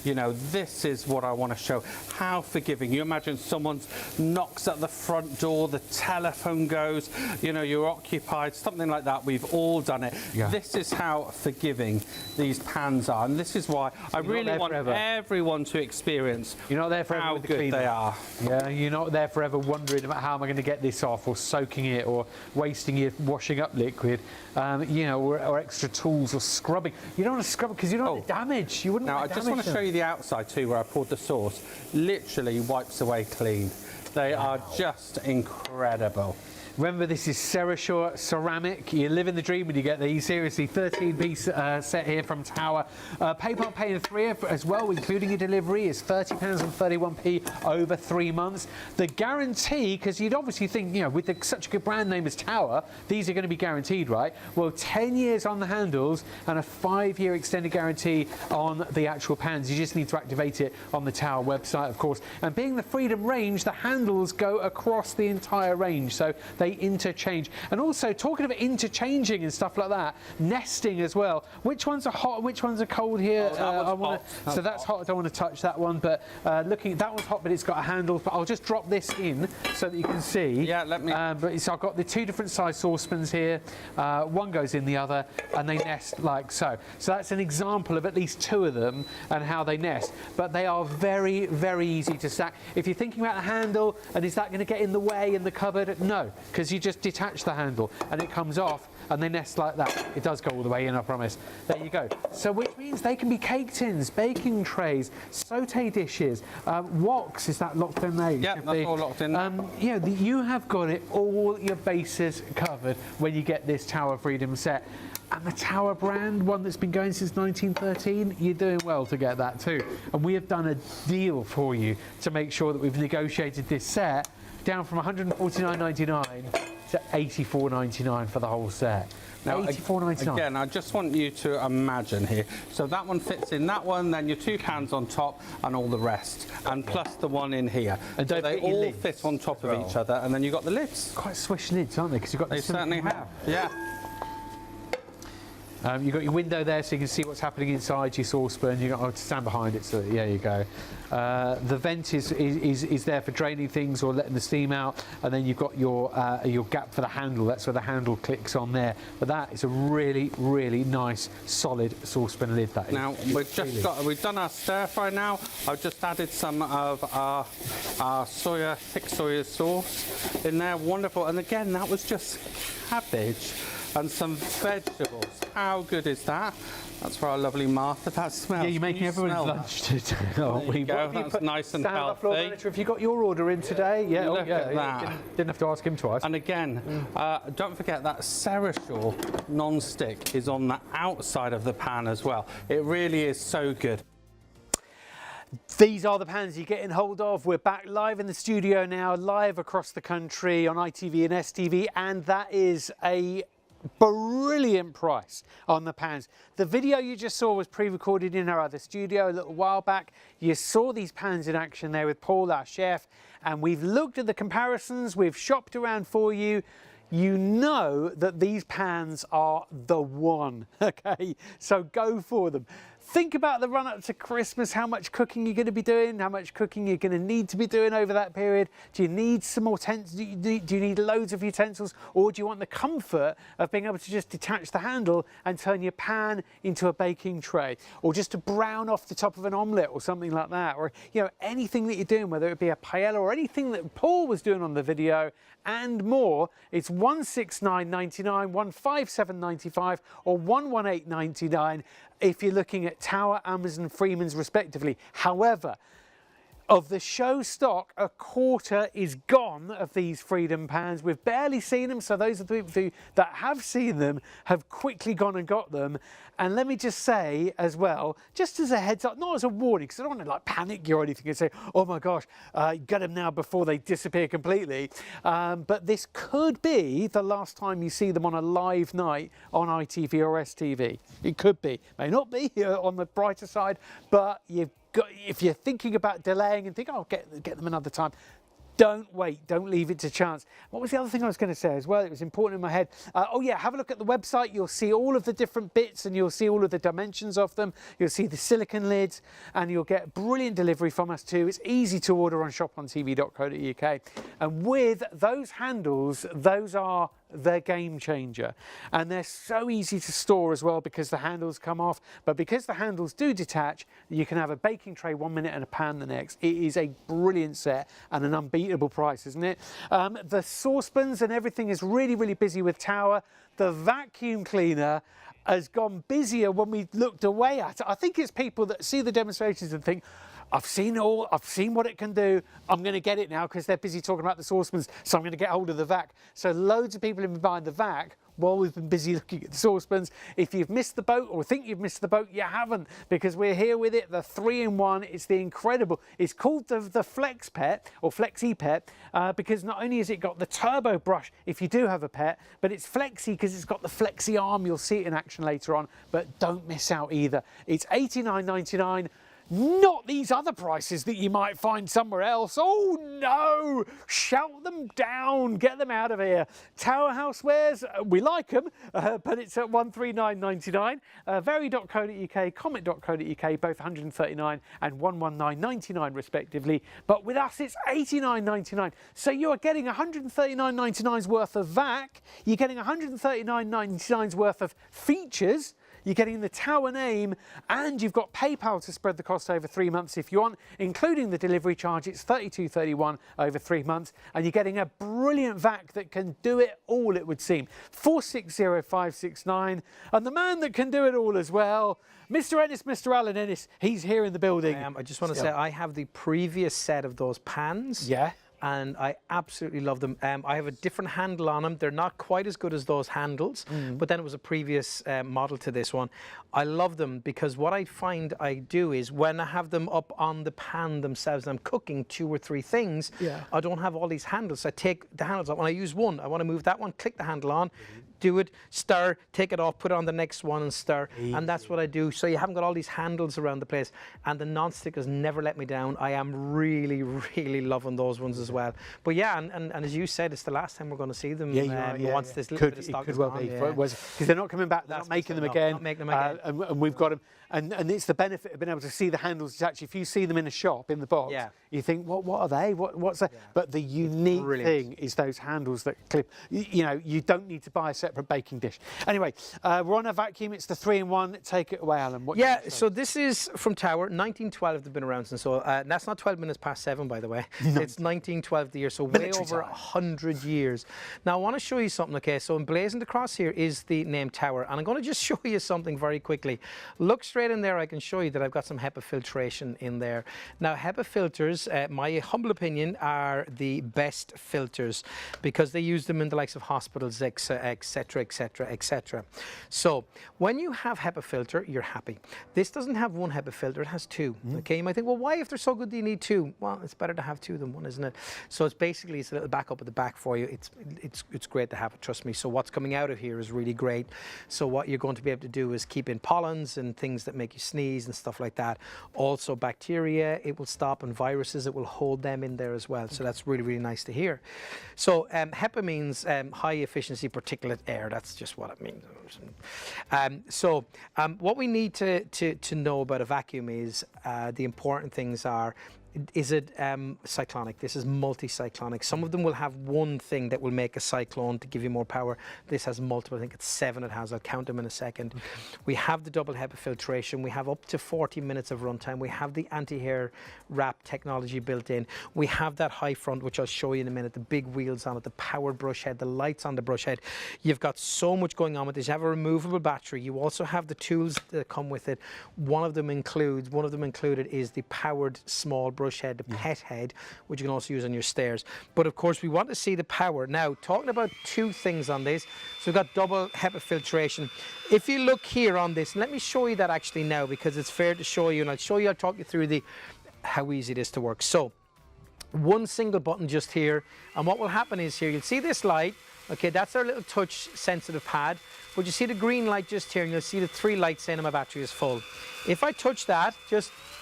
You know, this is what I want to show. How forgiving. You imagine someone knocks at the front door, the telephone goes, you know, you're occupied, something like that. We've all done it. Yeah. This is how forgiving these pans are. And this is why I really want everyone to experience how good they are. Yeah, you're not there forever wondering about how am I going to get this off, or soaking it, or wasting your washing up liquid, you know, or extra tools, or scrubbing. You don't want to scrub it because you don't want the damage. You wouldn't want to damage. Now, I just want to show you the outside too, where I poured the sauce. Literally wipes away clean. They are just incredible. Remember, this is Cerashore ceramic. You live in the dream when you get these. Seriously, 13-piece set here from Tower. PayPal Pay in 3 as well, including your delivery, is £30.31 over 3 months. The guarantee, because you'd obviously think, you know, with such a good brand name as Tower, these are going to be guaranteed, right? Well, 10 years on the handles and a 5-year extended guarantee on the actual pans. You just need to activate it on the Tower website, of course. And being the Freedom range, the handles go across the entire range. So they interchange. And also, talking about interchanging and stuff like that, nesting as well. Which ones are hot, which ones are cold here? So that's hot. I don't want to touch that one, but looking at that one's hot, but it's got a handle. But I'll just drop this in so that you can see. Yeah, let me. But so I've got the 2 different size saucepans here. One goes in the other, and they nest like so. So that's an example of at least 2 of them and how they nest. But they are very, very easy to stack. If you're thinking about a handle and is that going to get in the way in the cupboard? No, because you just detach the handle and it comes off and they nest like that. It does go all the way in, I promise. There you go. So which means they can be cake tins, baking trays, sauté dishes, woks. Is that locked in there? Yeah, that's all locked in. Yeah, you have got it, all your bases covered when you get this Tower Freedom set. And the Tower brand, one that's been going since 1913, you're doing well to get that too. And we have done a deal for you to make sure that we've negotiated this set down from $149.99 to $84.99 for the whole set. Now, $84.99. Again, I just want you to imagine here. So that one fits in that one, then your 2 pans on top, and all the rest, and plus the one in here. And so they all fit on top of each other, and then you've got the lids. Quite swish lids, aren't they? Because you've got. They certainly have. Yeah. You've got your window there so you can see what's happening inside your saucepan. You've got to stand behind it, so there you go. The vent is there for draining things or letting the steam out, and then you've got your gap for the handle. That's where the handle clicks on there. But that is a really, really nice, solid saucepan lid. That is. Now we've done our stir fry now. I've just added some of our thick soya sauce in there. Wonderful. And again, that was just cabbage and some vegetables. How good is that? That's for our lovely Martha. That smells. Yeah, you're making everyone's lunch today, aren't we? There you go. That's nice and healthy. If you got your order in today, yeah, look at that. Didn't have to ask him twice. And again, don't forget that Cerashore non-stick is on the outside of the pan as well. It really is so good. These are the pans you're getting hold of. We're back live in the studio now, live across the country on ITV and STV, and that is a brilliant price on the pans. The video you just saw was pre-recorded in our other studio a little while back. You saw these pans in action there with Paul, our chef, and we've looked at the comparisons, we've shopped around for you. You know that these pans are the one, okay? So go for them. Think about the run up to Christmas, how much cooking you're going to be doing, how much cooking you're going to need to be doing over that period. Do you need some more utensils? Do you need loads of utensils, or do you want the comfort of being able to just detach the handle and turn your pan into a baking tray, or just to brown off the top of an omelette or something like that, or anything that you're doing, whether it be a paella or anything that Paul was doing on the video and more. It's $169.99, $157.95, or $118.99 if you're looking at Tower, Amazon, Freeman's respectively. However, of the show stock, a quarter is gone of these Freedom pans. We've barely seen them, so those of the people that have seen them have quickly gone and got them. And let me just say as well, just as a heads up, not as a warning, because I don't want to panic you or anything and say, oh my gosh, get them now before they disappear completely. But this could be the last time you see them on a live night on ITV or STV. It could be, may not be on the brighter side, but if you're thinking about delaying and think, oh, get them another time, don't wait, don't leave it to chance. What was the other thing I was going to say as well? It was important in my head. Oh yeah, have a look at the website. You'll see all of the different bits and you'll see all of the dimensions of them. You'll see the silicone lids and you'll get brilliant delivery from us too. It's easy to order on ShopOnTV.co.uk. And with those handles, those are the game changer, and they're so easy to store as well because the handles come off. But because the handles do detach, you can have a baking tray 1 minute and a pan the next. It is a brilliant set and an unbeatable price, isn't it? The saucepans and everything is really, really busy with Tower. The vacuum cleaner has gone busier when we looked away at it. I think it's people that see the demonstrations and think, I've seen what it can do. I'm going to get it now because they're busy talking about the saucepans, so I'm going to get hold of the vac. So loads of people have been buying the vac while we've been busy looking at the saucepans. If you've missed the boat or think you've missed the boat, you haven't, because we're here with it, the 3-in-1. It's the incredible, it's called the Flex Pet or Flexi Pet because not only has it got the turbo brush if you do have a pet, but it's flexi because it's got the flexi arm. You'll see it in action later on, but don't miss out either. It's $89.99. Not these other prices that you might find somewhere else. Oh no! Shout them down, get them out of here. Tower Housewares, we like them, but it's at $139.99. Very.co.uk, Comet.co.uk, both $139 and $119.99 respectively. But with us, it's $89.99. So you are getting $139.99's worth of VAC. You're getting $139.99's worth of features. You're getting the Tower name, and you've got PayPal to spread the cost over 3 months if you want, including the delivery charge. It's $32.31 over 3 months, and you're getting a brilliant VAC that can do it all, it would seem. 460569, and the man that can do it all as well, Mr. Ennis, Mr. Alan Ennis, he's here in the building. I just want to say I have the previous set of those pans. Yeah. And I absolutely love them. I have a different handle on them. They're not quite as good as those handles, but then it was a previous model to this one. I love them because what I find I do is when I have them up on the pan themselves and I'm cooking 2 or 3 things, I don't have all these handles. I take the handles off. When I use one, I want to move that one, click the handle on, do it, stir, take it off, put it on the next one and stir. Easy. And that's what I do. So you haven't got all these handles around the place. And the non-stick has never let me down. I am really, really loving those ones as well. But yeah, and as you said, it's the last time we're going to see them. Once this little bit of stock is gone. Because they're not coming back, they're not making them again. Not making them again. And we've got them. And it's the benefit of being able to see the handles attached. If you see them in a shop, in the box, you think, what are they? What's that? But the unique thing is those handles that clip. You don't need to buy a separate baking dish. Anyway, we're on a vacuum. It's the 3-in-1. Take it away, Alan. So this is from Tower. 1912 they've been around since. So that's not 12 minutes past 7, by the way. No. It's 1912 the year, so way over 100 years. Now I want to show you something. Okay, so emblazoned across here is the name Tower, and I'm going to just show you something very quickly. Look straight in there. I can show you that I've got some HEPA filtration in there. Now HEPA filters, my humble opinion, are the best filters because they use them in the likes of hospitals, etc., etc., etc. So when you have HEPA filter, you're happy. This doesn't have one HEPA filter, it has 2. Okay, you might think, well, why, if they're so good, do you need 2? Well, it's better to have 2 than 1, isn't it? So it's basically, it's a little backup at the back for you. It's great to have it, trust me. So what's coming out of here is really great. So what you're going to be able to do is keep in pollens and things that make you sneeze and stuff like that. Also bacteria, it will stop, and viruses, it will hold them in there as well. So that's really, really nice to hear. So HEPA means high efficiency particulate air. That's just what it means. What we need to know about a vacuum is the important things are, is it cyclonic? This is multi-cyclonic. Some of them will have one thing that will make a cyclone to give you more power. This has multiple. I think it's 7 it has. I'll count them in a second. Okay. We have the double HEPA filtration. We have up to 40 minutes of runtime. We have the anti-hair wrap technology built in. We have that high front, which I'll show you in a minute, the big wheels on it, the powered brush head, the lights on the brush head. You've got so much going on with this. You have a removable battery. You also have the tools that come with it. One of them included is the powered small brush head, the pet head, which you can also use on your stairs. But of course, we want to see the power. Now, talking about 2 things on this. So we've got double HEPA filtration. If you look here on this, and let me show you that actually now, because it's fair to show you, and I'll talk you through how easy it is to work. So, one single button just here, and what will happen is here, you'll see this light. Okay, that's our little touch sensitive pad. But you see the green light just here, and you'll see the 3 lights saying my battery is full. If I touch that,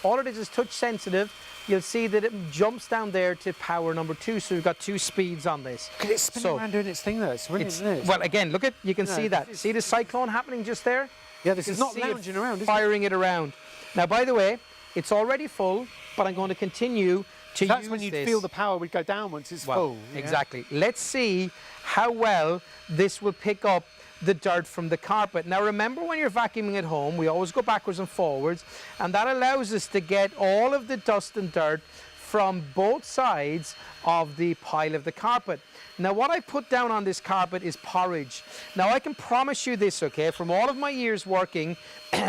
all it is touch sensitive. You'll see that it jumps down there to power number 2. So we've got 2 speeds on this. Look at it spinning around doing its thing though. It's brilliant, isn't it? Well, again, look at, you can see that. See the cyclone happening just there? Yeah, this is not lounging around, is it? Firing it around. Now, by the way, it's already full, but I'm going to continue to use that's when you'd feel the power would go down once it's full. Yeah. Exactly. Let's see how well this will pick up the dirt from the carpet. Now remember, when you're vacuuming at home, we always go backwards and forwards, and that allows us to get all of the dust and dirt from both sides of the pile of the carpet. Now what I put down on this carpet is porridge. Now I can promise you this, okay, from all of my years working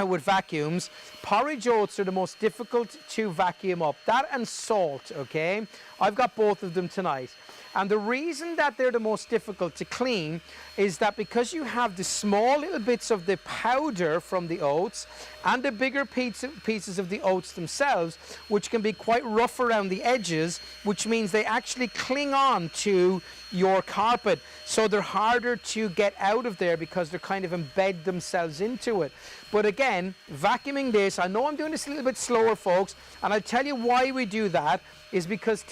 with vacuums, porridge oats are the most difficult to vacuum up. That and salt, okay? I've got both of them tonight. And the reason that they're the most difficult to clean is that because you have the small little bits of the powder from the oats and the bigger pieces of the oats themselves, which can be quite rough around the edges, which means they actually cling on to your carpet. So they're harder to get out of there because they're kind of embed themselves into it. But again, vacuuming this, I know I'm doing this a little bit slower, folks, and I'll tell you why we do that is because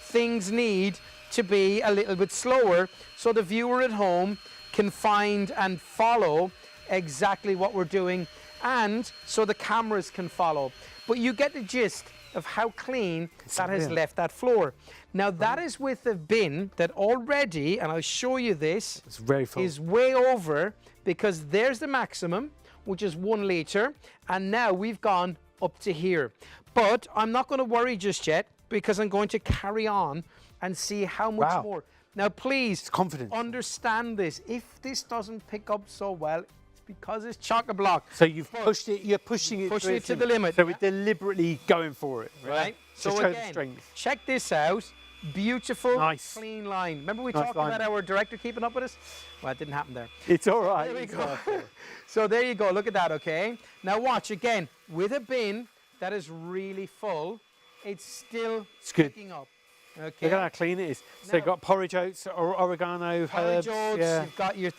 things need to be a little bit slower so the viewer at home can find and follow exactly what we're doing, and so the cameras can follow. But you get the gist of how clean that has left that floor. Now that is with a bin that already, and I'll show you this, it's very full, is way over, because there's the maximum, which is 1 litre, and now we've gone up to here. But I'm not going to worry just yet, because I'm going to carry on and see how much more. Now, please understand this. If this doesn't pick up so well, it's because it's chock-a-block. So you've pushed it, you're pushing it to the limit. So we're deliberately going for it. Right. So again, check this out. Beautiful, clean line. Remember we talked about our director keeping up with us? Well, it didn't happen there. It's all right. There we go. So there you go. Look at that, okay? Now watch, again, with a bin that is really full, it's still picking up. Okay. Look at how clean it is. So you've got porridge oats, oregano, herbs. Oats, you've got your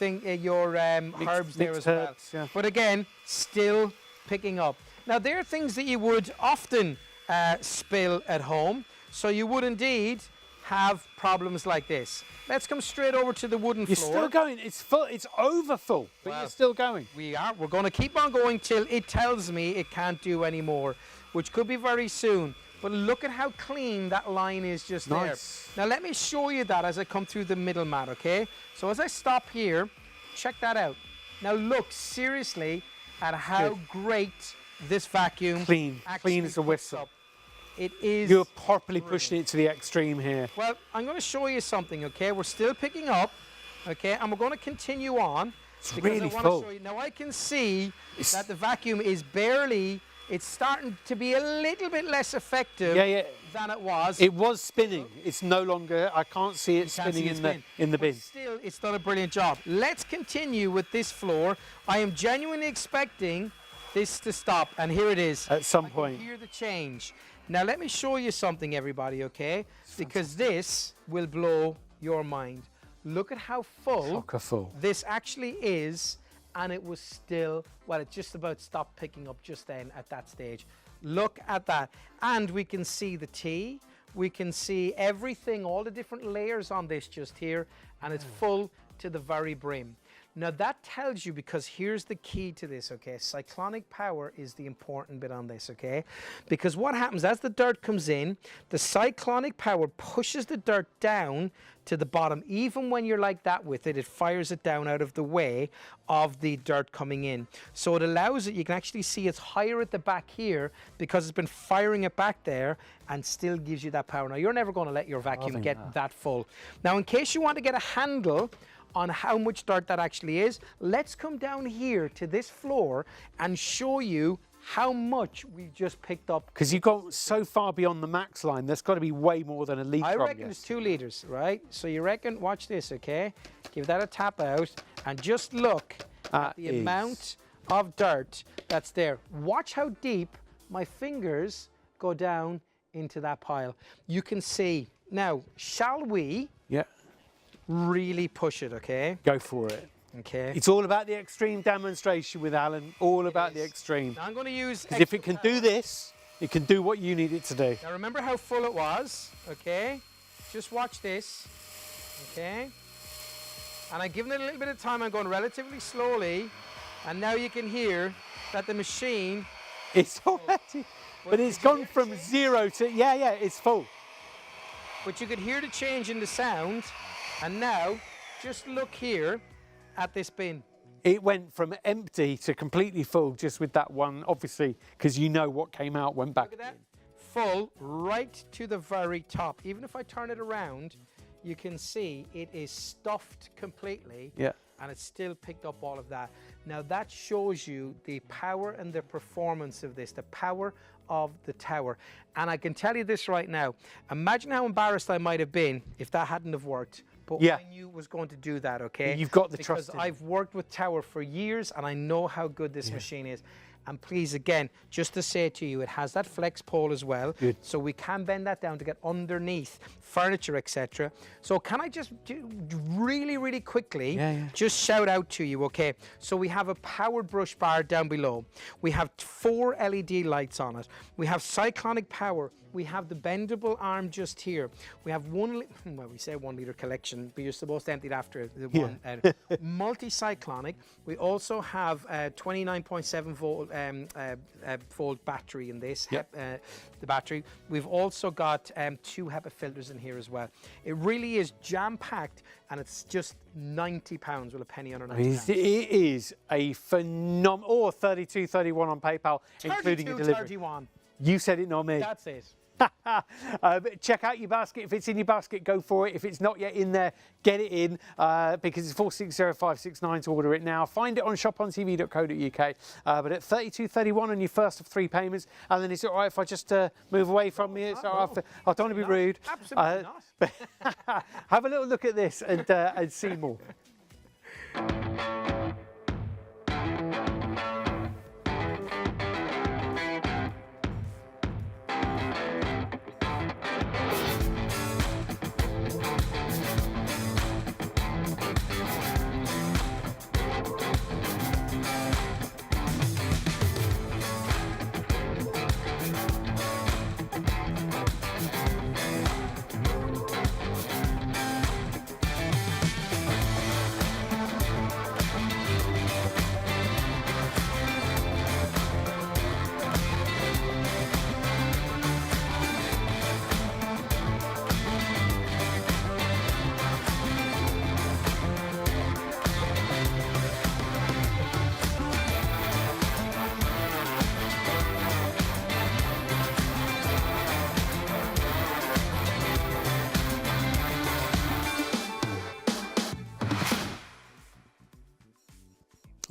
herbs there as well. Yeah. But again, still picking up. Now there are things that you would often spill at home. So you would indeed have problems like this. Let's come straight over to the wooden floor. You're still going. It's full. It's over full, but you're still going. We are. We're going to keep on going till it tells me it can't do any more, which could be very soon. But look at how clean that line is just there. Now let me show you that as I come through the middle mat, okay? So as I stop here, check that out. Now look seriously at how great this vacuum clean as a whistle. Up. It is. You're properly pushing it to the extreme here. Well, I'm going to show you something, okay? We're still picking up, okay? And we're going to continue on. It's really full. Now I can see that the vacuum is barely. It's starting to be a little bit less effective than it was. It was spinning. It's no longer. I can't see it spinning in the bin. But still, it's done a brilliant job. Let's continue with this floor. I am genuinely expecting this to stop, and here it is. At some point. I can hear the change. Now let me show you something, everybody, okay? Because this will blow your mind. Look at how full this actually is. And it was still, well, it just about stopped picking up just then at that stage. Look at that. And we can see the tea. We can see everything, all the different layers on this just here. And it's full to the very brim. Now that tells you, because here's the key to this, okay? Cyclonic power is the important bit on this, okay? Because what happens as the dirt comes in, the cyclonic power pushes the dirt down to the bottom. Even when you're like that with it, it fires it down out of the way of the dirt coming in. So it allows it, you can actually see it's higher at the back here because it's been firing it back there and still gives you that power. Now you're never going to let your vacuum get that full. Now in case you want to get a handle on how much dirt that actually is, let's come down here to this floor and show you how much we've just picked up. Because you've got so far beyond the max line, there's got to be way more than a litre. I reckon it's 2 litres, right? So you reckon, watch this, okay? Give that a tap out and just look at the amount of dirt that's there. Watch how deep my fingers go down into that pile. You can see. Now, shall we really push it, okay? Go for it. Okay. It's all about the extreme demonstration with Alan, all about the extreme. Now I'm going to use... Because if it can do this, it can do what you need it to do. Now remember how full it was, okay? Just watch this, okay? And I'm giving it a little bit of time. I'm going relatively slowly. And now you can hear that the machine... It's already... But it's gone from 0 to... Yeah, it's full. But you could hear the change in the sound. And now, just look here at this bin. It went from empty to completely full just with that one, obviously, because you know what came out went back. Look at that. Full right to the very top. Even if I turn it around, you can see it is stuffed completely. Yeah. And it's still picked up all of that. Now that shows you the power and the performance of this, the power of the tower. And I can tell you this right now. Imagine how embarrassed I might have been if that hadn't have worked. But I knew it was going to do that, okay? You've got the trust in because I've worked with Tower for years and I know how good this machine is. And please, again, just to say to you, it has that flex pole as well. Good. So we can bend that down to get underneath furniture, etc. So can I just do really, really quickly just shout out to you, okay? So we have a powered brush bar down below. We have 4 LED lights on it. We have cyclonic power. We have the bendable arm just here. We have well, we say 1 litre collection, but you're supposed to empty it after the one. Multi-cyclonic. We also have 29.7 volt battery in this, the battery. We've also got 2 HEPA filters in here as well. It really is jam-packed, and it's just £90 with a penny under £90. It is a phenomenal, or 32.31 on PayPal, including a delivery. 31. You said it, not me. That's it. Check out your basket. If it's in your basket, go for it. If it's not yet in there, get it in because it's 460569 to order it now. Find it on shopontv.co.uk. But at 32.31 on your first of 3 payments, and then is it all right if I just move away from you? So I don't want to be rude. Absolutely not. Have a little look at this and see more.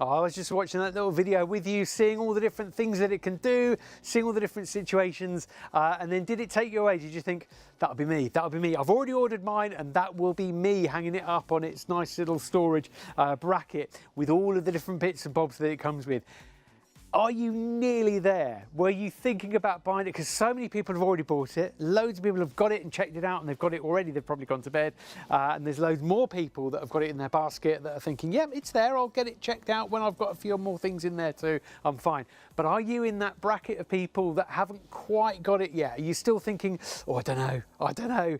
I was just watching that little video with you, seeing all the different things that it can do, seeing all the different situations, and then did it take you away? Did you think, that'll be me, that'll be me? I've already ordered mine and that will be me hanging it up on its nice little storage bracket with all of the different bits and bobs that it comes with. Are you nearly there? Were you thinking about buying it? Because so many people have already bought it. Loads of people have got it and checked it out and they've got it already. They've probably gone to bed. And there's loads more people that have got it in their basket that are thinking, yeah, it's there. I'll get it checked out when I've got a few more things in there too. I'm fine. But are you in that bracket of people that haven't quite got it yet? Are you still thinking, oh, I don't know.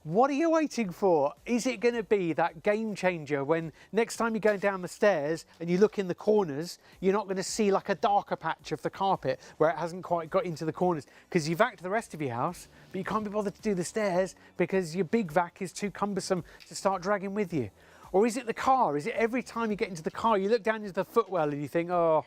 What are you waiting for? Is it going to be that game changer when next time you're going down the stairs and you look in the corners, you're not going to see like a darker patch of the carpet where it hasn't quite got into the corners because you've vacuumed the rest of your house, but you can't be bothered to do the stairs because your big vac is too cumbersome to start dragging with you? Or is it the car? Is it every time you get into the car, you look down into the footwell and you think, oh,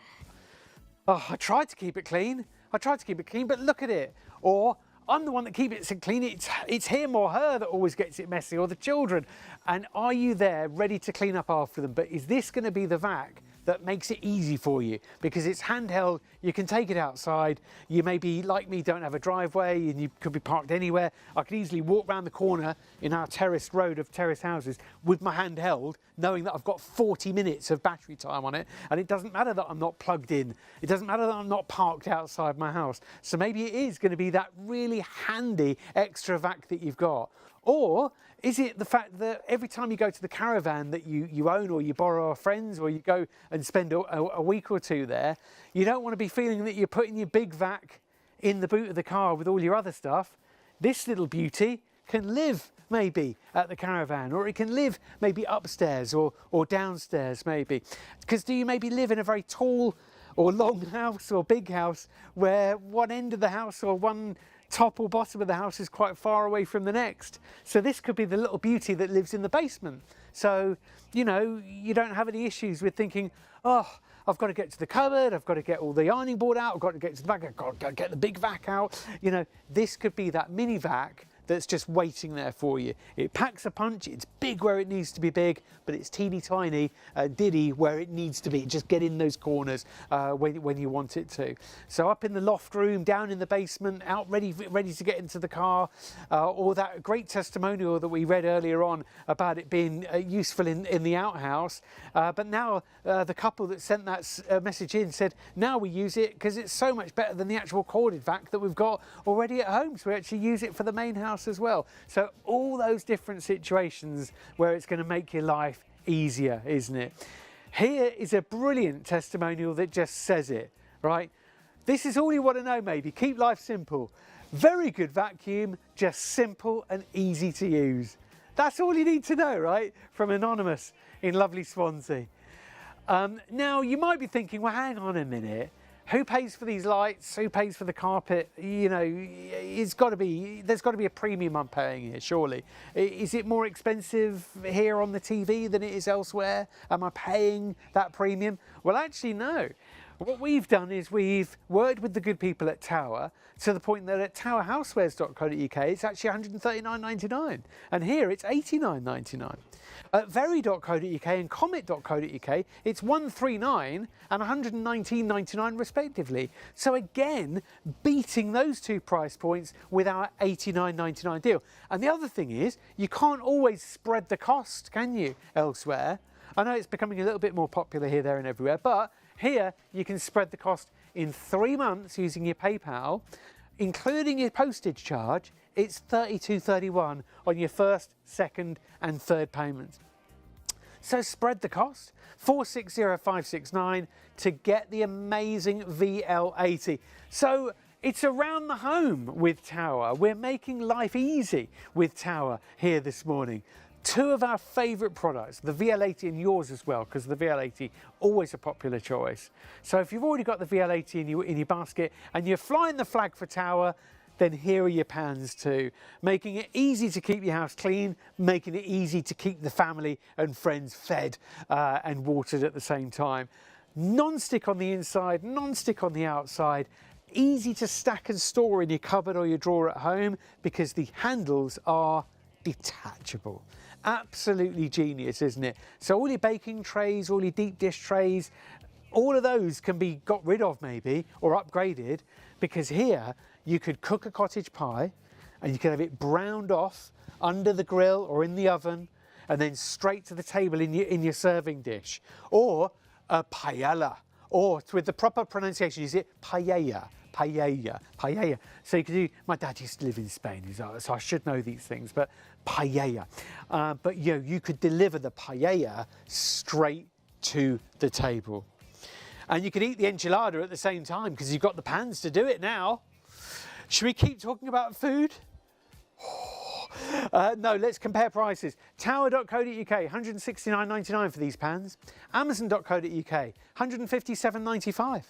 I tried to keep it clean. I tried to keep it clean, but look at it. Or I'm the one that keeps it clean. It's him or her that always gets it messy, or the children. And are you there ready to clean up after them? But is this going to be the vac that makes it easy for you? Because it's handheld, you can take it outside. You maybe, like me, don't have a driveway and you could be parked anywhere. I could easily walk round the corner in our terraced road of terrace houses with my hand held, knowing that I've got 40 minutes of battery time on it. And it doesn't matter that I'm not plugged in. It doesn't matter that I'm not parked outside my house. So maybe it is going to be that really handy extra vac that you've got. Or is it the fact that every time you go to the caravan that you own, or you borrow a friend's, or you go and spend a week or two there, you don't want to be feeling that you're putting your big vac in the boot of the car with all your other stuff? This little beauty can live maybe at the caravan, or it can live maybe upstairs or downstairs maybe. Because do you maybe live in a very tall or long house or big house where one end of the house or one top or bottom of the house is quite far away from the next? So this could be the little beauty that lives in the basement. So, you know, you don't have any issues with thinking, oh, I've got to get to the cupboard, I've got to get all the ironing board out, I've got to get to the vac, I've got to get the big vac out. You know, this could be that mini vac that's just waiting there for you. It packs a punch, it's big where it needs to be big, but it's teeny tiny, diddy where it needs to be. Just get in those corners when you want it to. So up in the loft room, down in the basement, out ready to get into the car, or that great testimonial that we read earlier on about it being useful in the outhouse. But now the couple that sent that message in said, now we use it because it's so much better than the actual corded vac that we've got already at home. So we actually use it for the main house as well. So all those different situations where it's going to make your life easier, isn't it? Here is a brilliant testimonial that just says it, right? This is all you want to know maybe. Keep life simple. Very good vacuum, just simple and easy to use. That's all you need to know, right? From Anonymous in lovely Swansea. Now you might be thinking, well, hang on a minute. Who pays for these lights? Who pays for the carpet? You know, there's got to be a premium I'm paying here, surely. Is it more expensive here on the TV than it is elsewhere? Am I paying that premium? Well, actually, no. What we've done is we've worked with the good people at Tower to the point that at towerhousewares.co.uk it's actually £139.99, and here it's £89.99. At very.co.uk and comet.co.uk it's £139 and £119.99 respectively. So again, beating those two price points with our £89.99 deal. And the other thing is, you can't always spread the cost, can you, elsewhere? I know it's becoming a little bit more popular here, there and everywhere, but here you can spread the cost in 3 months using your PayPal, including your postage charge. It's £32.31 on your first, second and third payments. So spread the cost, 460569 to get the amazing VL80. So it's around the home with Tower. We're making life easy with Tower here this morning. Two of our favourite products, the VL80 and yours as well, because the VL80 always a popular choice. So if you've already got the VL80 in your basket and you're flying the flag for Tower, then here are your pans too. Making it easy to keep your house clean, making it easy to keep the family and friends fed and watered at the same time. Non-stick on the inside, non-stick on the outside. Easy to stack and store in your cupboard or your drawer at home because the handles are detachable. Absolutely genius, isn't it? So all your baking trays, all your deep dish trays, all of those can be got rid of maybe or upgraded, because here you could cook a cottage pie and you could have it browned off under the grill or in the oven and then straight to the table in your serving dish. Or a paella, or with the proper pronunciation, is it paella? Paella, paella. So you could do, my dad used to live in Spain, so I should know these things, but paella. But you could deliver the paella straight to the table. And you could eat the enchilada at the same time because you've got the pans to do it now. Should we keep talking about food? No, let's compare prices. Tower.co.uk, £169.99 for these pans. Amazon.co.uk, £157.95.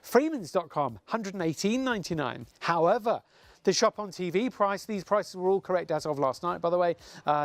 Freemans.com, £118.99. However, the ShopOnTV price, these prices were all correct as of last night, by the way,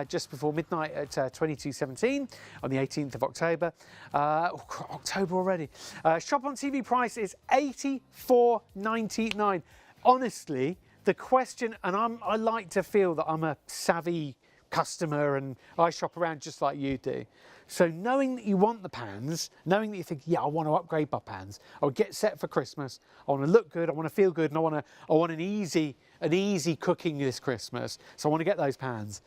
just before midnight at 22:17 on the 18th of October. October already. ShopOnTV price is £84.99. Honestly, the question, and I like to feel that I'm a savvy customer and I shop around just like you do. So knowing that you want the pans, knowing that you think, yeah, I want to upgrade my pans, I'll get set for Christmas, I want to look good, I want to feel good, and I want an easy cooking this Christmas, so I want to get those pans.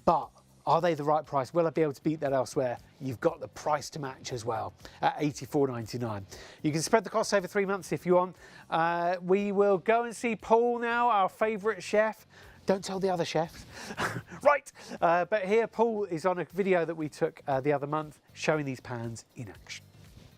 But are they the right price? Will I be able to beat that elsewhere? You've got the price to match as well at £84.99. You can spread the costs over 3 months if you want. We will go and see Paul now, our favourite chef. Don't tell the other chefs. Right, but here Paul is on a video that we took the other month showing these pans in action.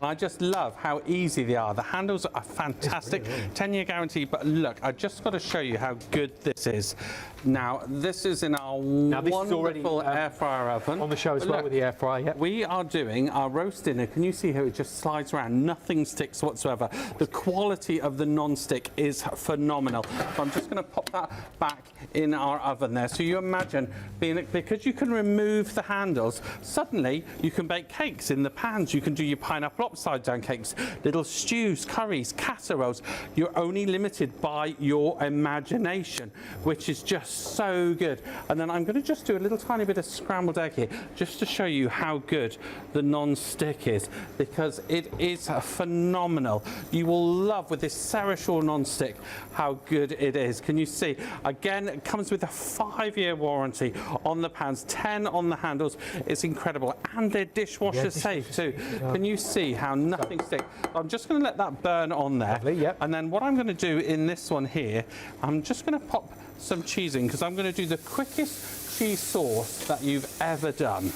I just love how easy they are. The handles are fantastic, 10-year guarantee, but look, I just got to show you how good this is. Now, this is in our wonderful air fryer oven. On the show as well with the air fryer, yeah. We are doing our roast dinner. Can you see how it just slides around? Nothing sticks whatsoever. The quality of the non-stick is phenomenal. So I'm just going to pop that back in our oven there. So you imagine, because you can remove the handles, suddenly you can bake cakes in the pans. You can do your pineapple upside down cakes, little stews, curries, casseroles. You're only limited by your imagination, which is just so good. And then I'm going to just do a little tiny bit of scrambled egg here just to show you how good the non-stick is, because it is phenomenal. You will love with this Cerishaw non-stick how good it is. Can you see? Again, it comes with a 5-year warranty on the pans, 10 on the handles. It's incredible, and they're dishwasher safe too. Can you see how nothing sticks? I'm just going to let that burn on there. Lovely, yep. And then what I'm going to do in this one here, I'm just going to pop some cheese in, because I'm going to do the quickest cheese sauce that you've ever done.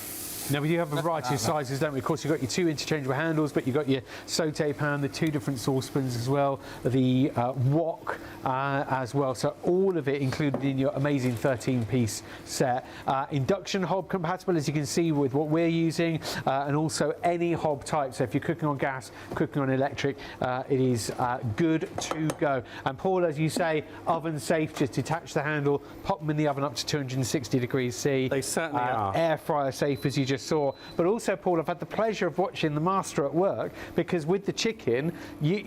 Now, we do have a variety of sizes, don't we? Of course, you've got your 2 interchangeable handles, but you've got your saute pan, the 2 different saucepans as well, the wok as well. So all of it included in your amazing 13-piece set. Induction hob compatible, as you can see, with what we're using, and also any hob type. So if you're cooking on gas, cooking on electric, it is good to go. And Paul, as you say, oven safe. Just detach the handle, pop them in the oven up to 260 degrees C. They certainly are. Air fryer safe, as you just saw. But also, Paul, I've had the pleasure of watching the master at work, because with the chicken,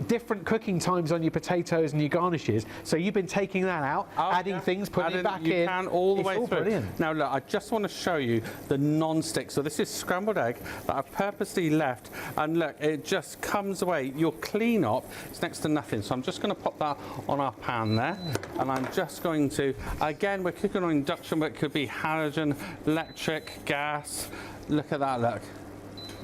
different cooking times on your potatoes and your garnishes. So you've been taking that out, adding things, putting it back in. You can all the way through. Brilliant. Now look, I just want to show you the non-stick. So this is scrambled egg that I've purposely left, and look, it just comes away. Your clean up is next to nothing. So I'm just going to pop that on our pan there, and I'm just going to, again, we're cooking on induction, but it could be halogen, electric, gas. Look at that, look.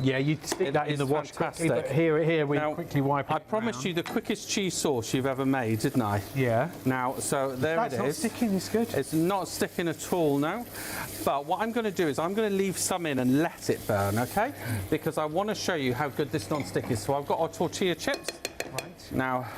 Yeah, you'd stick that in the wash quickly, but here we quickly wipe it. I promised you the quickest cheese sauce you've ever made, didn't I? Yeah. Now, so there it is. That's not sticking, it's good. It's not sticking at all, no. But what I'm going to do is I'm going to leave some in and let it burn, okay? Because I want to show you how good this non-stick is. So I've got our tortilla chips. Right. Now,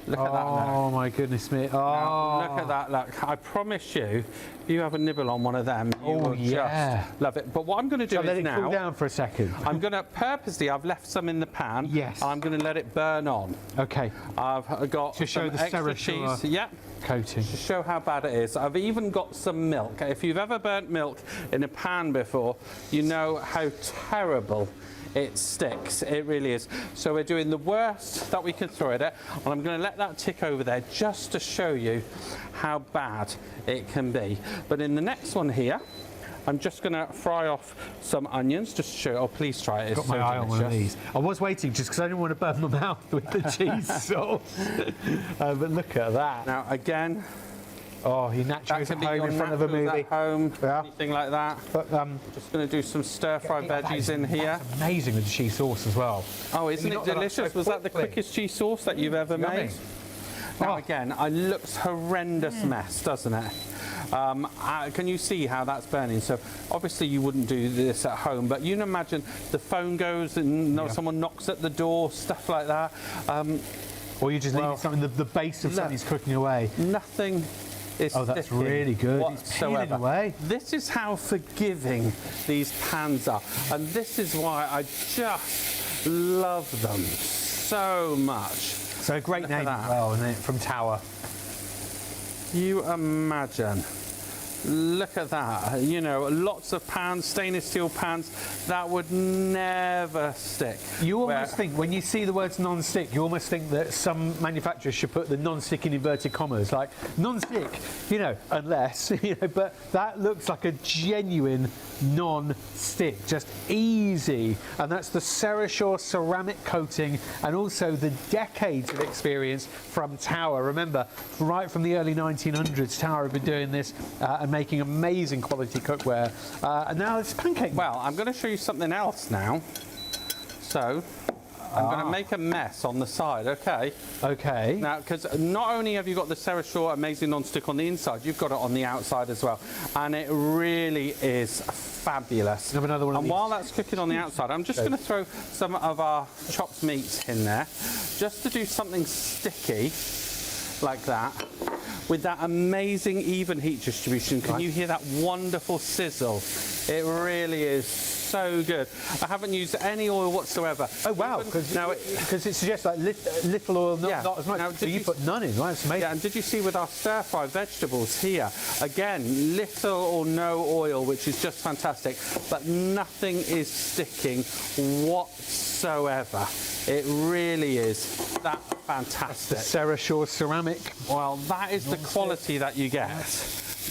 look at that. Oh my goodness me! Oh, now, look at that! Look, I promise you, if you have a nibble on one of them, you will just love it. But what I'm going to do is let it now, cool down for a second. I'm going to purposely, I've left some in the pan. Yes. I'm going to let it burn on. Okay. I've got to show the extra cheese. Yep. Coating. To show how bad it is. I've even got some milk. If you've ever burnt milk in a pan before, you know how terrible it sticks. It really is. So we're doing the worst that we can throw at it, and I'm going to let that tick over there just to show you how bad it can be. But in the next one here, I'm just going to fry off some onions just to show you. Oh, please try it. It's got my eye on one of these. I was waiting just because I didn't want to burn my mouth with the cheese sauce. But look at that. Now, again, oh, you naturally at home in front of a movie. At home, anything like that. But just going to do some stir-fry veggies in here. That's amazing with the cheese sauce as well. Oh, isn't it delicious? Was that the quickest cheese sauce that you've ever made? Now, again, it looks horrendous mess, doesn't it? Can you see how that's burning? So obviously you wouldn't do this at home, but you can imagine the phone goes and someone knocks at the door, stuff like that. Or you just leave something, the base of something's cooking away. Nothing is Oh, that's sticking really good. It's peeling whatsoever. away. This is how forgiving these pans are, and this is why I just love them so much. So a great Look at name that. as well, isn't it? From Tower. You imagine. Look at that. You know, lots of pans, stainless steel pans, that would never stick. You almost think, when you see the words non-stick, you almost think that some manufacturers should put the non-stick in inverted commas, like non-stick, you know, unless, you know, but that looks like a genuine non-stick, just easy. And that's the Cerashore ceramic coating and also the decades of experience from Tower. Remember, right from the early 1900s, Tower have been doing this and making amazing quality cookware. And now it's pancake. Well, I'm going to show you something else now. So, I'm going to make a mess on the side, okay? Okay. Now, because not only have you got the Cerashore amazing non-stick on the inside, you've got it on the outside as well. And it really is fabulous. Have another one of and these. while that's cooking on the outside, I'm just going to throw some of our chopped meats in there, just to do something sticky, like that, with that amazing even heat distribution. Can you hear that wonderful sizzle? It really is so good. I haven't used any oil whatsoever. Oh wow! Because it suggests like little oil, not as much. Now, so you put none in, right? It's amazing. Yeah, and did you see with our stir-fry vegetables here? Again, little or no oil, which is just fantastic. But nothing is sticking whatsoever. It really is that fantastic. The Cerashore ceramic. Well, that is the quality that you get.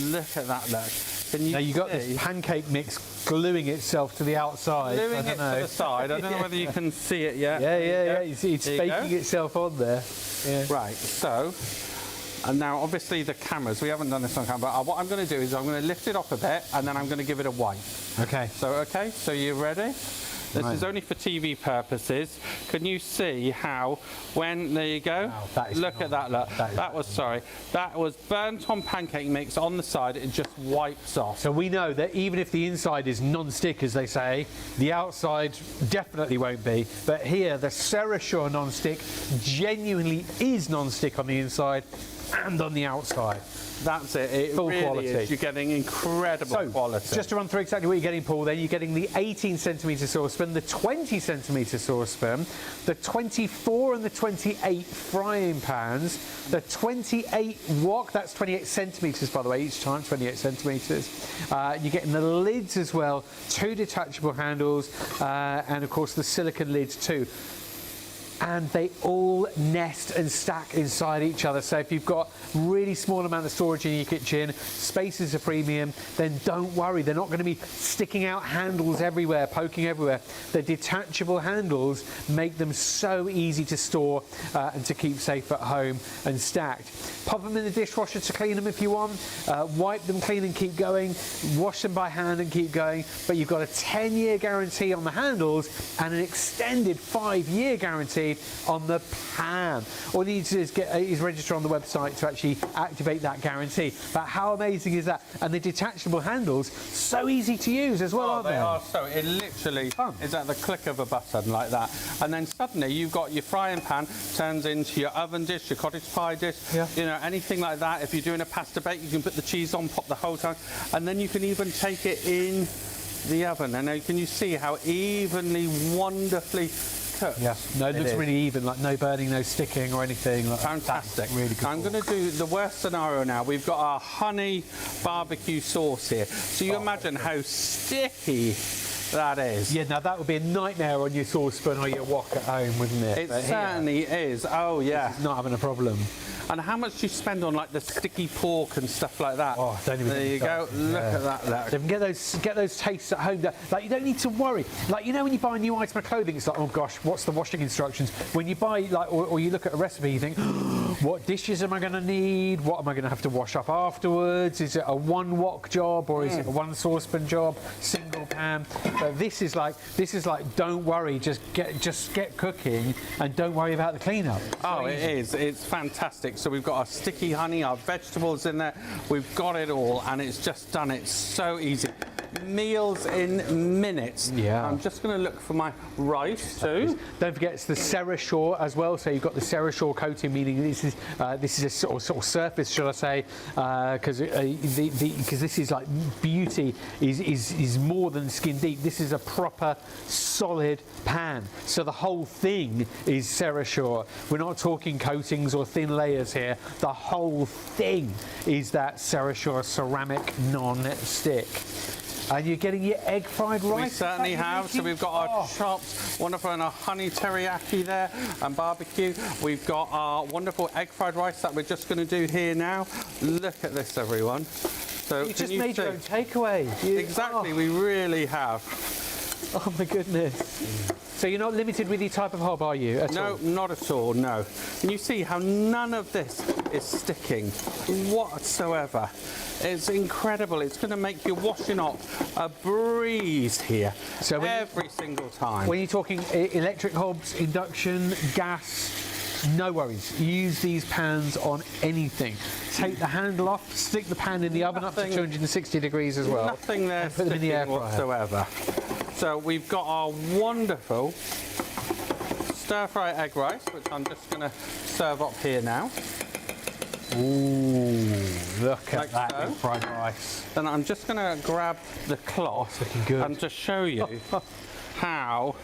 Look at that, look. Can you Now you got see? this pancake mix gluing itself to the outside. Gluing it to the side. I don't know whether you can see it yet. Yeah. You see, it's There you baking go. itself on there. Yeah. Right, so, and now obviously the cameras, we haven't done this on camera, but what I'm going to do is I'm going to lift it up a bit and then I'm going to give it a wipe. Okay. So you ready? This Right. is only for TV purposes. Can you see how, there you go. Wow, that is look at that, look. phenomenal. That was burnt on pancake mix on the side. It just wipes off. So we know that even if the inside is non-stick, as they say, the outside definitely won't be. But here, the Cerashore non-stick genuinely is non-stick on the inside and on the outside. That's it. It Full really quality. is. You're getting incredible quality. Just to run through exactly what you're getting, Paul, then you're getting the 18 centimetre saucepan, the 20 centimetre saucepan, the 24 and the 28 frying pans, the 28 wok, that's 28 centimetres by the way, each time, 28 centimetres. You're getting the lids as well, 2 detachable handles, and of course the silicone lids too. And they all nest and stack inside each other. So if you've got really small amount of storage in your kitchen, space is a premium, then don't worry, they're not going to be sticking out handles everywhere, poking everywhere. The detachable handles make them so easy to store and to keep safe at home and stacked. Pop them in the dishwasher to clean them if you want, wipe them clean and keep going, wash them by hand and keep going, but you've got a 10-year guarantee on the handles and an extended 5-year guarantee on the pan. All you need to do is register on the website to actually activate that guarantee. But how amazing is that? And the detachable handles, so easy to use as well, aren't they? They are so. It literally is at the click of a button like that. And then suddenly you've got your frying pan turns into your oven dish, your cottage pie dish, you know, anything like that. If you're doing a pasta bake, you can put the cheese on, pop the whole time, and then you can even take it in the oven. And now can you see how evenly, wonderfully cooked? Yeah, no, it looks really even, like no burning, no sticking or anything. Like Fantastic. Really good. I'm going to do the worst scenario now. We've got our honey barbecue sauce here. So you imagine how sticky that is. Yeah, now that would be a nightmare on your saucepan or your wok at home, wouldn't it? It But here, certainly is. Oh, yeah. it's not having a problem. And how much do you spend on like the sticky pork and stuff like that? Oh, don't even There get me you go. started. Look at that. Look. So you can get those tastes at home. Like you don't need to worry. Like you know when you buy a new item of clothing, it's like, oh gosh, what's the washing instructions? When you buy like, or you look at a recipe, you think, what dishes am I going to need? What am I going to have to wash up afterwards? Is it a one wok job or is it a one saucepan job? Single pan. But this is like, don't worry, just get cooking and don't worry about the cleanup. Oh, it is. It's fantastic. So we've got our sticky honey, our vegetables in there. We've got it all, and it's just done it so easy. meals in minutes. Yeah. I'm just going to look for my rice too. Don't forget it's the Cerashore as well. So you've got the Cerashore coating, meaning this is a sort of surface, shall I say? Because this is like beauty is more than skin deep. This is a proper solid pan. So the whole thing is Cerashore. We're not talking coatings or thin layers here. The whole thing is that Cerashore ceramic non-stick. And you're getting your egg fried rice. We certainly have. So we've got our chopped, wonderful, and our honey teriyaki there, and barbecue. We've got our wonderful egg fried rice that we're just going to do here now. Look at this, everyone. So You just made your own takeaway. Exactly, we really have. Oh my goodness. So you're not limited with your type of hob, are you? No, not at all, no. And you see how none of this is sticking whatsoever. It's incredible. It's going to make your washing up a breeze here So every single time. When you're talking electric hobs, induction, gas, no worries. Use these pans on anything. Take the handle off, stick the pan in the oven up to 260 degrees as well. Nothing there put them in the air sticking fryer. whatsoever. So we've got our wonderful stir-fry egg rice, which I'm just going to serve up here now. Ooh, look at Like that so. egg fried rice. Then I'm just going to grab the cloth looking good. and just show you how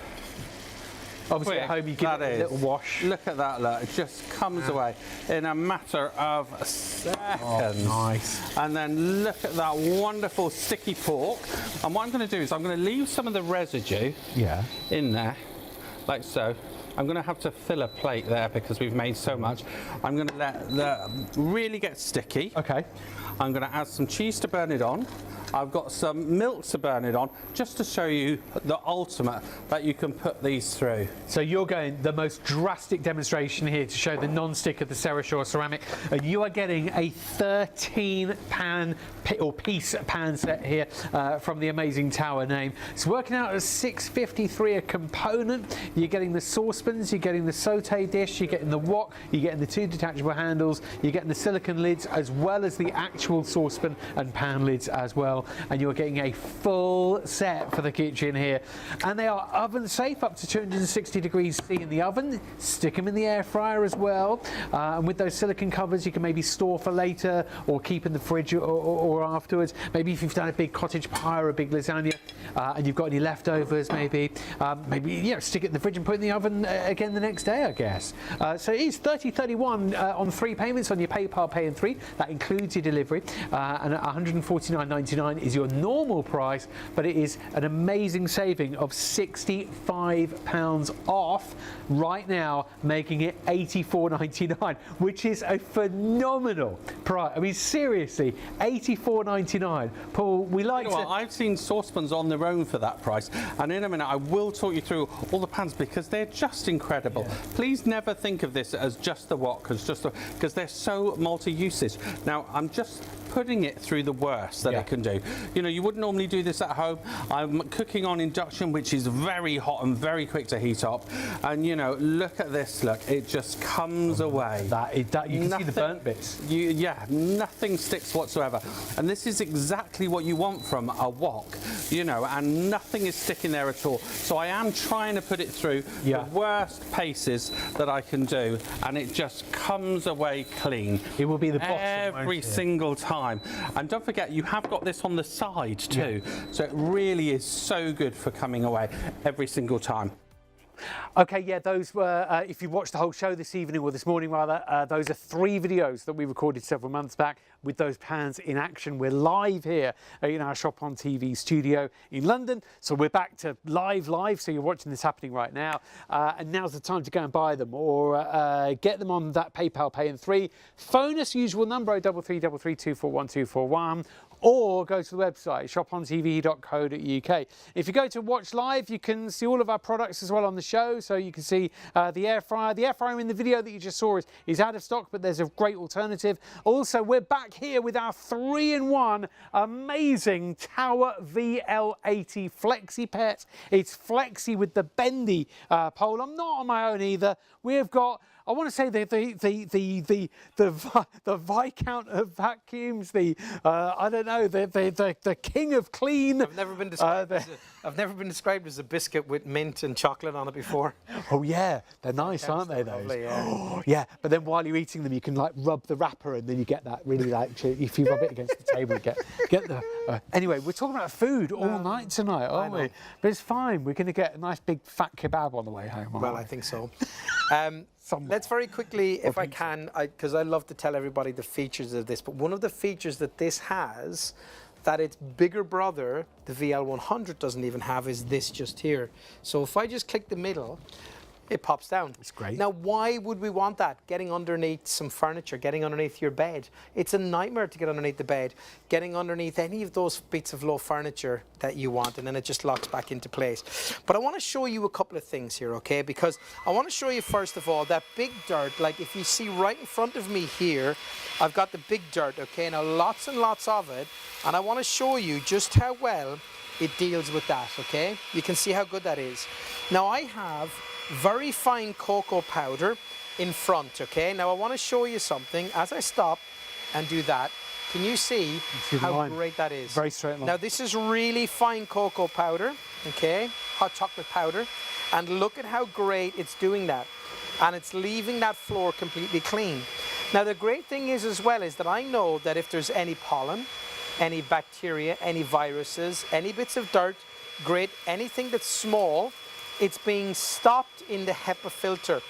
Obviously quick at home you give that it a is. little wash. Look at that, look. It just comes away in a matter of seconds. Oh, nice. And then look at that wonderful sticky pork. And what I'm going to do is I'm going to leave some of the residue Yeah. in there, like so. I'm going to have to fill a plate there because we've made so much. I'm going to let the really get sticky. Okay. I'm going to add some cheese to burn it on. I've got some milk to burn it on, just to show you the ultimate that you can put these through. So you're going the most drastic demonstration here to show the non-stick of the Cerashore ceramic, and you are getting a 13 pan or piece pan set here from the amazing Tower name. It's working out as $6.53 a component. You're getting the saucepans, you're getting the saute dish, you're getting the wok, you're getting the two detachable handles, you're getting the silicone lids as well as the actual saucepan and pan lids as well. And you're getting a full set for the kitchen here, and they are oven safe up to 260 degrees C in the oven. Stick them in the air fryer as well, and with those silicone covers you can maybe store for later or keep in the fridge or afterwards. Maybe if you've done a big cottage pie or a big lasagna and you've got any leftovers, maybe stick it in the fridge and put it in the oven again the next day, I guess. So it is $30.31 on 3 payments on your PayPal Pay in 3. That includes your delivery, and at $149.99 is your normal price, but it is an amazing saving of £65 off right now, making it $84.99, which is a phenomenal price. I mean, seriously, $84.99. Paul, we like You know what, I've seen saucepans on their own for that price, and in a minute I will talk you through all the pans because they're just incredible. Yeah. Please never think of this as just the wok, because they're so multi-usage. Now I'm just putting it through the worst that it can do. You know, you wouldn't normally do this at home. I'm cooking on induction, which is very hot and very quick to heat up. And you know, look at this. Look, it just comes away. You can see the burnt bits. Nothing sticks whatsoever. And this is exactly what you want from a wok. You know, and nothing is sticking there at all. So I am trying to put it through the worst paces that I can do, and it just comes away clean. It will be the bottom every single time. And don't forget, you have got this on the side too, so it really is so good for coming away every single time. Okay, yeah, those were, if you watched the whole show this evening, or this morning rather, those are 3 videos that we recorded several months back with those pans in action. We're live here in our ShopOnTV studio in London, so we're back to live, so you're watching this happening right now, and now's the time to go and buy them, or get them on that PayPal Pay in 3. Phone us, usual number 0333 241 241, or go to the website shopontv.co.uk. If you go to watch live, you can see all of our products as well on the show. So you can see the air fryer. The air fryer in the video that you just saw is out of stock, but there's a great alternative. Also, we're back here with our 3-in-1 amazing Tower VL80 Flexi Pet. It's flexi with the bendy pole. I'm not on my own either. We've got I want to say the Viscount of vacuums, I don't know, the king of clean. I've never been described as a biscuit with mint and chocolate on it before. Oh yeah, they're nice, aren't they? Those. Lovely, yeah. Oh, yeah, but then while you're eating them, you can like rub the wrapper, and then you get that really like if you rub it against the table, you get the. Anyway, we're talking about food all night tonight, aren't we? But it's fine. We're going to get a nice big fat kebab on the way home. Well, I think so. Let's very quickly, if I can, because I love to tell everybody the features of this, but one of the features that this has that its bigger brother, the VL100, doesn't even have is this just here. So if I just click the middle, it pops down. It's great. Now, why would we want that? Getting underneath some furniture, getting underneath your bed. It's a nightmare to get underneath the bed. Getting underneath any of those bits of low furniture that you want, and then it just locks back into place. But I want to show you a couple of things here, okay? Because I want to show you, first of all, that big dirt. Like if you see right in front of me here, I've got the big dirt, okay? Now, lots and lots of it. And I want to show you just how well it deals with that, okay? You can see how good that is. Now, I have very fine cocoa powder in front, okay? Now I want to show you something. As I stop and do that, can you see how great that is? Very straight line. Now this is really fine cocoa powder, okay? Hot chocolate powder. And look at how great it's doing that. And it's leaving that floor completely clean. Now the great thing is as well is that I know that if there's any pollen, any bacteria, any viruses, any bits of dirt, grit, anything that's small, it's being stopped in the HEPA filter.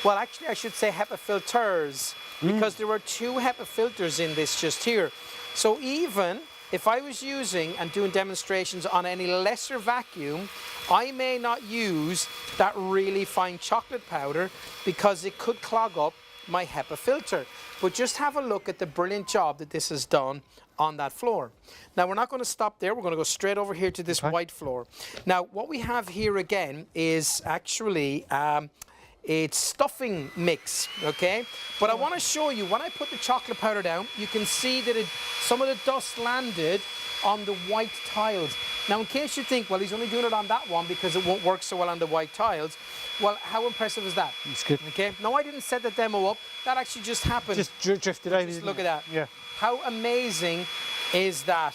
Well, actually, I should say HEPA filters, because there are 2 HEPA filters in this just here. So even if I was using and doing demonstrations on any lesser vacuum, I may not use that really fine chocolate powder because it could clog up my HEPA filter. But just have a look at the brilliant job that this has done on that floor. Now we're not going to stop there, we're going to go straight over here to this white floor. Now what we have here again is actually it's stuffing mix, okay? But I want to show you, when I put the chocolate powder down, you can see that some of the dust landed on the white tiles. Now in case you think, well, he's only doing it on that one because it won't work so well on the white tiles, well, how impressive is that? It's good. Okay, now I didn't set the demo up, that actually just happened. Just drifted over. Just look at that. Yeah. How amazing is that?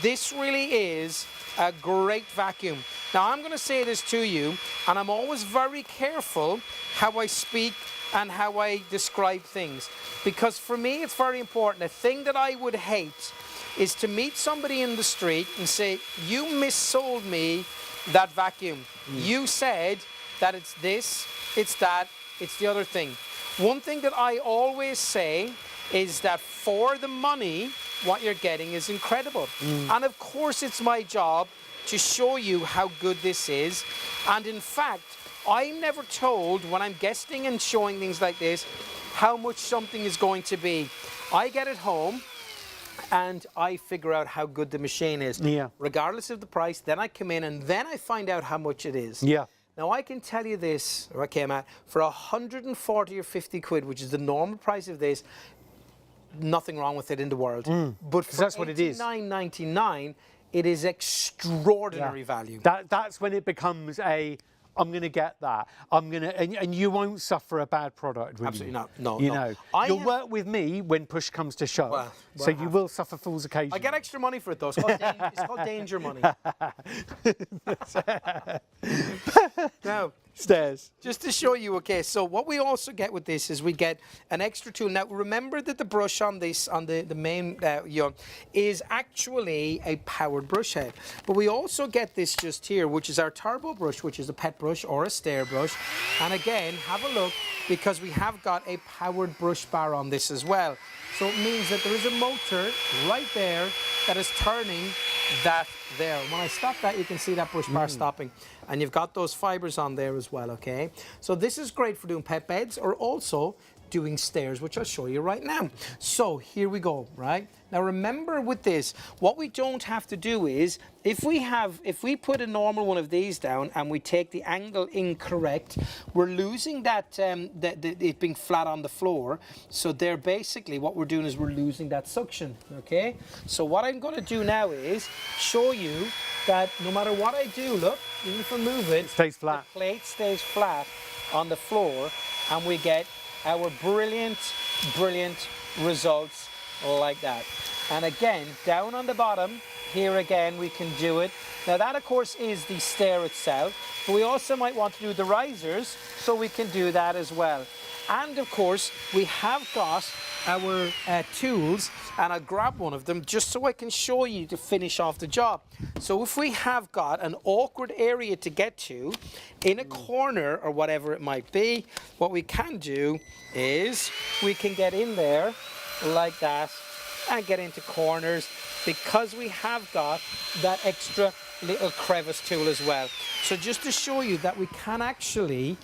This really is a great vacuum. Now I'm going to say this to you, and I'm always very careful how I speak and how I describe things, because for me it's very important. A thing that I would hate is to meet somebody in the street and say, you missold me that vacuum. You said that it's this, it's that, it's the other thing. One thing that I always say is that for the money, what you're getting is incredible. And of course it's my job to show you how good this is. And in fact, I'm never told when I'm guesting and showing things like this how much something is going to be. I get it home and I figure out how good the machine is, regardless of the price. Then I come in and then I find out how much it is. Now I can tell you this, okay, Matt, for 140 or 50 quid, which is the normal price of this, nothing wrong with it in the world. But for that's what it is. $89.99, it is extraordinary value. That's when it becomes I'm going to get that. And you won't suffer a bad product, will Absolutely you? not. No, you no. know, you'll work with me when push comes to shove. Well, so you will suffer fools occasionally. I get extra money for it though. It's called danger money. Now, stairs. Just to show you, okay, so what we also get with this is we get an extra tool. Now, remember that the brush on this, on the main is actually a powered brush head. But we also get this just here, which is our turbo brush, which is a pet brush or a stair brush. And again, have a look, because we have got a powered brush bar on this as well. So it means that there is a motor right there that is turning that there. When I stop that, you can see that brush bar stopping. And you've got those fibers on there as well, okay? So this is great for doing pet beds or also doing stairs, which I'll show you right now. So here we go, right? Now remember with this, what we don't have to do is, if we put a normal one of these down and we take the angle incorrect, we're losing that, it being flat on the floor. So there basically what we're doing is we're losing that suction, okay? So what I'm gonna do now is show you that no matter what I do, look, even if I move it, stays flat. the plate stays flat on the floor and we get our brilliant, brilliant results like that. And again, down on the bottom, here again, we can do it. Now that, of course, is the stair itself, but we also might want to do the risers, so we can do that as well. And of course, we have got our tools, and I'll grab one of them just so I can show you to finish off the job. So if we have got an awkward area to get to in a corner or whatever it might be, what we can do is we can get in there like that and get into corners, because we have got that extra little crevice tool as well. So just to show you that we can actually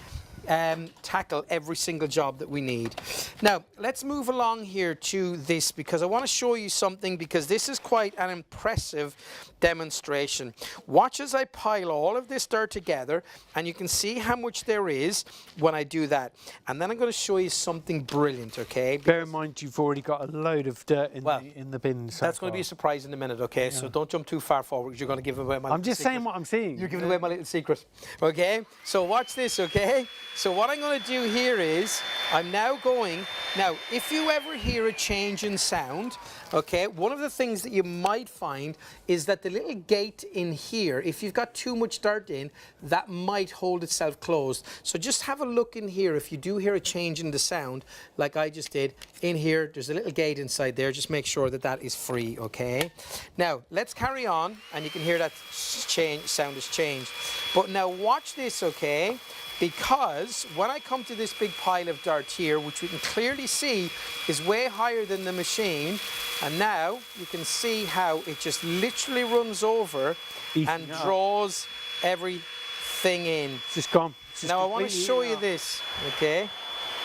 tackle every single job that we need. Now let's move along here to this, because I want to show you something, because this is quite an impressive demonstration. Watch as I pile all of this dirt together, and you can see how much there is when I do that. And then I'm going to show you something brilliant, okay? Bear in mind you've already got a load of dirt in, in the bin. So that's going to be a surprise in a minute, okay? So don't jump too far forward, because you're going to give away my I'm just secret. saying what I'm seeing. You're giving away my little secret, okay? So watch this, okay? So what I'm going to do here is, I'm now going, now if you ever hear a change in sound, okay, one of the things that you might find is that the little gate in here, if you've got too much dirt in, that might hold itself closed. So just have a look in here. If you do hear a change in the sound, like I just did, in here, there's a little gate inside there. Just make sure that that is free, okay? Now, let's carry on, and you can hear that sound has changed. But now watch this, okay? Because when I come to this big pile of dirt here, which we can clearly see is way higher than the machine, and now you can see how it just literally runs over and draws everything in. It's just gone. It's just now I want to show you this, okay?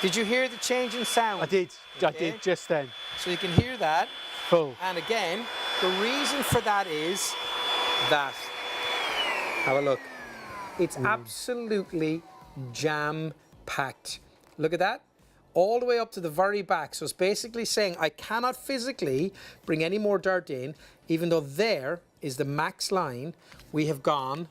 Did you hear the change in sound? I did. Okay. I did just then. So you can hear that. Full. And again, the reason for that is that. Have a look. It's absolutely jam-packed. Look at that. All the way up to the very back. So it's basically saying I cannot physically bring any more dirt in, even though there is the max line. We have gone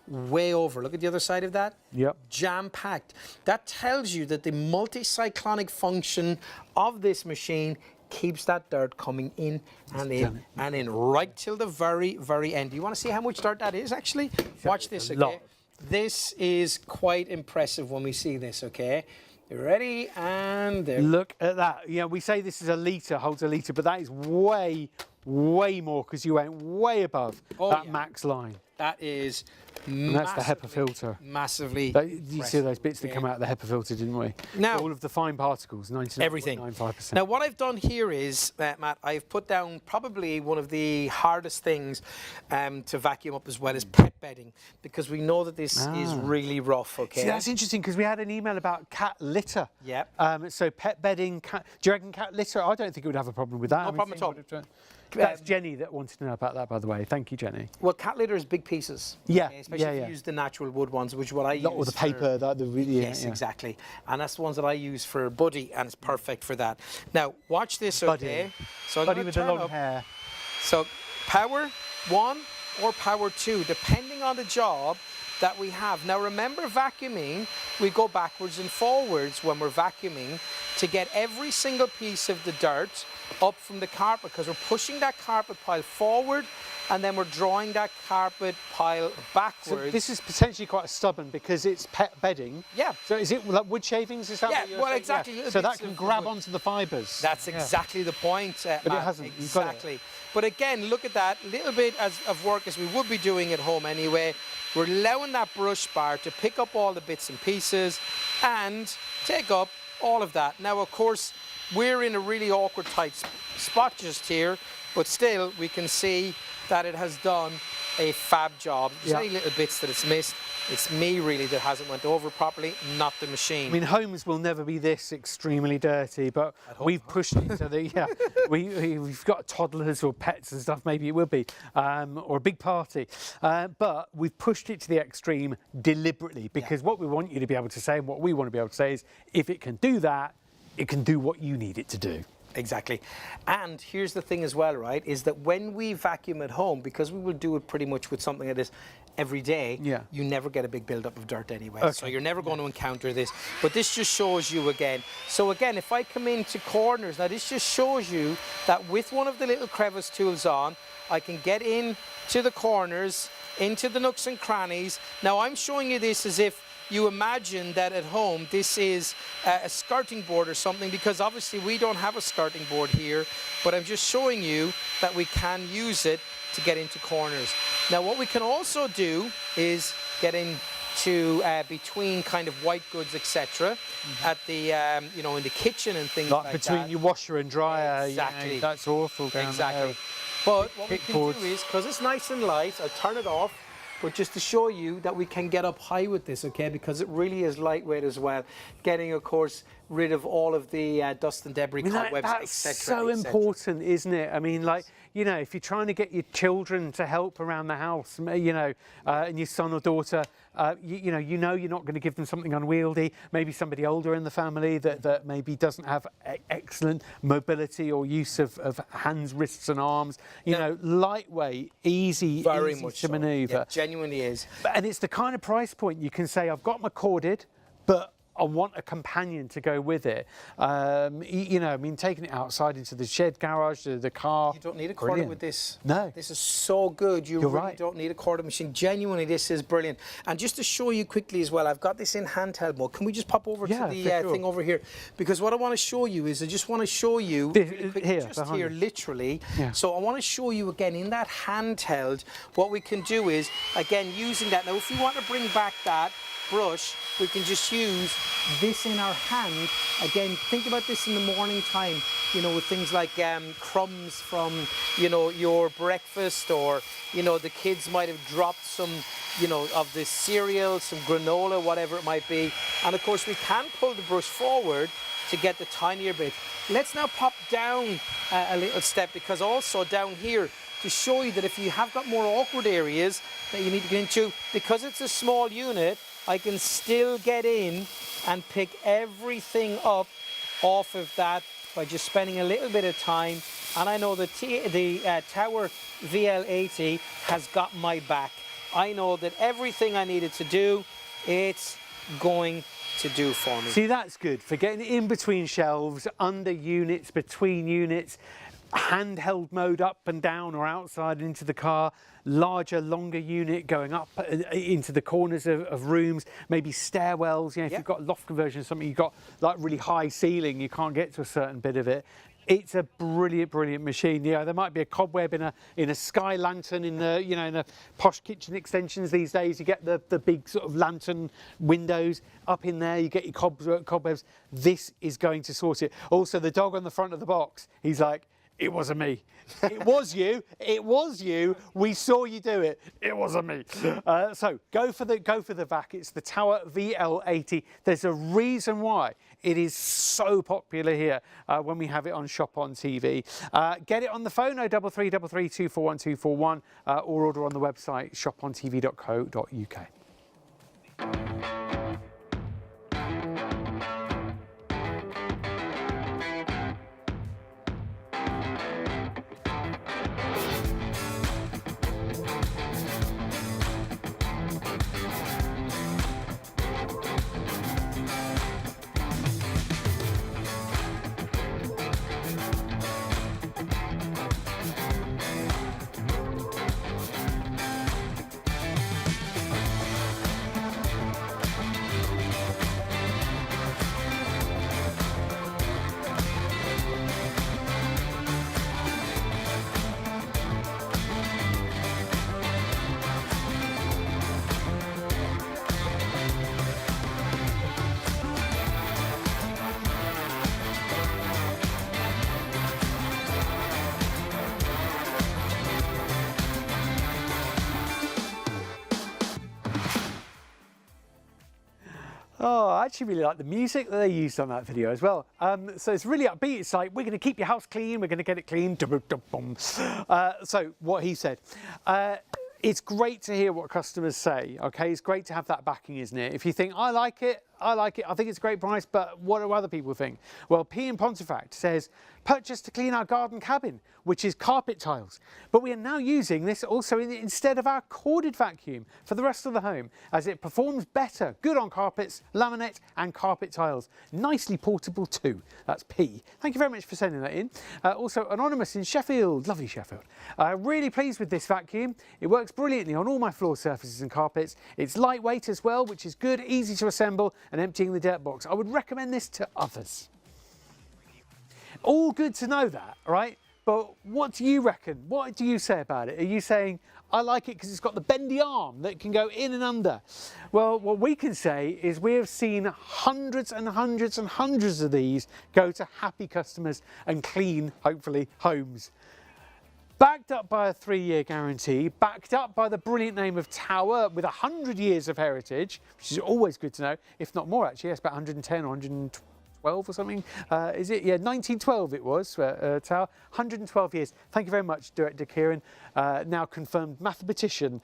way over. Look at the other side of that. Yep. Jam-packed. That tells you that the multi-cyclonic function of this machine keeps that dirt coming in and in and in right till the very, very end. Do you want to see how much dirt that is actually? Watch this, okay? This is quite impressive when we see this, okay? You ready? And there. Look at that. Yeah, we say this is a litre, holds a litre, but that is way, way more, because you went way above that max line. That is and that's the HEPA filter. Massively. You see those bits that come out of the HEPA filter, didn't we? Now, all of the fine particles, 99.95%. Now, what I've done here is, Matt, I've put down probably one of the hardest things to vacuum up as well is pet bedding, because we know that this is really rough, okay? See, that's interesting, because we had an email about cat litter. Yep. So pet bedding, do you reckon cat litter? I don't think it would have a problem with that. No problem at all. That's Jenny that wanted to know about that, by the way. Thank you, Jenny. Well, cat litter is big pieces. Yeah, okay? Especially if you use the natural wood ones, which is what I use. Or the paper. Yes, exactly. And that's the ones that I use for Buddy, and it's perfect for that. Now, watch this, okay? So Buddy with the long hair. So, power 1 or power 2, depending on the job that we have. Now remember, vacuuming, we go backwards and forwards when we're vacuuming to get every single piece of the dirt up from the carpet, because we're pushing that carpet pile forward and then we're drawing that carpet pile backwards. So this is potentially quite stubborn because it's pet bedding. Yeah. So is it like wood shavings? Is that what you're saying? Exactly. Yeah. So that can grab onto the fibres. That's exactly the point, But Matt. it hasn't. Exactly. But again, look at that little bit of work as we would be doing at home anyway. We're allowing that brush bar to pick up all the bits and pieces and take up all of that. Now, of course, we're in a really awkward tight spot just here, but still we can see that it has done a fab job. There's any little bits that it's missed. It's me really that hasn't went over properly, not the machine. I mean, homes will never be this extremely dirty, but we've pushed it so that, we've got toddlers or pets and stuff, maybe it will be, or a big party. But we've pushed it to the extreme deliberately, because what we want you to be able to say, and what we want to be able to say is, if it can do that, it can do what you need it to do. Exactly. And here's the thing as well, right, is that when we vacuum at home, because we will do it pretty much with something like this every day, Yeah. you never get a big buildup of dirt anyway. Okay. So you're never going to encounter this. But this just shows you again. So again, if I come into corners, now this just shows you that with one of the little crevice tools on, I can get in to the corners, into the nooks and crannies. Now I'm showing you this as if you imagine that at home this is a skirting board or something, because obviously we don't have a skirting board here, but I'm just showing you that we can use it to get into corners. Now what we can also do is get into between kind of white goods, etc. At the you know, in the kitchen and things like that. Between your washer and dryer. Exactly. You know, that's awful. Down Exactly. there. But what we can Kickboards. do is, because it's nice and light, I'll turn it off, but just to show you that we can get up high with this, okay, because it really is lightweight as well, getting, of course, rid of all of the dust and debris, cobwebs, that's etc. so important, isn't it? I mean, like, you know, if you're trying to get your children to help around the house, you know, and your son or daughter, you know you're not going to give them something unwieldy. Maybe somebody older in the family that maybe doesn't have excellent mobility or use of hands, wrists and arms. You know, lightweight, easy to manoeuvre. Yeah, genuinely is. And it's the kind of price point you can say, I've got my corded, but I want a companion to go with it. You know, I mean, taking it outside into the shed, garage, the car. You don't need a corded with this. No. This is so good. You're really right. don't need a corded machine. Genuinely, this is brilliant. And just to show you quickly as well, I've got this in handheld mode. Can we just pop over to the thing over here? Because what I want to show you is, I just want to show you really quickly, here, just here, literally. Yeah. So I want to show you again in that handheld, what we can do is, again, using that. Now, if you want to bring back that brush, we can just use this in our hand. Again, think about this in the morning time, you know, with things like crumbs from, you know, your breakfast, or, you know, the kids might have dropped some, you know, of the cereal, some granola, whatever it might be. And of course, we can pull the brush forward to get the tinier bit. Let's now pop down a little step, because also down here, to show you that if you have got more awkward areas that you need to get into, because it's a small unit, I can still get in and pick everything up off of that by just spending a little bit of time. And I know the Tower VL80 has got my back. I know that everything I needed to do, it's going to do for me. See, that's good for getting in between shelves, under units, between units, handheld mode up and down or outside into the car, larger, longer unit going up into the corners of rooms, maybe stairwells. You know, if you've got loft conversion or something, you've got like really high ceiling, you can't get to a certain bit of it. It's a brilliant, brilliant machine. Yeah, there might be a cobweb in a sky lantern in the, you know, in the posh kitchen extensions these days. You get the big sort of lantern windows up in there. You get your cobwebs. This is going to sort it. Also, the dog on the front of the box, he's like, it wasn't me. It was you. It was you. We saw you do it. It wasn't me. So go for the vac. It's the Tower VL80. There's a reason why it is so popular here when we have it on Shop on TV. Get it on the phone 0333 241 241 or order on the website shopontv.co.uk. Oh, I actually really like the music that they used on that video as well. So it's really upbeat. It's like, we're going to keep your house clean. We're going to get it clean. So what he said. It's great to hear what customers say, okay? It's great to have that backing, isn't it? If you think, I like it, I like it. I think it's a great price, but what do other people think? Well, P in Pontefract says, purchase to clean our garden cabin, which is carpet tiles. But we are now using this also instead of our corded vacuum for the rest of the home, as it performs better, good on carpets, laminate and carpet tiles. Nicely portable too. That's P. Thank you very much for sending that in. Also, Anonymous in Sheffield, lovely Sheffield. Really pleased with this vacuum. It works brilliantly on all my floor surfaces and carpets. It's lightweight as well, which is good, easy to assemble and emptying the dirt box. I would recommend this to others. All good to know that, right? But what do you reckon? What do you say about it? Are you saying, I like it because it's got the bendy arm that can go in and under? Well, what we can say is we have seen hundreds and hundreds and hundreds of these go to happy customers and clean, hopefully, homes. Backed up by a 3-year guarantee, backed up by the brilliant name of Tower with 100 years of heritage, which is always good to know, if not more actually. It's about 110 or 112 or something. Is it? Yeah, 1912 it was, Tower. 112 years. Thank you very much, Director Kieran. Now confirmed mathematician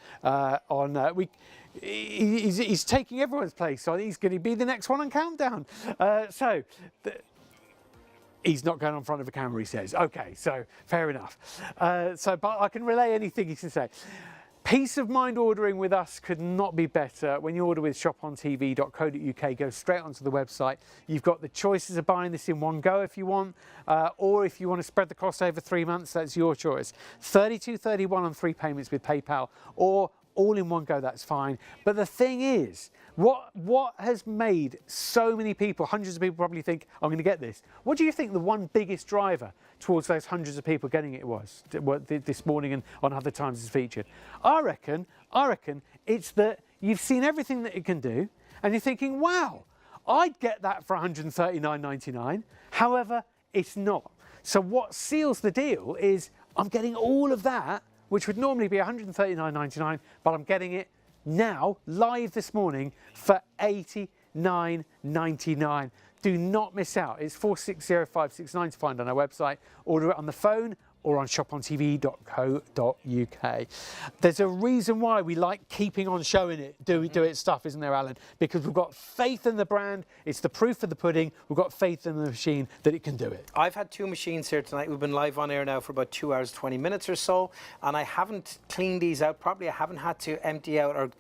he's taking everyone's place. So he's going to be the next one on Countdown. He's not going on front of a camera, he says. Okay, so fair enough. But I can relay anything he can say. Peace of mind ordering with us could not be better. When you order with ShopOnTV.co.uk, go straight onto the website. You've got the choices of buying this in one go if you want, or if you want to spread the cost over 3 months, that's your choice. 32.31 on 3 payments with PayPal, or all in one go, that's fine. But the thing is, what has made so many people, hundreds of people probably think, I'm going to get this. What do you think the one biggest driver towards those hundreds of people getting it was this morning and on other times it's featured? I reckon it's that you've seen everything that it can do and you're thinking, wow, I'd get that for $139.99. However, it's not. So what seals the deal is I'm getting all of that, which would normally be $139.99, but I'm getting it now, live this morning, for $89.99. Do not miss out. It's 460569 to find on our website. Order it on the phone or on shopontv.co.uk. There's a reason why we like keeping on showing it, do its stuff, isn't there, Alan? Because we've got faith in the brand. It's the proof of the pudding. We've got faith in the machine that it can do it. I've had 2 machines here tonight. We've been live on air now for about 2 hours, 20 minutes or so, and I haven't cleaned these out properly. I haven't had to empty out or,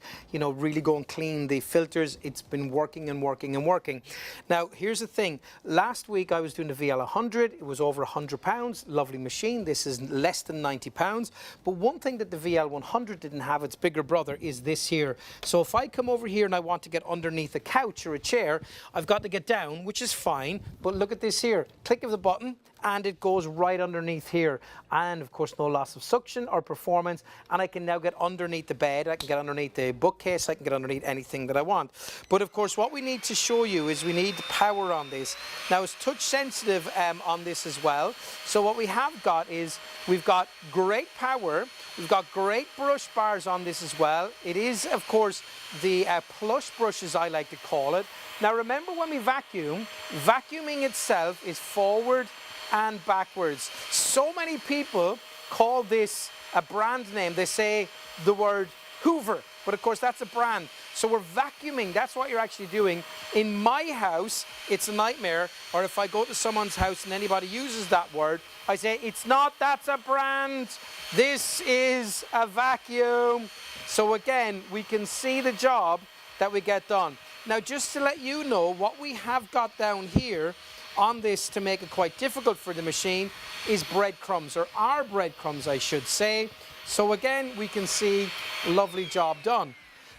really go and clean the filters. It's been working and working and working. Now, here's the thing. Last week I was doing the VL100. It was over £100. Lovely machine. This is less than £90. But one thing that the VL100 didn't have, its bigger brother, is this here. So if I come over here and I want to get underneath a couch or a chair, I've got to get down, which is fine. But look at this here. Click of the button and it goes right underneath here. And of course, no loss of suction or performance. And I can now get underneath the bed. I can get underneath the bookcase. I can get underneath anything that I want. But of course, what we need to show you is we need power on this. Now, it's touch sensitive on this as well. So what we have got is we've got great power. We've got great brush bars on this as well. It is, of course, the plush brush, as I like to call it. Now, remember when we vacuum, vacuuming itself is forward and backwards. So many people call this a brand name. They say the word Hoover, but of course that's a brand. So we're vacuuming, that's what you're actually doing. In my house, it's a nightmare, or if I go to someone's house and anybody uses that word, I say, it's not, that's a brand. This is a vacuum. So again, we can see the job that we get done. Now, just to let you know, what we have got down here on this to make it quite difficult for the machine is breadcrumbs, or our breadcrumbs, I should say. So again, we can see lovely job done.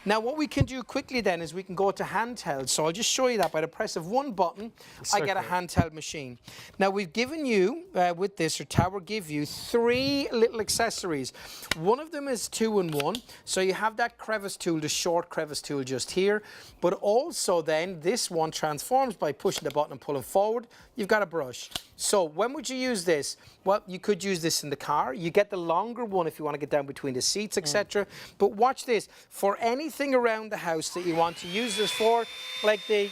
Now, what we can do quickly then is we can go to handheld. So I'll just show you that by the press of one button, I get a handheld machine. Now, we've given you, with this, or Tower give you 3 little accessories. One of them is 2-in-1. So you have that crevice tool, the short crevice tool just here. But also then, this one transforms by pushing the button and pulling forward. You've got a brush. So when would you use this? Well, you could use this in the car. You get the longer one if you want to get down between the seats, etc. But watch this. For any anything around the house that you want to use this for, like the,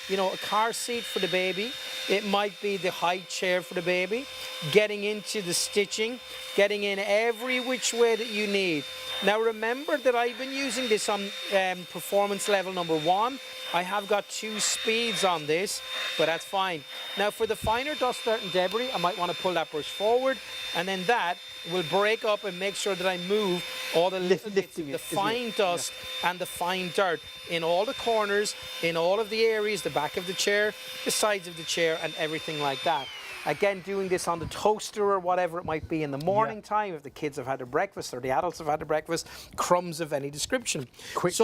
you know, a car seat for the baby. It might be the high chair for the baby. Getting into the stitching, getting in every which way that you need. Now remember that I've been using this on performance level number 1. I have got 2 speeds on this, but that's fine. Now for the finer dust, dirt and debris, I might want to pull that brush forward, and then that will break up and make sure that I move all the little bits of the fine dust and the fine dirt in all the corners, in all of the areas, the back of the chair, the sides of the chair, and everything like that. Again, doing this on the toaster or whatever it might be in the morning time, if the kids have had their breakfast or the adults have had their breakfast, crumbs of any description. Quick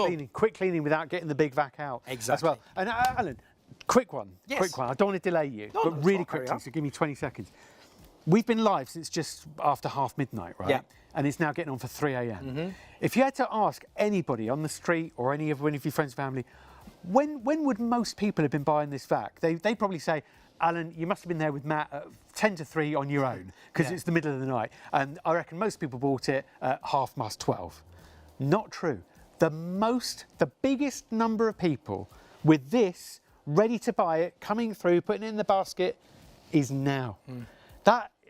cleaning without getting the big vac out. Exactly. As well. And Alan, quick one. Yes. Quick one. I don't want to delay you, No, but really quickly, so give me 20 seconds. We've been live since just after half midnight, right? Yeah. And it's now getting on for 3 a.m. If you had to ask anybody on the street or any of one of your friends and family, when would most people have been buying this vac? They probably say, Alan, you must have been there with Matt at 10 to 3 on your own, because it's the middle of the night. And I reckon most people bought it at 12:30. Not true. The biggest number of people with this ready to buy it, coming through, putting it in the basket, is now.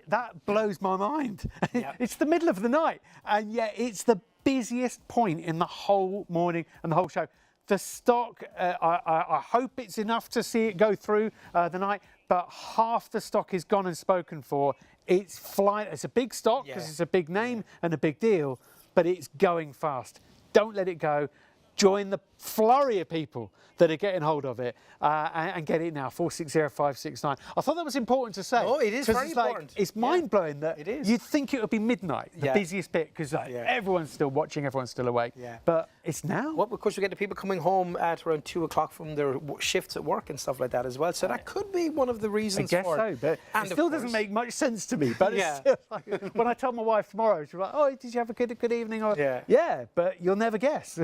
That blows my mind. Yep. It's the middle of the night, and yet it's the busiest point in the whole morning and the whole show. The stock, I hope it's enough to see it go through the night, but half the stock is gone and spoken for. It's flying. It's a big stock because it's a big name and a big deal, but it's going fast. Don't let it go. Join the flurry of people that are getting hold of it and get it now, 460569. I thought that was important to say. Oh, it is very important. It's mind-blowing that it is. you'd think it would be midnight, the busiest bit, because everyone's still watching, everyone's still awake. Yeah. But it's now. Well, of course, we get the people coming home at around 2 o'clock from their shifts at work and stuff like that as well. So that could be one of the reasons I guess for it. so, but And it still doesn't make much sense to me. But it's still like, when I tell my wife tomorrow, she's like, "Oh, did you have a good evening?" Or, yeah, but you'll never guess.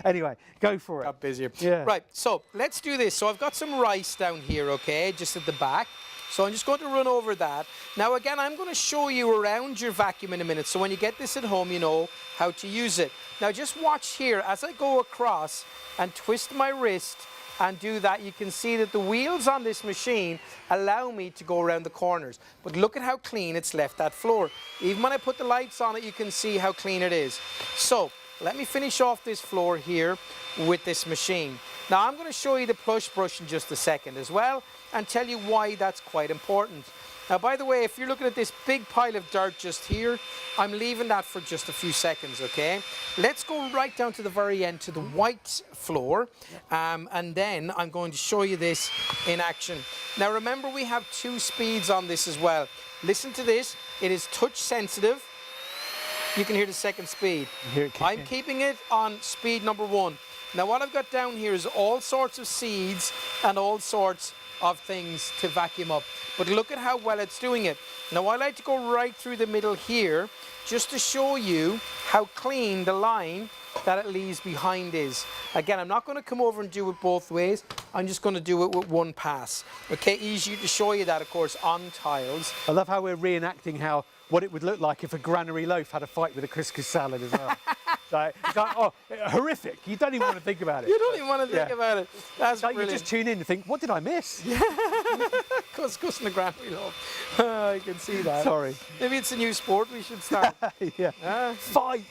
Anyway, go for it. Got busier. Yeah. Right, so let's do this. So I've got some rice down here, okay, just at the back. So I'm just going to run over that. Now again, I'm going to show you around your vacuum in a minute. So when you get this at home, you know how to use it. Now just watch here as I go across and twist my wrist and do that. You can see that the wheels on this machine allow me to go around the corners. But look at how clean it's left that floor. Even when I put the lights on it, you can see how clean it is. So let me finish off this floor here with this machine. Now I'm going to show you the plush brush in just a second as well and tell you why that's quite important. Now by the way, if you're looking at this big pile of dirt just here, I'm leaving that for just a few seconds, okay? Let's go right down to the very end to the white floor and then I'm going to show you this in action. Now remember, we have 2 speeds on this as well. Listen to this, it is touch sensitive. You can hear the second speed. I'm keeping it on speed number 1. Now what I've got down here is all sorts of seeds and all sorts of things to vacuum up. But look at how well it's doing it. Now I like to go right through the middle here just to show you how clean the line that it leaves behind is. Again, I'm not going to come over and do it both ways. I'm just going to do it with one pass. Okay, easier to show you that, of course, on tiles. I love how we're reenacting what it would look like if a granary loaf had a fight with a couscous salad as well. It's like, oh, horrific. You don't even want to think about it. You don't even want to think about it. That's like brilliant. You just tune in and think, what did I miss? Couscous and the granary loaf. I can see that. Sorry. Maybe it's a new sport we should start. Fight.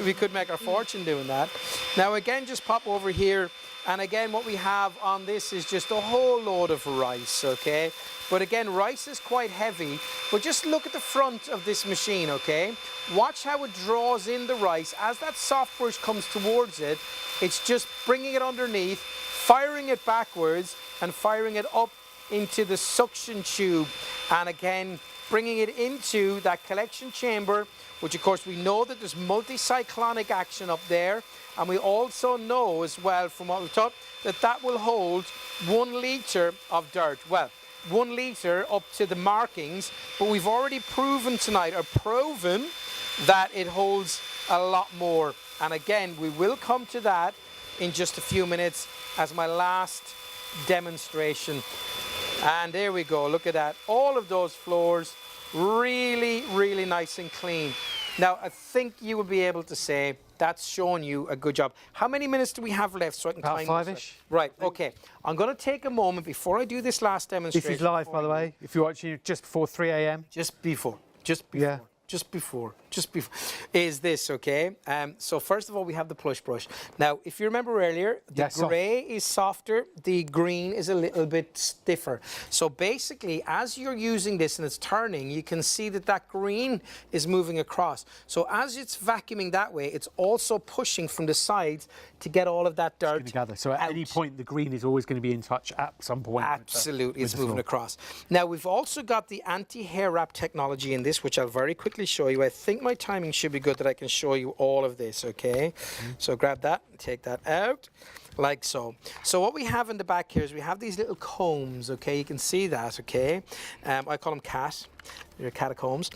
we could make our fortune doing that. Now again, just pop over here. And again, what we have on this is just a whole load of rice, okay? But again, rice is quite heavy. But just look at the front of this machine, okay? Watch how it draws in the rice. As that soft brush comes towards it, it's just bringing it underneath, firing it backwards, and firing it up into the suction tube. And again, bringing it into that collection chamber, which of course we know that there's multi-cyclonic action up there. And we also know as well from what we've taught that that will hold 1 litre of dirt. Well, 1 litre up to the markings, but we've already proven tonight, or proven, that it holds a lot more. And again, we will come to that in just a few minutes as my last demonstration. And there we go, look at that. All of those floors really, really nice and clean. Now, I think you will be able to say that's showing you a good job. How many minutes do we have left so I can About time 5-ish. Right, okay. I'm going to take a moment before I do this last demonstration. This is live, by the way, if you're watching just before 3 a.m. Just before. Yeah. Just before, is this, okay? So first of all, we have the plush brush. Now, if you remember earlier, the grey is softer, the green is a little bit stiffer. So basically, as you're using this and it's turning, you can see that that green is moving across. So as it's vacuuming that way, it's also pushing from the sides to get all of that dirt together. So at any point, the green is always going to be in touch at some point. Absolutely, it's moving across. Now, we've also got the anti-hair wrap technology in this, which I'll very quickly show you. I think my timing should be good that I can show you all of this, okay? So grab that, take that out, like so. So what we have in the back here is we have these little combs, okay? You can see that, okay? I call them cat. They're catacombs.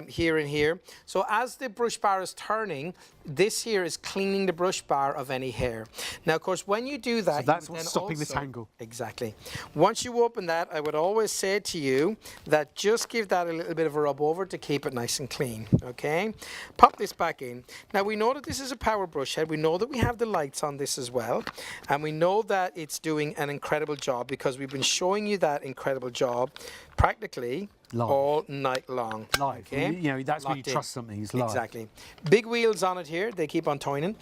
Here and here. So as the brush bar is turning, this here is cleaning the brush bar of any hair. Now, of course, when you do that, so that's what's stopping the tangle. Exactly. Once you open that, I would always say to you that just give that a little bit of a rub over to keep it nice and clean, okay? Pop this back in. Now, we know that this is a power brush head. We know that we have the lights on this as well. And we know that it's doing an incredible job because we've been showing you that incredible job practically all night long. Live. Okay? You know, that's when you trust something. It's live. Exactly. Big wheels on it here. They keep on turning.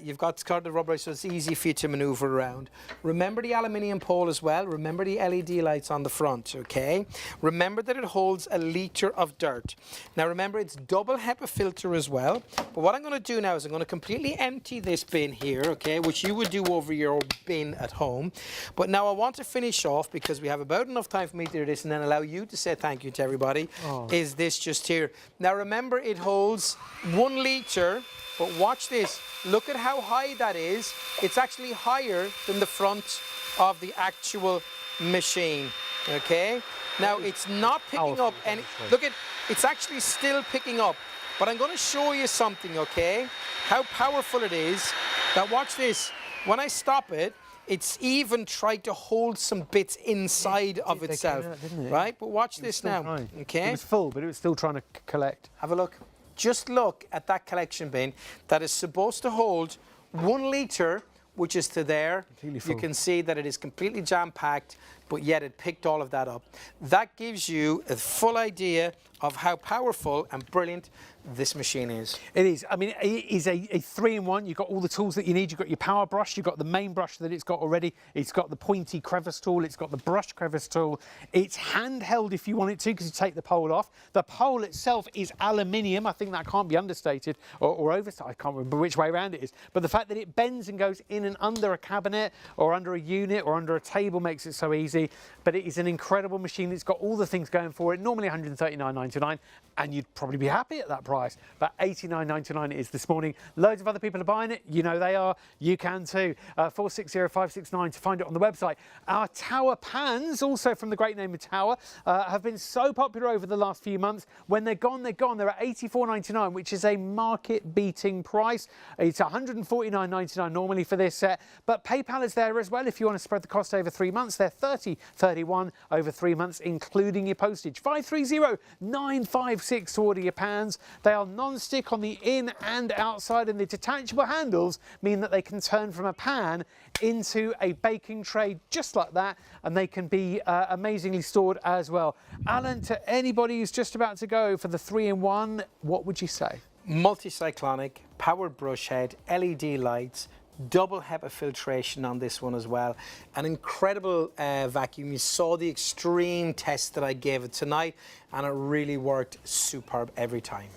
You've got the rubber, so it's easy for you to maneuver around. Remember the aluminium pole as well. Remember the LED lights on the front, okay? Remember that it holds a litre of dirt. Now, remember, it's double HEPA filter as well. But what I'm going to do now is I'm going to completely empty this bin here, okay, which you would do over your bin at home. But now I want to finish off, because we have about enough time for me to do this and then allow you to say thank you to everybody, is this just here. Now remember, it holds 1 litre, but watch this. Look at how high that is. It's actually higher than the front of the actual machine, okay? Now it's not picking up any, look at, it's actually still picking up, but I'm going to show you something, okay? How powerful it is. Now watch this. When I stop it, it's even tried to hold some bits inside of itself, right? But watch this now, okay? It was full, but it was still trying to collect. Have a look. Just look at that collection bin that is supposed to hold 1 litre, which is to there. You can see that it is completely jam-packed, but yet it picked all of that up. That gives you a full idea of how powerful and brilliant this machine is. It is. I mean, it is a 3-in-1. You've got all the tools that you need. You've got your power brush. You've got the main brush that it's got already. It's got the pointy crevice tool. It's got the brush crevice tool. It's handheld if you want it to, because you take the pole off. The pole itself is aluminium. I think that can't be understated or overstated. I can't remember which way around it is. But the fact that it bends and goes in and under a cabinet or under a unit or under a table makes it so easy. But it is an incredible machine. It's got all the things going for it. Normally $139.99, and you'd probably be happy at that price. But $89.99 it is this morning. Loads of other people are buying it. You know they are. You can too. 460569 to find it on the website. Our Tower pans, also from the great name of Tower, have been so popular over the last few months. When they're gone, they're gone. They're at $84.99, which is a market-beating price. It's $149.99 normally for this set. But PayPal is there as well if you want to spread the cost over 3 months. They're $30.31 over 3 months, including your postage. 530956 to order your pans. They are non-stick on the in and outside, and the detachable handles mean that they can turn from a pan into a baking tray just like that, and they can be amazingly stored as well. Alan, to anybody who's just about to go for the 3-in-1, what would you say? Multi-cyclonic, powered brush head, LED lights, double HEPA filtration on this one as well. An incredible vacuum. You saw the extreme test that I gave it tonight, and it really worked superb every time.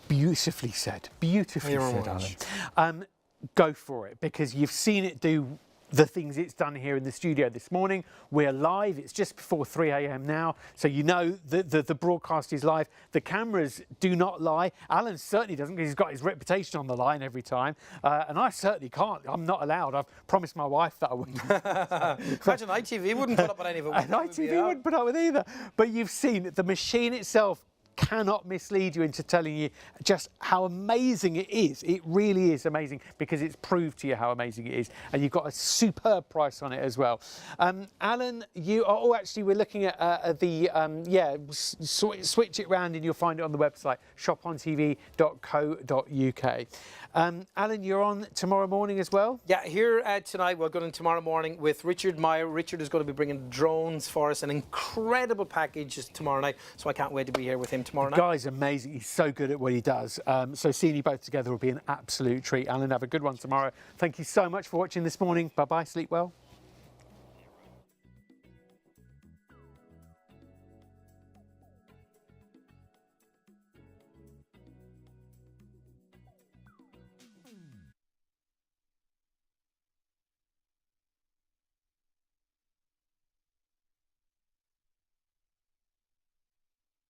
Beautifully said. Beautifully said, Alan. Go for it, because you've seen it do the things it's done here in the studio this morning. We're live. It's just before 3 a.m. now, so you know the broadcast is live. The cameras do not lie. Alan certainly doesn't, because he's got his reputation on the line every time, and I certainly can't. I'm not allowed. I've promised my wife that I wouldn't. Imagine ITV wouldn't put up with any of it. And ITV wouldn't put up with either. But you've seen the machine itself cannot mislead you into telling you just how amazing it is. It really is amazing because it's proved to you how amazing it is, and you've got a superb price on it as well. Alan, you are, oh, actually, we're looking at switch it round and you'll find it on the website, shopontv.co.uk. Alan, you're on tomorrow morning as well? Yeah, here tonight, we're going tomorrow morning with Richard Meyer. Richard is going to be bringing drones for us, an incredible package tomorrow night, so I can't wait to be here with him tomorrow night. The guy's amazing. He's so good at what he does. So seeing you both together will be an absolute treat. Alan, have a good one tomorrow. Thank you so much for watching this morning. Bye-bye. Sleep well.